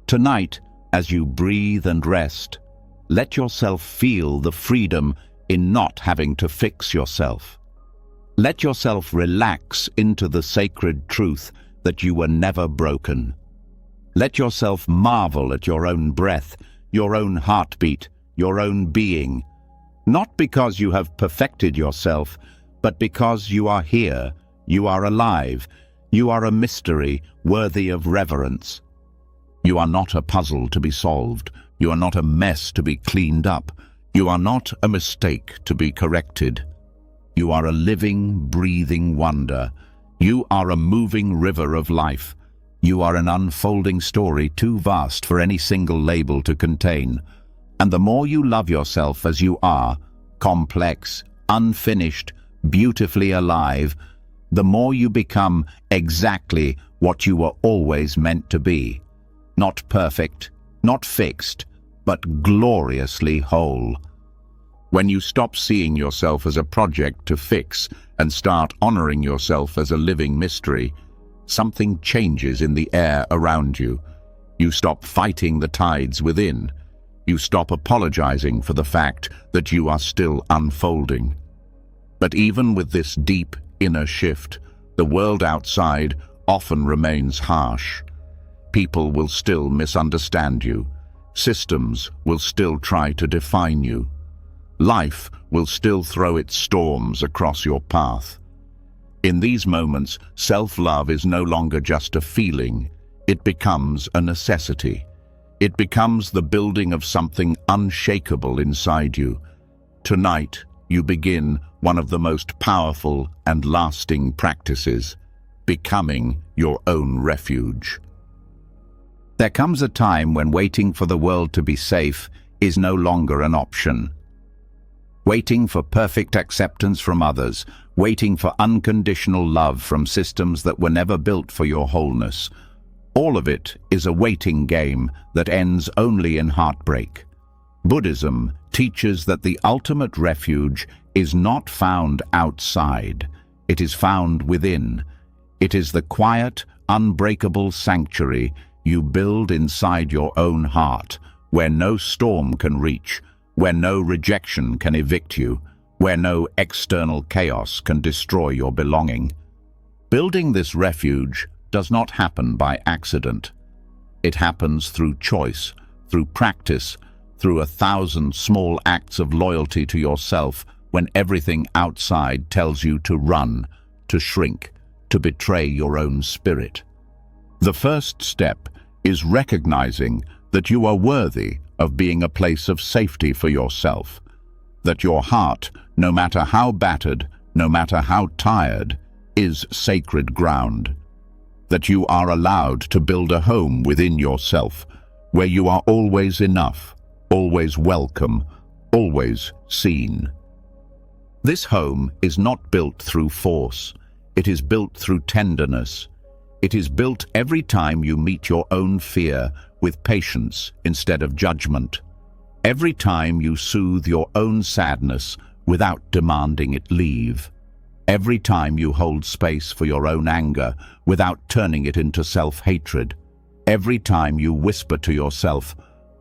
Tonight, as you breathe and rest, let yourself feel the freedom in not having to fix yourself. Let yourself relax into the sacred truth that you were never broken. Let yourself marvel at your own breath, your own heartbeat, your own being, not because you have perfected yourself, but because you are here, you are alive, you are a mystery worthy of reverence. You are not a puzzle to be solved. You are not a mess to be cleaned up. You are not a mistake to be corrected. You are a living, breathing wonder. You are a moving river of life. You are an unfolding story too vast for any single label to contain. And the more you love yourself as you are, complex, unfinished, beautifully alive, the more you become exactly what you were always meant to be. Not perfect, not fixed, but gloriously whole. When you stop seeing yourself as a project to fix and start honoring yourself as a living mystery, something changes in the air around you. You stop fighting the tides within. You stop apologizing for the fact that you are still unfolding. But even with this deep inner shift, the world outside often remains harsh. People will still misunderstand you. Systems will still try to define you. Life will still throw its storms across your path. In these moments, self-love is no longer just a feeling. It becomes a necessity. It becomes the building of something unshakable inside you. Tonight, you begin one of the most powerful and lasting practices, becoming your own refuge. There comes a time when waiting for the world to be safe is no longer an option. Waiting for perfect acceptance from others, waiting for unconditional love from systems that were never built for your wholeness. All of it is a waiting game that ends only in heartbreak. Buddhism teaches that the ultimate refuge is not found outside. It is found within. It is the quiet, unbreakable sanctuary you build inside your own heart, where no storm can reach, where no rejection can evict you, where no external chaos can destroy your belonging. Building this refuge does not happen by accident. It happens through choice, through practice, through 1,000 small acts of loyalty to yourself when everything outside tells you to run, to shrink, to betray your own spirit. The first step is recognizing that you are worthy of being a place of safety for yourself, that your heart, no matter how battered, no matter how tired, is sacred ground, that you are allowed to build a home within yourself, where you are always enough, always welcome, always seen. This home is not built through force. It is built through tenderness. It is built every time you meet your own fear with patience instead of judgment. Every time you soothe your own sadness without demanding it leave. Every time you hold space for your own anger without turning it into self-hatred. Every time you whisper to yourself,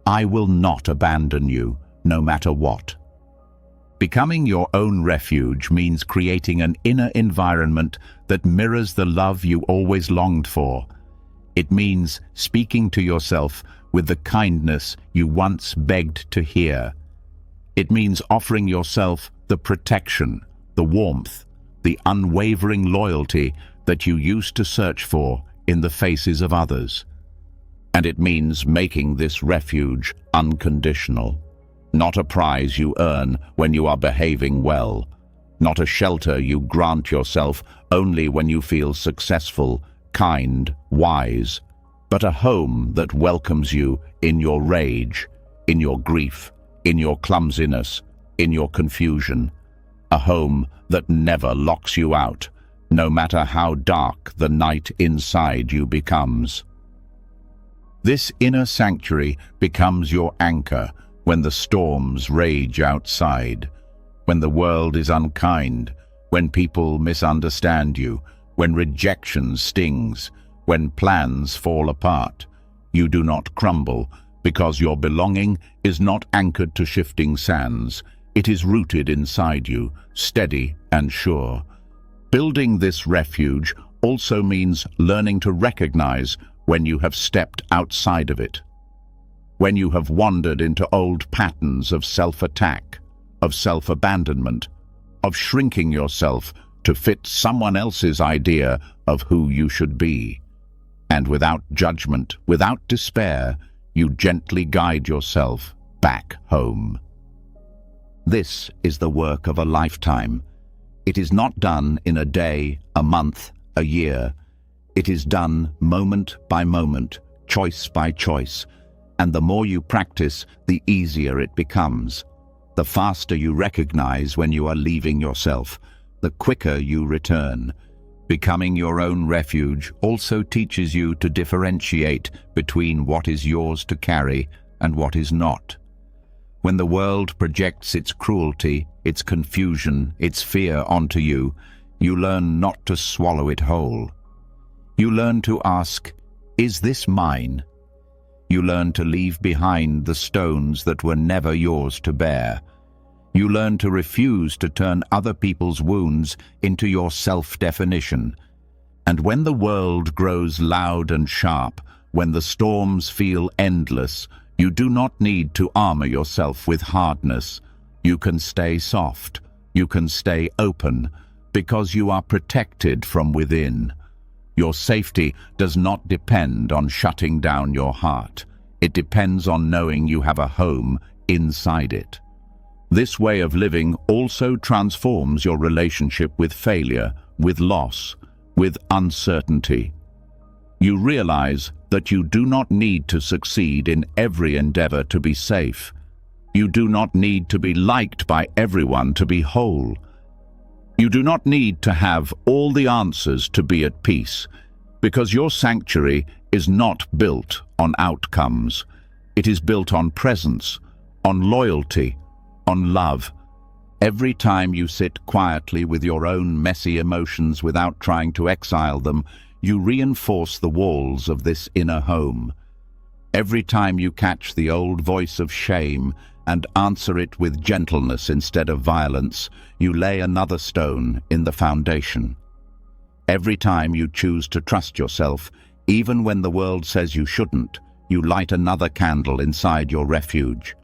"I will not abandon you, no matter what." Becoming your own refuge means creating an inner environment that mirrors the love you always longed for. It means speaking to yourself with the kindness you once begged to hear. It means offering yourself the protection, the warmth, the unwavering loyalty that you used to search for in the faces of others. And it means making this refuge unconditional, not a prize you earn when you are behaving well, not a shelter you grant yourself only when you feel successful, kind, wise, but a home that welcomes you in your rage, in your grief, in your clumsiness, in your confusion. A home that never locks you out, no matter how dark the night inside you becomes. This inner sanctuary becomes your anchor when the storms rage outside, when the world is unkind, when people misunderstand you, when rejection stings, when plans fall apart. You do not crumble because your belonging is not anchored to shifting sands. It is rooted inside you, steady and sure. Building this refuge also means learning to recognize when you have stepped outside of it, when you have wandered into old patterns of self-attack, of self-abandonment, of shrinking yourself to fit someone else's idea of who you should be. And without judgment, without despair, you gently guide yourself back home. This is the work of a lifetime. It is not done in a day, a month, a year. It is done moment by moment, choice by choice, and the more you practice, the easier it becomes. The faster you recognize when you are leaving yourself, the quicker you return. Becoming your own refuge also teaches you to differentiate between what is yours to carry and what is not. When the world projects its cruelty, its confusion, its fear onto you, you learn not to swallow it whole. You learn to ask, "Is this mine?" You learn to leave behind the stones that were never yours to bear. You learn to refuse to turn other people's wounds into your self-definition. And when the world grows loud and sharp, when the storms feel endless, you do not need to armor yourself with hardness. You can stay soft. You can stay open, because you are protected from within. Your safety does not depend on shutting down your heart. It depends on knowing you have a home inside it. This way of living also transforms your relationship with failure, with loss, with uncertainty. You realize that you do not need to succeed in every endeavor to be safe. You do not need to be liked by everyone to be whole. You do not need to have all the answers to be at peace, because your sanctuary is not built on outcomes. It is built on presence, on loyalty, on love. Every time you sit quietly with your own messy emotions without trying to exile them, you reinforce the walls of this inner home. Every time you catch the old voice of shame and answer it with gentleness instead of violence, you lay another stone in the foundation. Every time you choose to trust yourself, even when the world says you shouldn't, you light another candle inside your refuge.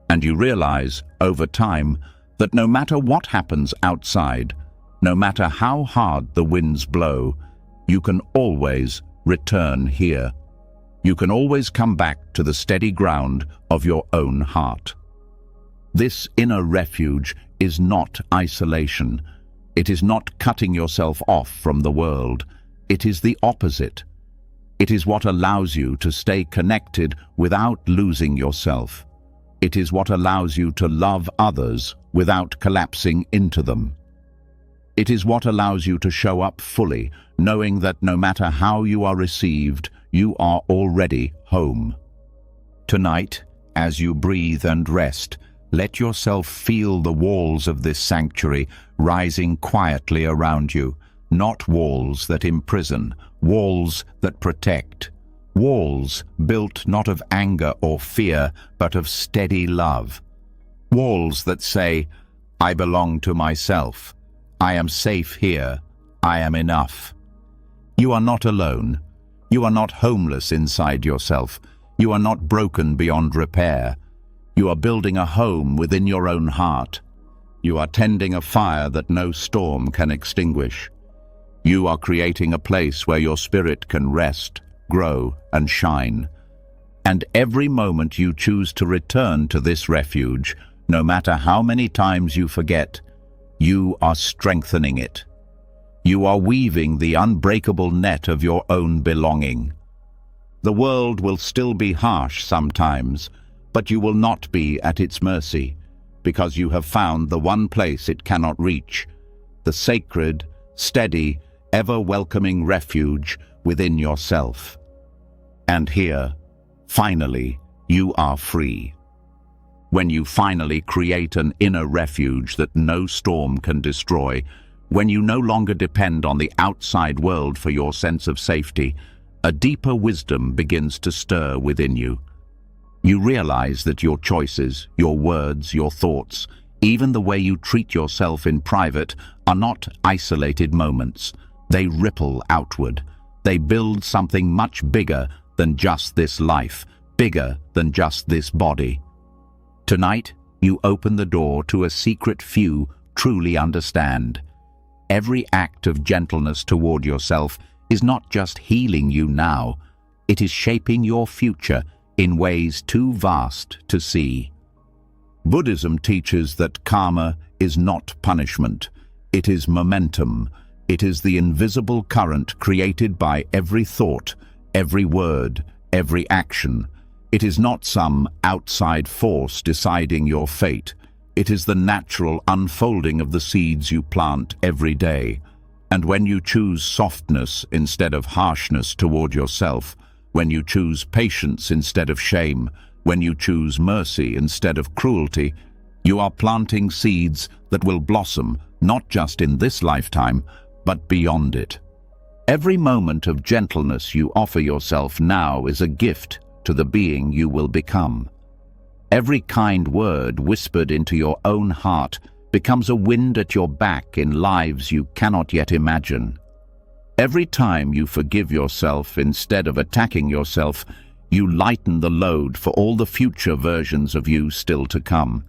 And you realize, over time, that no matter what happens outside, no matter how hard the winds blow, you can always return here. You can always come back to the steady ground of your own heart. This inner refuge is not isolation. It is not cutting yourself off from the world. It is the opposite. It is what allows you to stay connected without losing yourself. It is what allows you to love others without collapsing into them. It is what allows you to show up fully, knowing that no matter how you are received, you are already home. Tonight, as you breathe and rest, Let yourself feel the walls of this sanctuary rising quietly around you, not walls that imprison, walls that protect, walls built not of anger or fear, but of steady love. Walls that say, I belong to myself. I am safe here. I am enough. You are not alone. You are not homeless inside yourself. You are not broken beyond repair. You are building a home within your own heart. You are tending a fire that no storm can extinguish. You are creating a place where your spirit can rest, grow, and shine. And every moment you choose to return to this refuge, no matter how many times you forget, you are strengthening it. You are weaving the unbreakable net of your own belonging. The world will still be harsh sometimes, but you will not be at its mercy, because you have found the one place it cannot reach, the sacred, steady, ever-welcoming refuge within yourself. And here, finally, you are free. When you finally create an inner refuge that no storm can destroy, when you no longer depend on the outside world for your sense of safety, a deeper wisdom begins to stir within you. You realize that your choices, your words, your thoughts, even the way you treat yourself in private, are not isolated moments. They ripple outward. They build something much bigger than just this life, bigger than just this body. Tonight, you open the door to a secret few truly understand. Every act of gentleness toward yourself is not just healing you now, it is shaping your future in ways too vast to see. Buddhism teaches that karma is not punishment. It is momentum. It is the invisible current created by every thought, every word, every action. It is not some outside force deciding your fate. It is the natural unfolding of the seeds you plant every day. And when you choose softness instead of harshness toward yourself, when you choose patience instead of shame, when you choose mercy instead of cruelty, you are planting seeds that will blossom not just in this lifetime, but beyond it. Every moment of gentleness you offer yourself now is a gift to the being you will become. Every kind word whispered into your own heart becomes a wind at your back in lives you cannot yet imagine. Every time you forgive yourself instead of attacking yourself, you lighten the load for all the future versions of you still to come.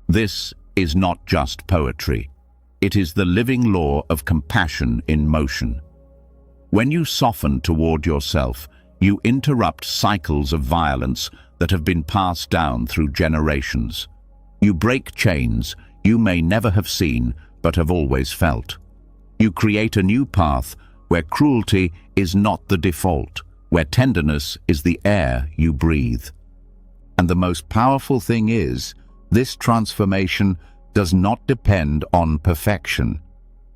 This is not just poetry. It is the living law of compassion in motion. When you soften toward yourself, you interrupt cycles of violence that have been passed down through generations. You break chains you may never have seen but have always felt. You create a new path where cruelty is not the default, where tenderness is the air you breathe. And the most powerful thing is, this transformation does not depend on perfection.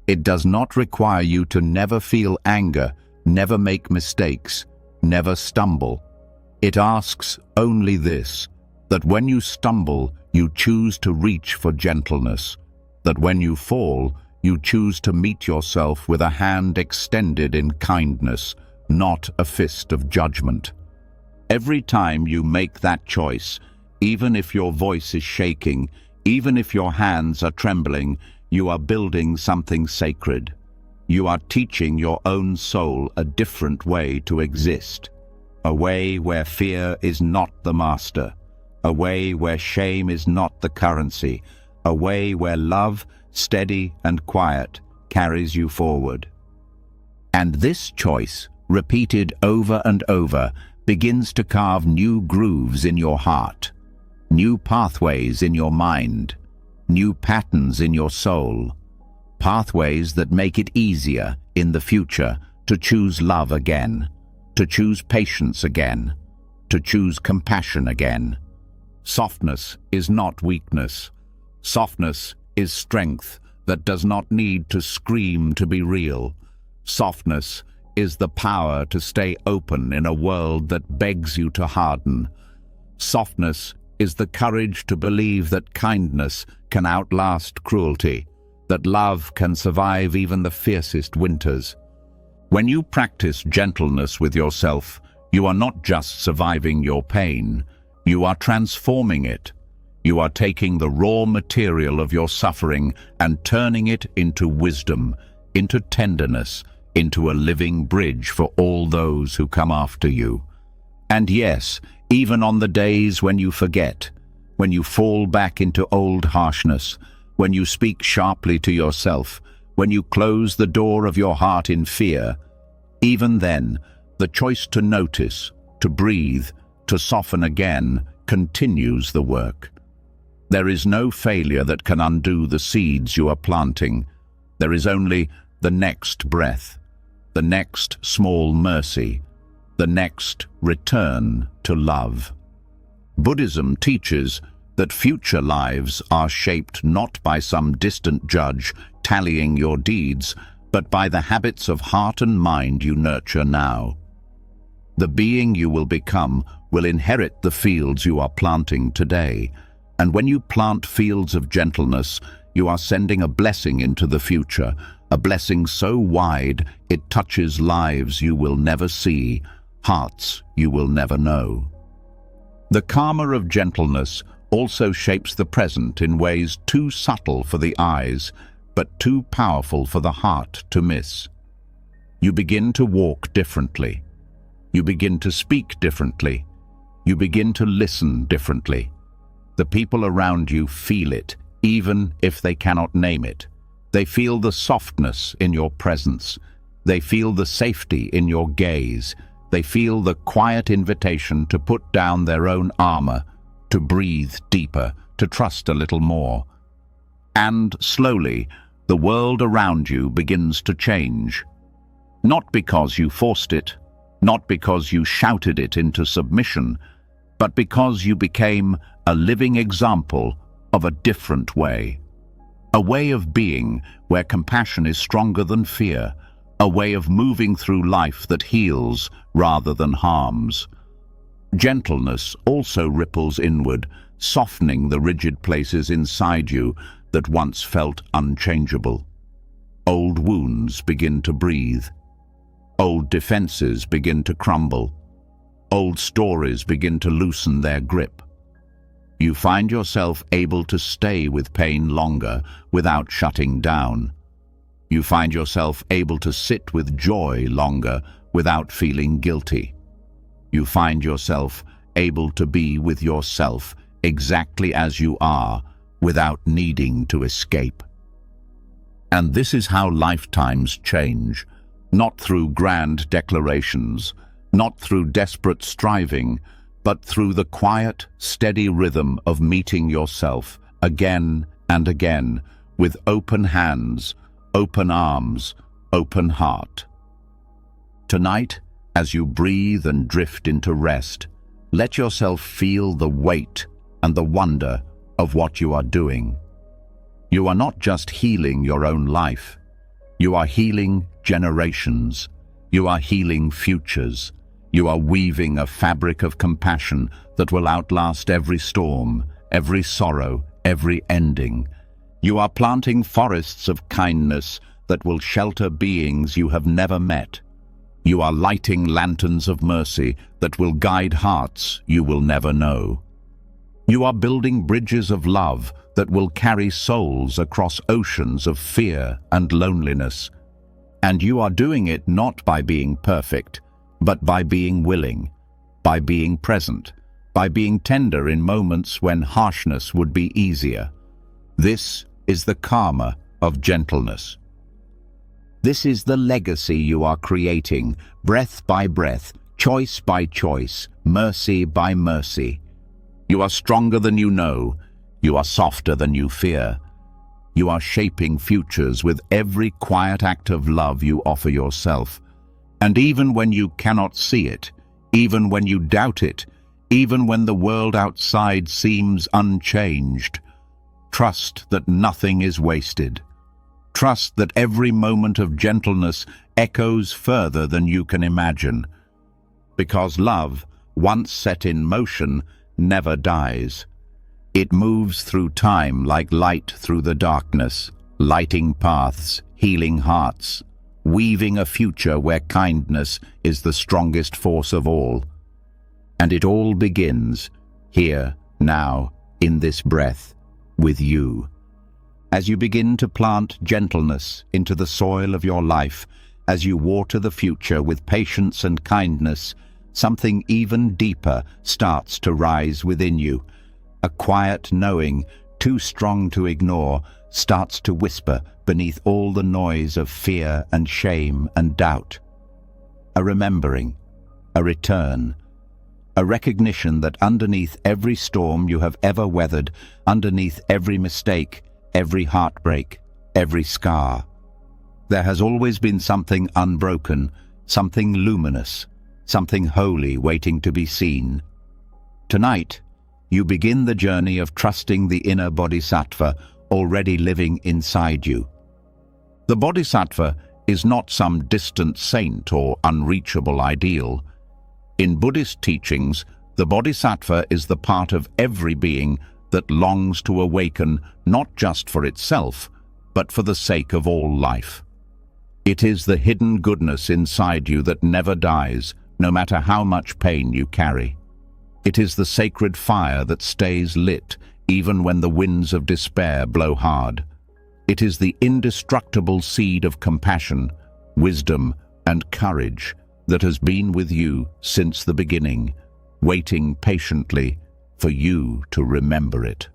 It does not require you to never feel anger, never make mistakes, never stumble. It asks only this, that when you stumble, you choose to reach for gentleness, that when you fall, you choose to meet yourself with a hand extended in kindness, not a fist of judgment. Every time you make that choice, even if your voice is shaking, even if your hands are trembling, you are building something sacred. You are teaching your own soul a different way to exist, a way where fear is not the master, a way where shame is not the currency, a way where love, steady and quiet, carries you forward. And this choice, repeated over and over, begins to carve new grooves in your heart, new pathways in your mind, new patterns in your soul, pathways that make it easier in the future to choose love again, to choose patience again, to choose compassion again. Softness is not weakness. Softness is strength that does not need to scream to be real. Softness is the power to stay open in a world that begs you to harden. Softness is the courage to believe that kindness can outlast cruelty, that love can survive even the fiercest winters. When you practice gentleness with yourself, you are not just surviving your pain, you are transforming it. You are taking the raw material of your suffering and turning it into wisdom, into tenderness, into a living bridge for all those who come after you. And yes, even on the days when you forget, when you fall back into old harshness, when you speak sharply to yourself, when you close the door of your heart in fear, even then, the choice to notice, to breathe, to soften again, continues the work. There is no failure that can undo the seeds you are planting. There is only the next breath, the next small mercy, the next return to love. Buddhism teaches that future lives are shaped not by some distant judge tallying your deeds, but by the habits of heart and mind you nurture now. The being you will become will inherit the fields you are planting today. And when you plant fields of gentleness, you are sending a blessing into the future, a blessing so wide it touches lives you will never see, hearts you will never know. The karma of gentleness also shapes the present in ways too subtle for the eyes, but too powerful for the heart to miss. You begin to walk differently. You begin to speak differently. You begin to listen differently. The people around you feel it, even if they cannot name it. They feel the softness in your presence. They feel the safety in your gaze. They feel the quiet invitation to put down their own armor, to breathe deeper, to trust a little more. And slowly, the world around you begins to change. Not because you forced it, not because you shouted it into submission, but because you became a living example of a different way. A way of being where compassion is stronger than fear, a way of moving through life that heals rather than harms. Gentleness also ripples inward, softening the rigid places inside you that once felt unchangeable. Old wounds begin to breathe. Old defenses begin to crumble. Old stories begin to loosen their grip. You find yourself able to stay with pain longer without shutting down. You find yourself able to sit with joy longer without feeling guilty. You find yourself able to be with yourself exactly as you are without needing to escape. And this is how lifetimes change, not through grand declarations, not through desperate striving, but through the quiet, steady rhythm of meeting yourself again and again with open hands, open arms, open heart. Tonight, as you breathe and drift into rest, let yourself feel the weight and the wonder of what you are doing. You are not just healing your own life. You are healing generations. You are healing futures. You are weaving a fabric of compassion that will outlast every storm, every sorrow, every ending. You are planting forests of kindness that will shelter beings you have never met. You are lighting lanterns of mercy that will guide hearts you will never know. You are building bridges of love that will carry souls across oceans of fear and loneliness. And you are doing it not by being perfect, but by being willing, by being present, by being tender in moments when harshness would be easier. This is the karma of gentleness. This is the legacy you are creating, breath by breath, choice by choice, mercy by mercy. You are stronger than you know. You are softer than you fear. You are shaping futures with every quiet act of love you offer yourself. And even when you cannot see it, even when you doubt it, even when the world outside seems unchanged, trust that nothing is wasted. Trust that every moment of gentleness echoes further than you can imagine. Because love, once set in motion, never dies. It moves through time like light through the darkness, lighting paths, healing hearts, weaving a future where kindness is the strongest force of all. And it all begins, here, now, in this breath, with you. As you begin to plant gentleness into the soil of your life, as you water the future with patience and kindness, something even deeper starts to rise within you. A quiet knowing, too strong to ignore, starts to whisper beneath all the noise of fear and shame and doubt. A remembering, a return, a recognition that underneath every storm you have ever weathered, underneath every mistake, every heartbreak, every scar, there has always been something unbroken, something luminous, something holy waiting to be seen. Tonight, you begin the journey of trusting the inner bodhisattva already living inside you. The bodhisattva is not some distant saint or unreachable ideal. In Buddhist teachings, the bodhisattva is the part of every being that longs to awaken not just for itself, but for the sake of all life. It is the hidden goodness inside you that never dies, no matter how much pain you carry. It is the sacred fire that stays lit even when the winds of despair blow hard. It is the indestructible seed of compassion, wisdom, and courage that has been with you since the beginning, waiting patiently for you to remember it.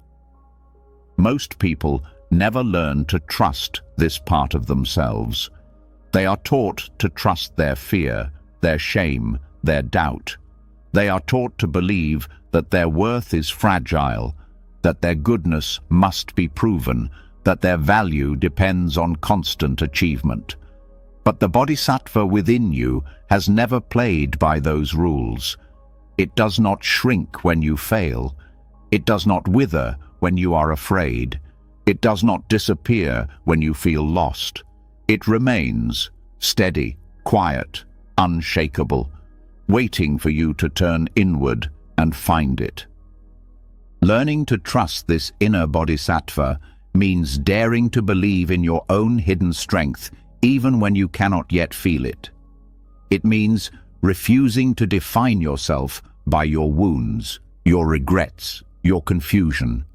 Most people never learn to trust this part of themselves. They are taught to trust their fear, their shame, their doubt. They are taught to believe that their worth is fragile, that their goodness must be proven, that their value depends on constant achievement. But the bodhisattva within you has never played by those rules. It does not shrink when you fail. It does not wither when you are afraid. It does not disappear when you feel lost. It remains steady, quiet, unshakable, waiting for you to turn inward and find it. Learning to trust this inner bodhisattva means daring to believe in your own hidden strength even when you cannot yet feel it. It means refusing to define yourself by your wounds, your regrets, your confusion.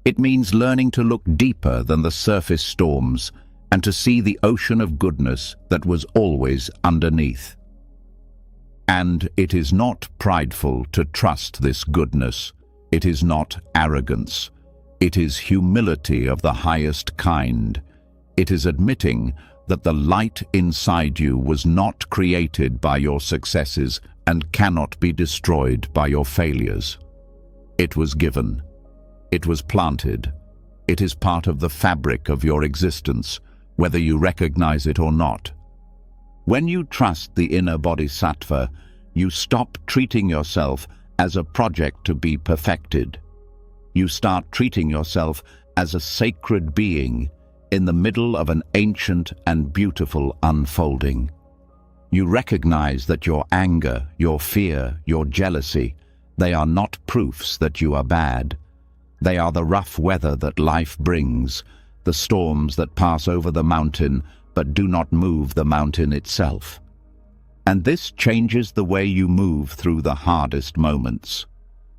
It means learning to look deeper than the surface storms and to see the ocean of goodness that was always underneath. And it is not prideful to trust this goodness. It is not arrogance. It is humility of the highest kind. It is admitting that the light inside you was not created by your successes and cannot be destroyed by your failures. It was given. It was planted. It is part of the fabric of your existence, whether you recognize it or not. When you trust the inner bodhisattva, you stop treating yourself as a project to be perfected. You start treating yourself as a sacred being in the middle of an ancient and beautiful unfolding. You recognize that your anger, your fear, your jealousy, they are not proofs that you are bad. They are the rough weather that life brings, the storms that pass over the mountain but do not move the mountain itself. And this changes the way you move through the hardest moments.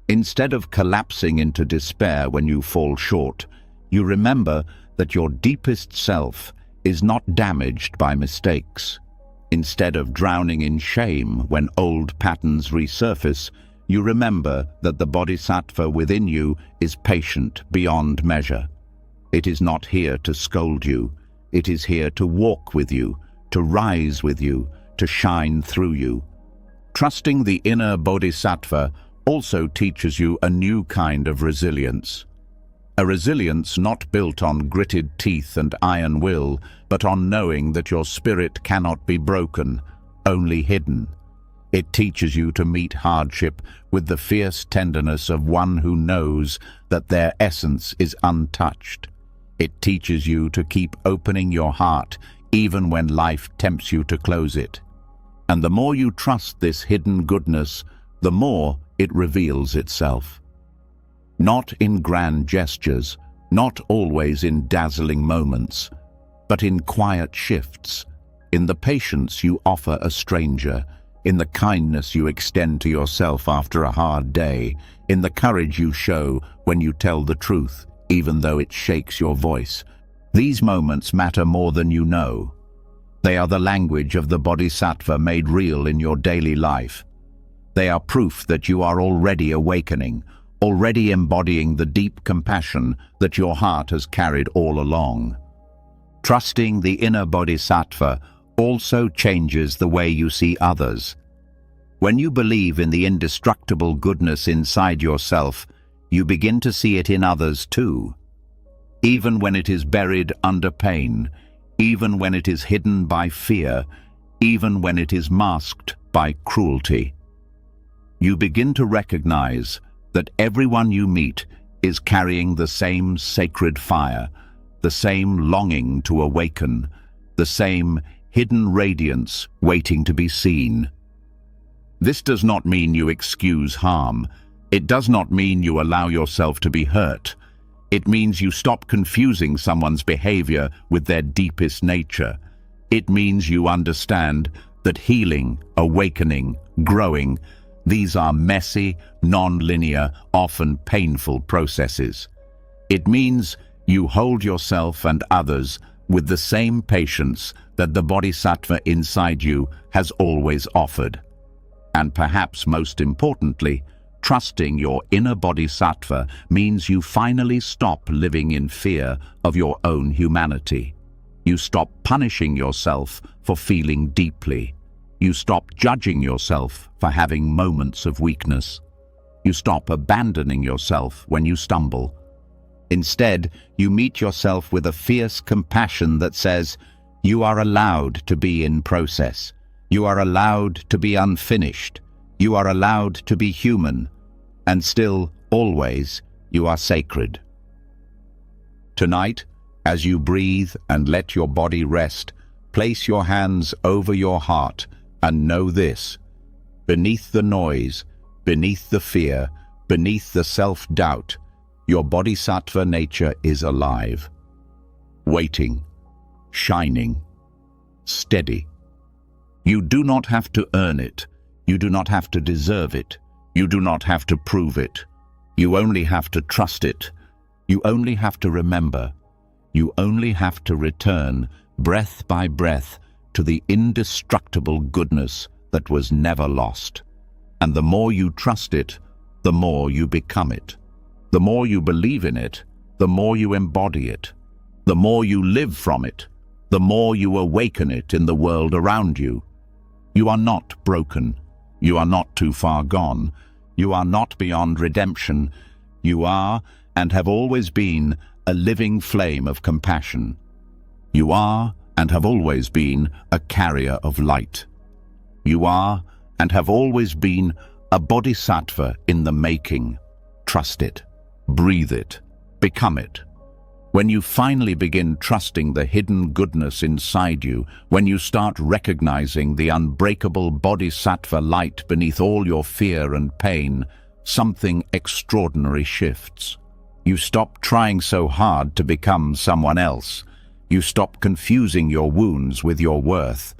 Instead of collapsing into despair when you fall short, you remember that your deepest self is not damaged by mistakes. Instead of drowning in shame when old patterns resurface, you remember that the bodhisattva within you is patient beyond measure. It is not here to scold you. It is here to walk with you, to rise with you, to shine through you. Trusting the inner bodhisattva also teaches you a new kind of resilience. A resilience not built on gritted teeth and iron will, but on knowing that your spirit cannot be broken, only hidden. It teaches you to meet hardship with the fierce tenderness of one who knows that their essence is untouched. It teaches you to keep opening your heart even when life tempts you to close it. And the more you trust this hidden goodness, the more it reveals itself. Not in grand gestures, not always in dazzling moments, but in quiet shifts, in the patience you offer a stranger, in the kindness you extend to yourself after a hard day, in the courage you show when you tell the truth, even though it shakes your voice. These moments matter more than you know. They are the language of the Bodhisattva made real in your daily life. They are proof that you are already awakening, already embodying the deep compassion that your heart has carried all along. Trusting the inner Bodhisattva also changes the way you see others. When you believe in the indestructible goodness inside yourself, you begin to see it in others too. Even when it is buried under pain, even when it is hidden by fear, even when it is masked by cruelty. You begin to recognize that everyone you meet is carrying the same sacred fire, the same longing to awaken, the same hidden radiance waiting to be seen. This does not mean you excuse harm. It does not mean you allow yourself to be hurt. It means you stop confusing someone's behavior with their deepest nature. It means you understand that healing, awakening, growing, these are messy, non-linear, often painful processes. It means you hold yourself and others with the same patience that the Bodhisattva inside you has always offered. And perhaps most importantly, trusting your inner Bodhisattva means you finally stop living in fear of your own humanity. You stop punishing yourself for feeling deeply. You stop judging yourself for having moments of weakness. You stop abandoning yourself when you stumble. Instead, you meet yourself with a fierce compassion that says, you are allowed to be in process. You are allowed to be unfinished. You are allowed to be human. And still, always, you are sacred. Tonight, as you breathe and let your body rest, place your hands over your heart and know this: beneath the noise, beneath the fear, beneath the self-doubt, your Bodhisattva nature is alive, waiting, shining, steady. You do not have to earn it. You do not have to deserve it. You do not have to prove it. You only have to trust it. You only have to remember. You only have to return, breath by breath, to the indestructible goodness that was never lost. And the more you trust it, the more you become it. The more you believe in it, the more you embody it. The more you live from it, the more you awaken it in the world around you. You are not broken. You are not too far gone. You are not beyond redemption. You are, and have always been, a living flame of compassion. You are, and have always been, a carrier of light. You are, and have always been, a bodhisattva in the making. Trust it. Breathe it. Become it. When you finally begin trusting the hidden goodness inside you, when you start recognizing the unbreakable bodhisattva light beneath all your fear and pain, something extraordinary shifts. You stop trying so hard to become someone else. You stop confusing your wounds with your worth.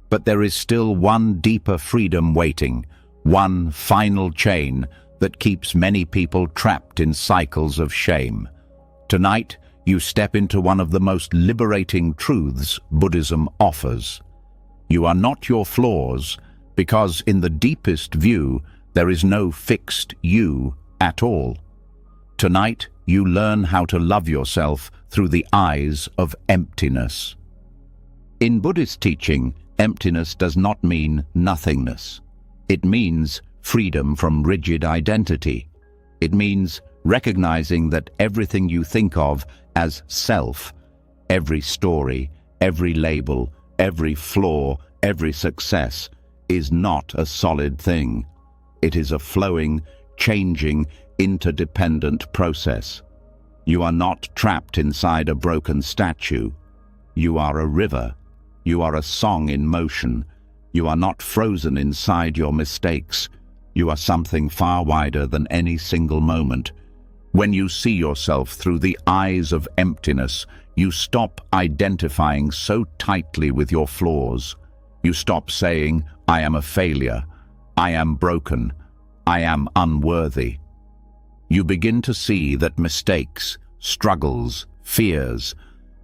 But there is still one deeper freedom waiting, one final chain that keeps many people trapped in cycles of shame. Tonight, you step into one of the most liberating truths Buddhism offers. You are not your flaws, because in the deepest view, there is no fixed you at all. Tonight, you learn how to love yourself through the eyes of emptiness. In Buddhist teaching, emptiness does not mean nothingness. It means freedom from rigid identity. It means recognizing that everything you think of as self, every story, every label, every flaw, every success, is not a solid thing. It is a flowing, changing, interdependent process. You are not trapped inside a broken statue. You are a river. You are a song in motion. You are not frozen inside your mistakes. You are something far wider than any single moment. When you see yourself through the eyes of emptiness, you stop identifying so tightly with your flaws. You stop saying, "I am a failure. I am broken. I am unworthy." You begin to see that mistakes, struggles, fears,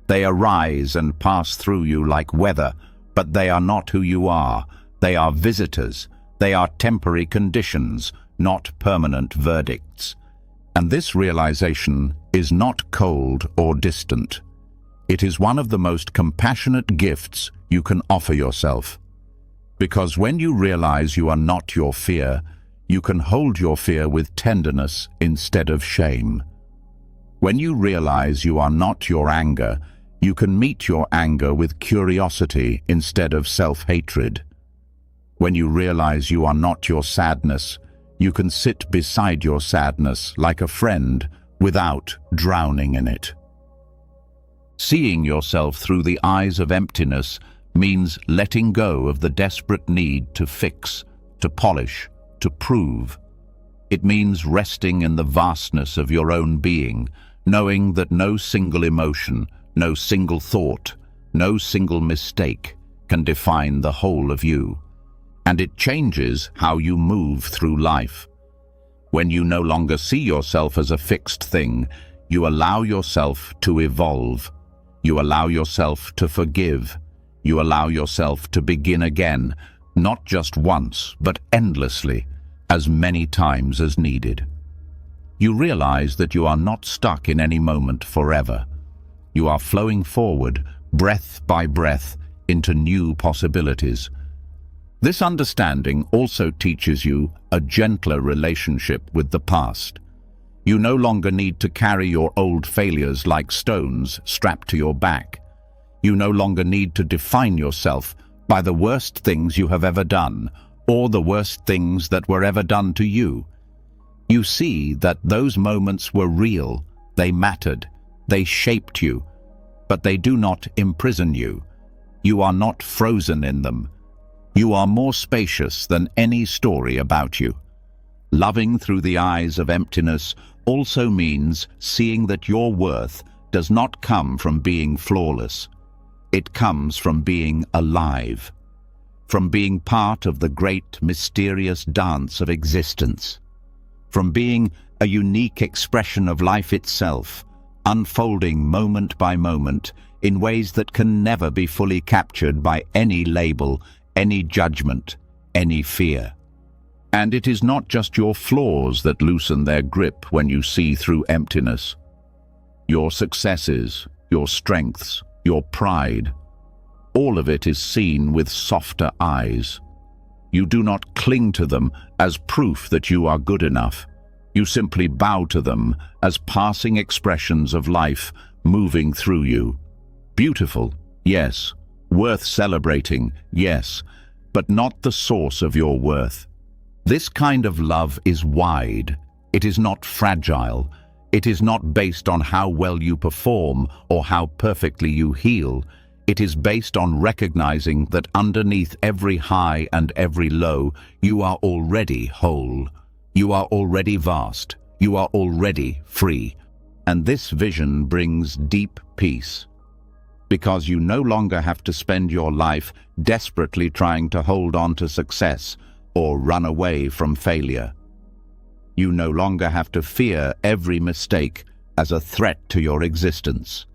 they arise and pass through you like weather, but they are not who you are. They are visitors. They are temporary conditions, not permanent verdicts. And this realization is not cold or distant. It is one of the most compassionate gifts you can offer yourself. Because when you realize you are not your fear, you can hold your fear with tenderness instead of shame. When you realize you are not your anger, you can meet your anger with curiosity instead of self-hatred. When you realize you are not your sadness, you can sit beside your sadness like a friend without drowning in it. Seeing yourself through the eyes of emptiness means letting go of the desperate need to fix, to polish, to prove. It means resting in the vastness of your own being, knowing that no single emotion, no single thought, no single mistake can define the whole of you. And it changes how you move through life. When you no longer see yourself as a fixed thing, you allow yourself to evolve. You allow yourself to forgive. You allow yourself to begin again, not just once, but endlessly, as many times as needed. You realize that you are not stuck in any moment forever. You are flowing forward, breath by breath, into new possibilities. This understanding also teaches you a gentler relationship with the past. You no longer need to carry your old failures like stones strapped to your back. You no longer need to define yourself by the worst things you have ever done, or the worst things that were ever done to you. You see that those moments were real, they mattered, they shaped you, but they do not imprison you. You are not frozen in them. You are more spacious than any story about you. Loving through the eyes of emptiness also means seeing that your worth does not come from being flawless. It comes from being alive, from being part of the great mysterious dance of existence, from being a unique expression of life itself, unfolding moment by moment in ways that can never be fully captured by any label, any judgment, any fear. And it is not just your flaws that loosen their grip when you see through emptiness. Your successes, your strengths, your pride, all of it is seen with softer eyes. You do not cling to them as proof that you are good enough. You simply bow to them as passing expressions of life moving through you. Beautiful, yes. Worth celebrating, yes, but not the source of your worth. This kind of love is wide. It is not fragile. It is not based on how well you perform or how perfectly you heal. It is based on recognizing that underneath every high and every low, you are already whole. You are already vast. You are already free. And this vision brings deep peace, because you no longer have to spend your life desperately trying to hold on to success or run away from failure. You no longer have to fear every mistake as a threat to your existence.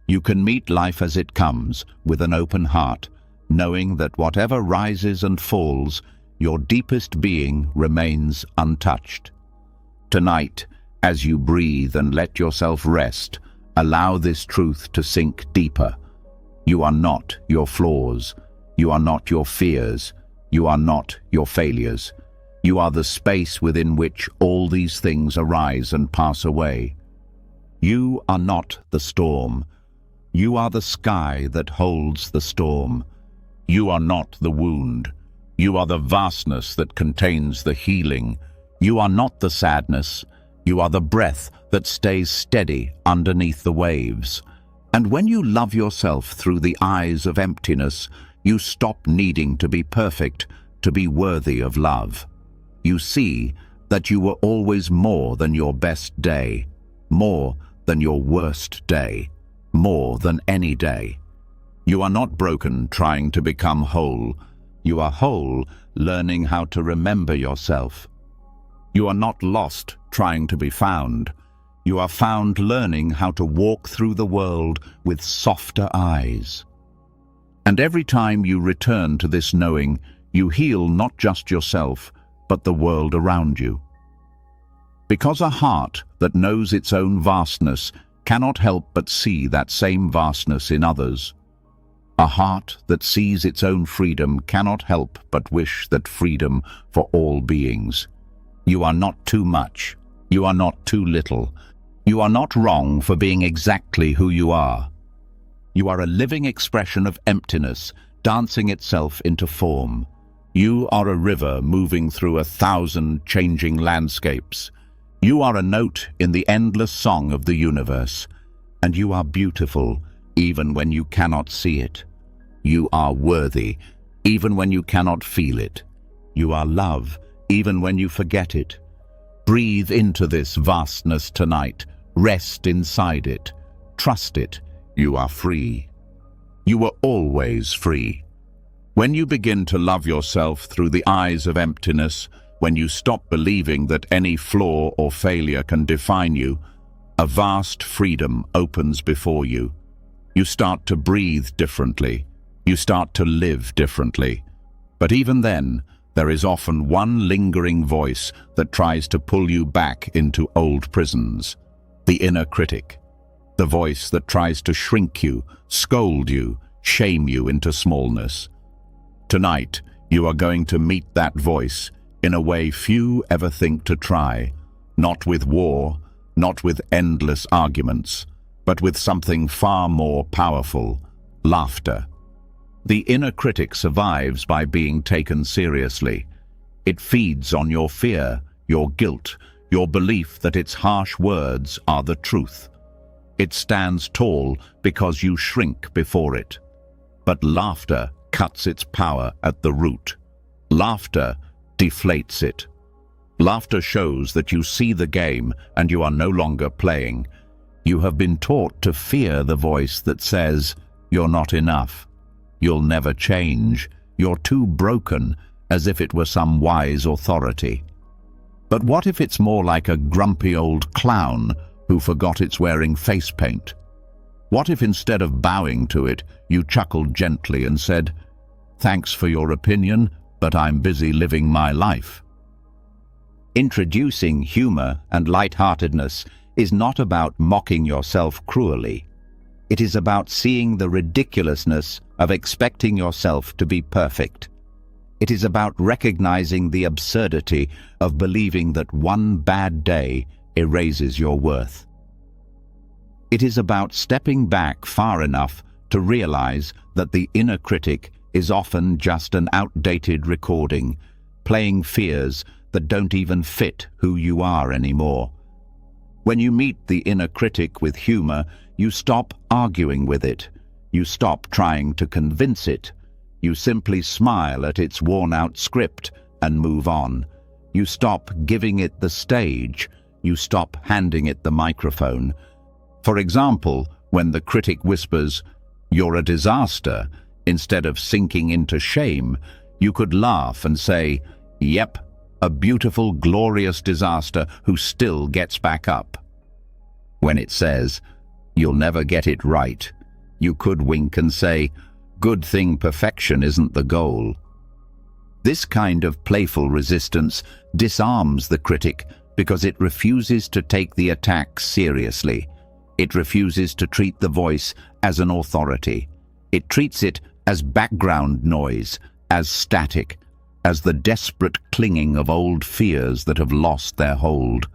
You can meet life as it comes with an open heart, knowing that whatever rises and falls, your deepest being remains untouched. Tonight, as you breathe and let yourself rest, allow this truth to sink deeper. You are not your flaws. You are not your fears. You are not your failures. You are the space within which all these things arise and pass away. You are not the storm. You are the sky that holds the storm. You are not the wound. You are the vastness that contains the healing. You are not the sadness. You are the breath that stays steady underneath the waves. And when you love yourself through the eyes of emptiness, you stop needing to be perfect to be worthy of love. you see that you were always more than your best day, more than your worst day, more than any day. You are not broken trying to become whole. You are whole learning how to remember yourself. You are not lost trying to be found. You are found learning how to walk through the world with softer eyes. And every time you return to this knowing, you heal not just yourself, but the world around you. Because a heart that knows its own vastness cannot help but see that same vastness in others. A heart that sees its own freedom cannot help but wish that freedom for all beings. You are not too much. You are not too little. You are not wrong for being exactly who you are. You are a living expression of emptiness, dancing itself into form. You are a river moving through 1,000 changing landscapes. You are a note in the endless song of the universe. And you are beautiful, even when you cannot see it. You are worthy, even when you cannot feel it. You are love, even when you forget it. Breathe into this vastness tonight. Rest inside it. Trust it. You are free. You were always free. When you begin to love yourself through the eyes of emptiness, when you stop believing that any flaw or failure can define you, a vast freedom opens before you. You start to breathe differently. You start to live differently. But even then, there is often one lingering voice that tries to pull you back into old prisons. The inner critic. The voice that tries to shrink you, scold you, shame you into smallness. Tonight, you are going to meet that voice in a way few ever think to try, not with war, not with endless arguments, but with something far more powerful, laughter. The inner critic survives by being taken seriously. It feeds on your fear, your guilt, your belief that its harsh words are the truth. It stands tall because you shrink before it. But laughter cuts its power at the root. Laughter deflates it. Laughter shows that you see the game and you are no longer playing. You have been taught to fear the voice that says, "You're not enough. You'll never change. You're too broken," as if it were some wise authority. But what if it's more like a grumpy old clown who forgot it's wearing face paint? What if instead of bowing to it, you chuckled gently and said, "Thanks for your opinion, but I'm busy living my life"? Introducing humor and lightheartedness is not about mocking yourself cruelly. It is about seeing the ridiculousness of expecting yourself to be perfect. It is about recognizing the absurdity of believing that one bad day erases your worth. It is about stepping back far enough to realize that the inner critic is often just an outdated recording, playing fears that don't even fit who you are anymore. When you meet the inner critic with humor, you stop arguing with it. You stop trying to convince it. You simply smile at its worn-out script and move on. You stop giving it the stage. You stop handing it the microphone. For example, when the critic whispers, "You're a disaster," instead of sinking into shame, you could laugh and say, "Yep, a beautiful, glorious disaster who still gets back up." When it says, "You'll never get it right," you could wink and say, "Good thing perfection isn't the goal." This kind of playful resistance disarms the critic because it refuses to take the attack seriously. It refuses to treat the voice as an authority. It treats it as background noise, as static, as the desperate clinging of old fears that have lost their hold.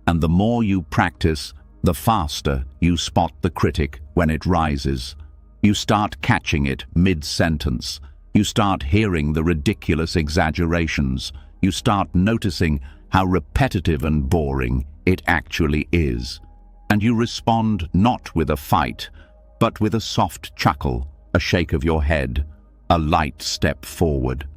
And the more you practice, the faster you spot the critic when it rises. You start catching it mid-sentence. You start hearing the ridiculous exaggerations. You start noticing how repetitive and boring it actually is. And you respond not with a fight, but with a soft chuckle, a shake of your head, a light step forward.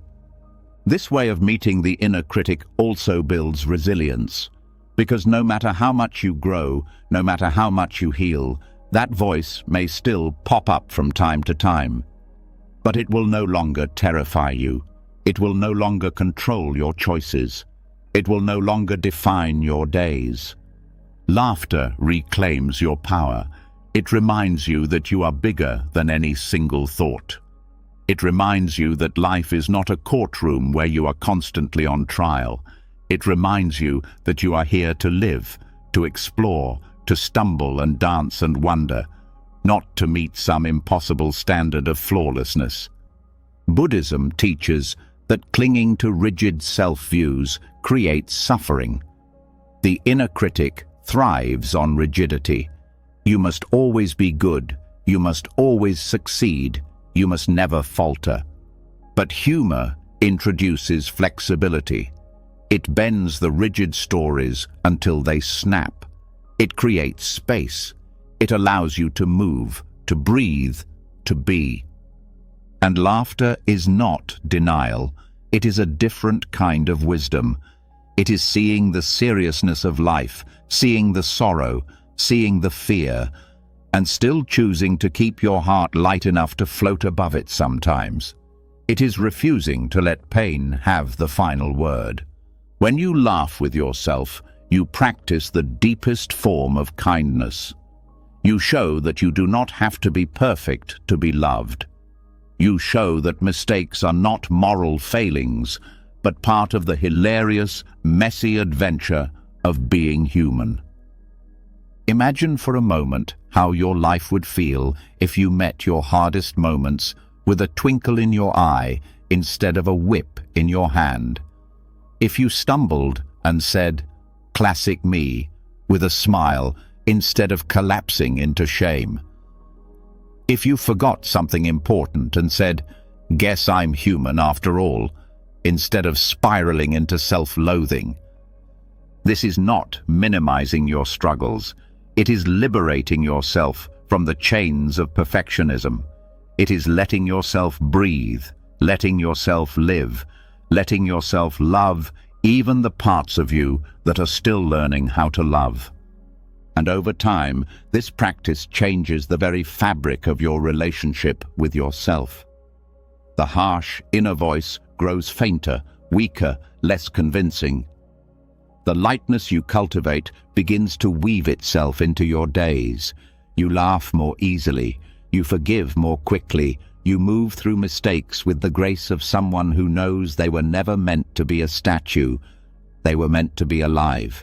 This way of meeting the inner critic also builds resilience, because no matter how much you grow, no matter how much you heal, that voice may still pop up from time to time. But it will no longer terrify you. It will no longer control your choices. It will no longer define your days. Laughter reclaims your power. It reminds you that you are bigger than any single thought. It reminds you that life is not a courtroom where you are constantly on trial. It reminds you that you are here to live, to explore, to stumble and dance and wonder, not to meet some impossible standard of flawlessness. Buddhism teaches that clinging to rigid self-views creates suffering. The inner critic thrives on rigidity. You must always be good. You must always succeed. You must never falter. But humor introduces flexibility. It bends the rigid stories until they snap. It creates space. It allows you to move, to breathe, to be. And laughter is not denial. It is a different kind of wisdom. It is seeing the seriousness of life, seeing the sorrow, seeing the fear, and still choosing to keep your heart light enough to float above it sometimes. It is refusing to let pain have the final word. When you laugh with yourself, you practice the deepest form of kindness. You show that you do not have to be perfect to be loved. You show that mistakes are not moral failings, but part of the hilarious, messy adventure of being human. Imagine for a moment how your life would feel if you met your hardest moments with a twinkle in your eye instead of a whip in your hand. If you stumbled and said, "Classic me," with a smile instead of collapsing into shame. If you forgot something important and said, "Guess I'm human after all," instead of spiraling into self-loathing. This is not minimizing your struggles. It is liberating yourself from the chains of perfectionism. It is letting yourself breathe, letting yourself live, letting yourself love even the parts of you that are still learning how to love. And over time, this practice changes the very fabric of your relationship with yourself. The harsh inner voice grows fainter, weaker, less convincing. The lightness you cultivate begins to weave itself into your days. You laugh more easily, you forgive more quickly, you move through mistakes with the grace of someone who knows they were never meant to be a statue, they were meant to be alive.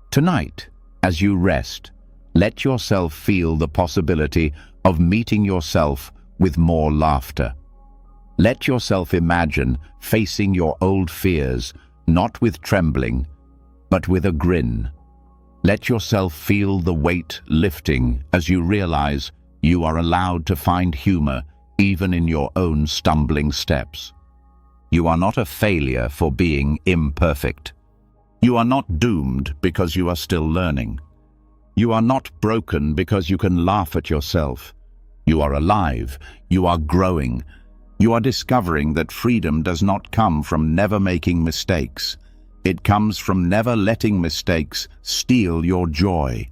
Tonight, as you rest, let yourself feel the possibility of meeting yourself with more laughter. Let yourself imagine facing your old fears, not with trembling, but with a grin. Let yourself feel the weight lifting as you realize you are allowed to find humor even in your own stumbling steps. You are not a failure for being imperfect. You are not doomed because you are still learning. You are not broken because you can laugh at yourself. You are alive. You are growing. You are discovering that freedom does not come from never making mistakes. It comes from never letting mistakes steal your joy.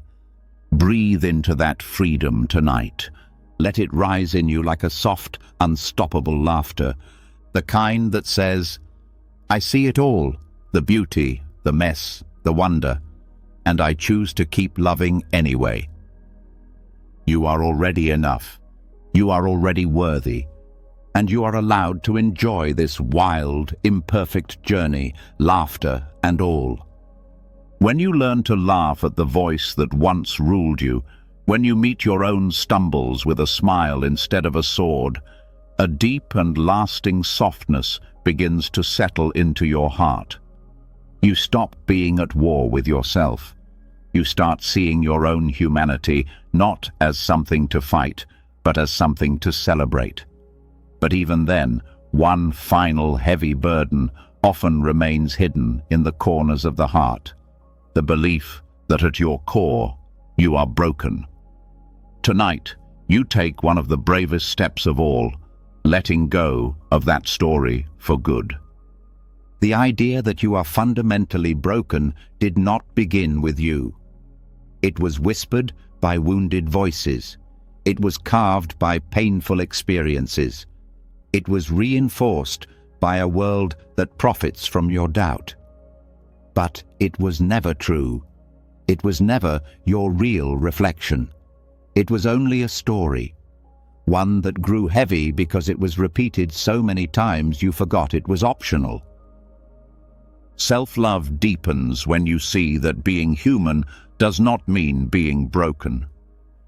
Breathe into that freedom tonight. Let it rise in you like a soft, unstoppable laughter, the kind that says, "I see it all, the beauty, the mess, the wonder, and I choose to keep loving anyway." You are already enough. You are already worthy. And you are allowed to enjoy this wild, imperfect journey, laughter and all. When you learn to laugh at the voice that once ruled you, when you meet your own stumbles with a smile instead of a sword, a deep and lasting softness begins to settle into your heart. You stop being at war with yourself. You start seeing your own humanity not as something to fight, but as something to celebrate. But even then, one final heavy burden often remains hidden in the corners of the heart, the belief that at your core, you are broken. Tonight, you take one of the bravest steps of all, letting go of that story for good. The idea that you are fundamentally broken did not begin with you. It was whispered by wounded voices. It was carved by painful experiences. It was reinforced by a world that profits from your doubt. But it was never true. It was never your real reflection. It was only a story, one that grew heavy because it was repeated so many times you forgot it was optional. Self-love deepens when you see that being human does not mean being broken.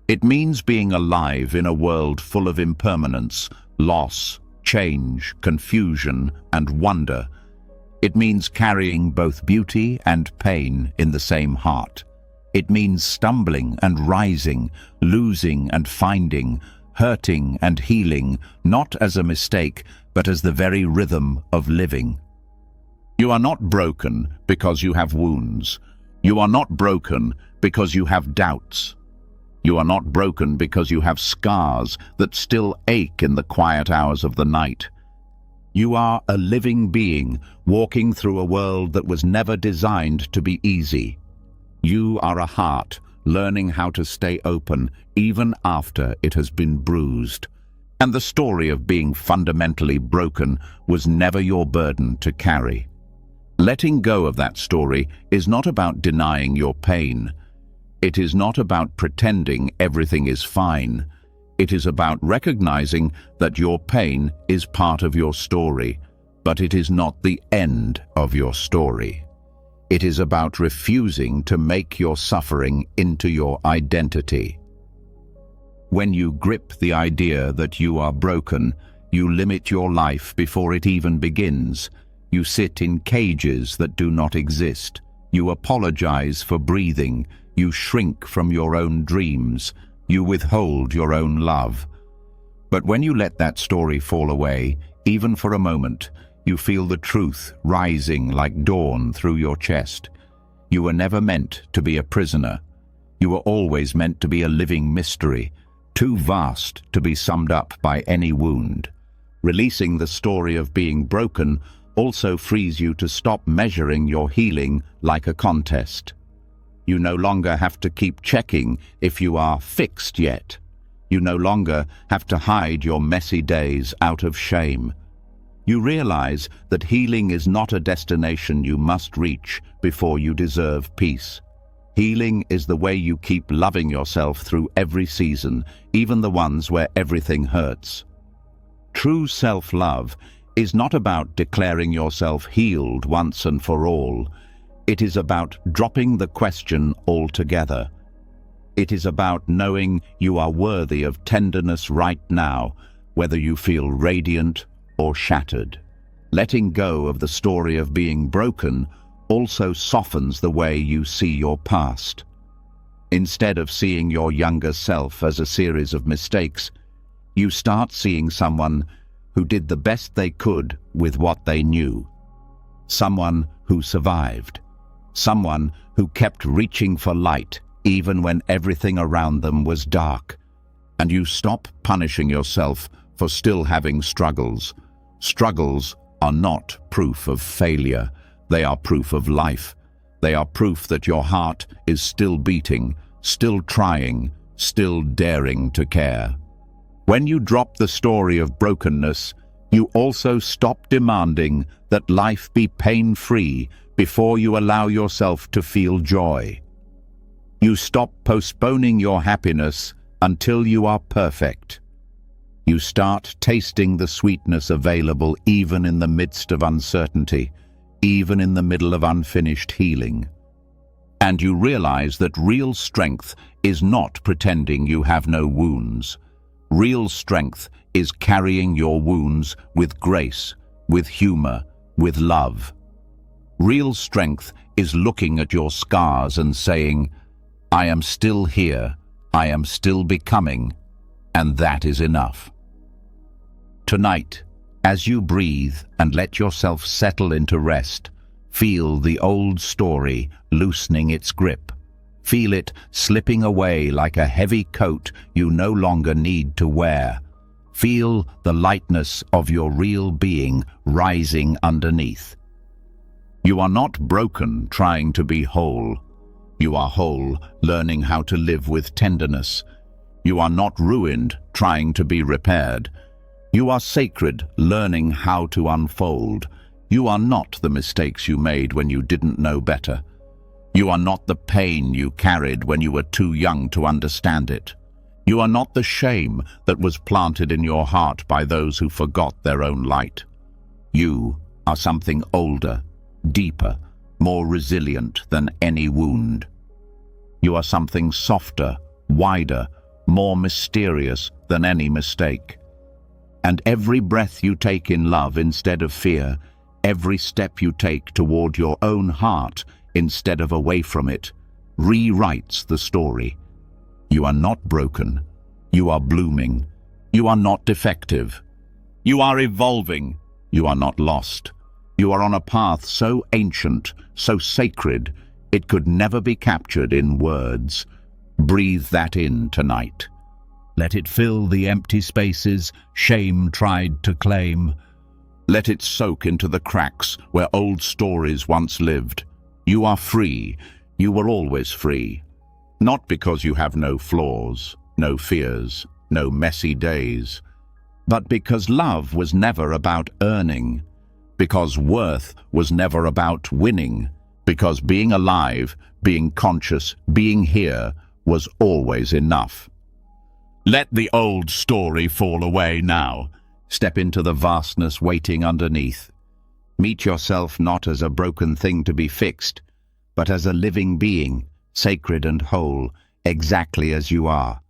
It means being alive in a world full of impermanence, loss, change, confusion, and wonder. It means carrying both beauty and pain in the same heart. It means stumbling and rising, losing and finding, hurting and healing, not as a mistake, but as the very rhythm of living. You are not broken because you have wounds. You are not broken because you have doubts. You are not broken because you have scars that still ache in the quiet hours of the night. You are a living being walking through a world that was never designed to be easy. You are a heart learning how to stay open even after it has been bruised. And the story of being fundamentally broken was never your burden to carry. Letting go of that story is not about denying your pain. It is not about pretending everything is fine. It is about recognizing that your pain is part of your story, but it is not the end of your story. It is about refusing to make your suffering into your identity. When you grip the idea that you are broken, you limit your life before it even begins. You sit in cages that do not exist. You apologize for breathing. You shrink from your own dreams. You withhold your own love. But when you let that story fall away, even for a moment, you feel the truth rising like dawn through your chest. You were never meant to be a prisoner. You were always meant to be a living mystery, too vast to be summed up by any wound. Releasing the story of being broken also frees you to stop measuring your healing like a contest. You no longer have to keep checking if you are fixed yet. You no longer have to hide your messy days out of shame. You realize that healing is not a destination you must reach before you deserve peace. Healing is the way you keep loving yourself through every season, even the ones where everything hurts. True self-love is not about declaring yourself healed once and for all. It is about dropping the question altogether. It is about knowing you are worthy of tenderness right now, whether you feel radiant or shattered. Letting go of the story of being broken also softens the way you see your past. Instead of seeing your younger self as a series of mistakes, you start seeing someone who did the best they could with what they knew. Someone who survived. Someone who kept reaching for light even when everything around them was dark. And you stop punishing yourself for still having struggles. Struggles are not proof of failure. They are proof of life. They are proof that your heart is still beating, still trying, still daring to care. When you drop the story of brokenness, you also stop demanding that life be pain-free before you allow yourself to feel joy. You stop postponing your happiness until you are perfect. You start tasting the sweetness available even in the midst of uncertainty, even in the middle of unfinished healing. And you realize that real strength is not pretending you have no wounds. Real strength is carrying your wounds with grace, with humor, with love. Real strength is looking at your scars and saying, I am still here, I am still becoming, and that is enough. Tonight, as you breathe and let yourself settle into rest, feel the old story loosening its grip. Feel it slipping away like a heavy coat you no longer need to wear. Feel the lightness of your real being rising underneath. You are not broken trying to be whole. You are whole, learning how to live with tenderness. You are not ruined trying to be repaired. You are sacred, learning how to unfold. You are not the mistakes you made when you didn't know better. You are not the pain you carried when you were too young to understand it. You are not the shame that was planted in your heart by those who forgot their own light. You are something older, deeper, more resilient than any wound. You are something softer, wider, more mysterious than any mistake. And every breath you take in love instead of fear, every step you take toward your own heart instead of away from it, rewrites the story. You are not broken. You are blooming. You are not defective. You are evolving. You are not lost. You are on a path so ancient, so sacred, it could never be captured in words. Breathe that in tonight. Let it fill the empty spaces shame tried to claim. Let it soak into the cracks where old stories once lived. You are free. You were always free. Not because you have no flaws, no fears, no messy days, but because love was never about earning, because worth was never about winning, because being alive, being conscious, being here was always enough. Let the old story fall away now. Step into the vastness waiting underneath. Meet yourself not as a broken thing to be fixed, but as a living being, sacred and whole, exactly as you are.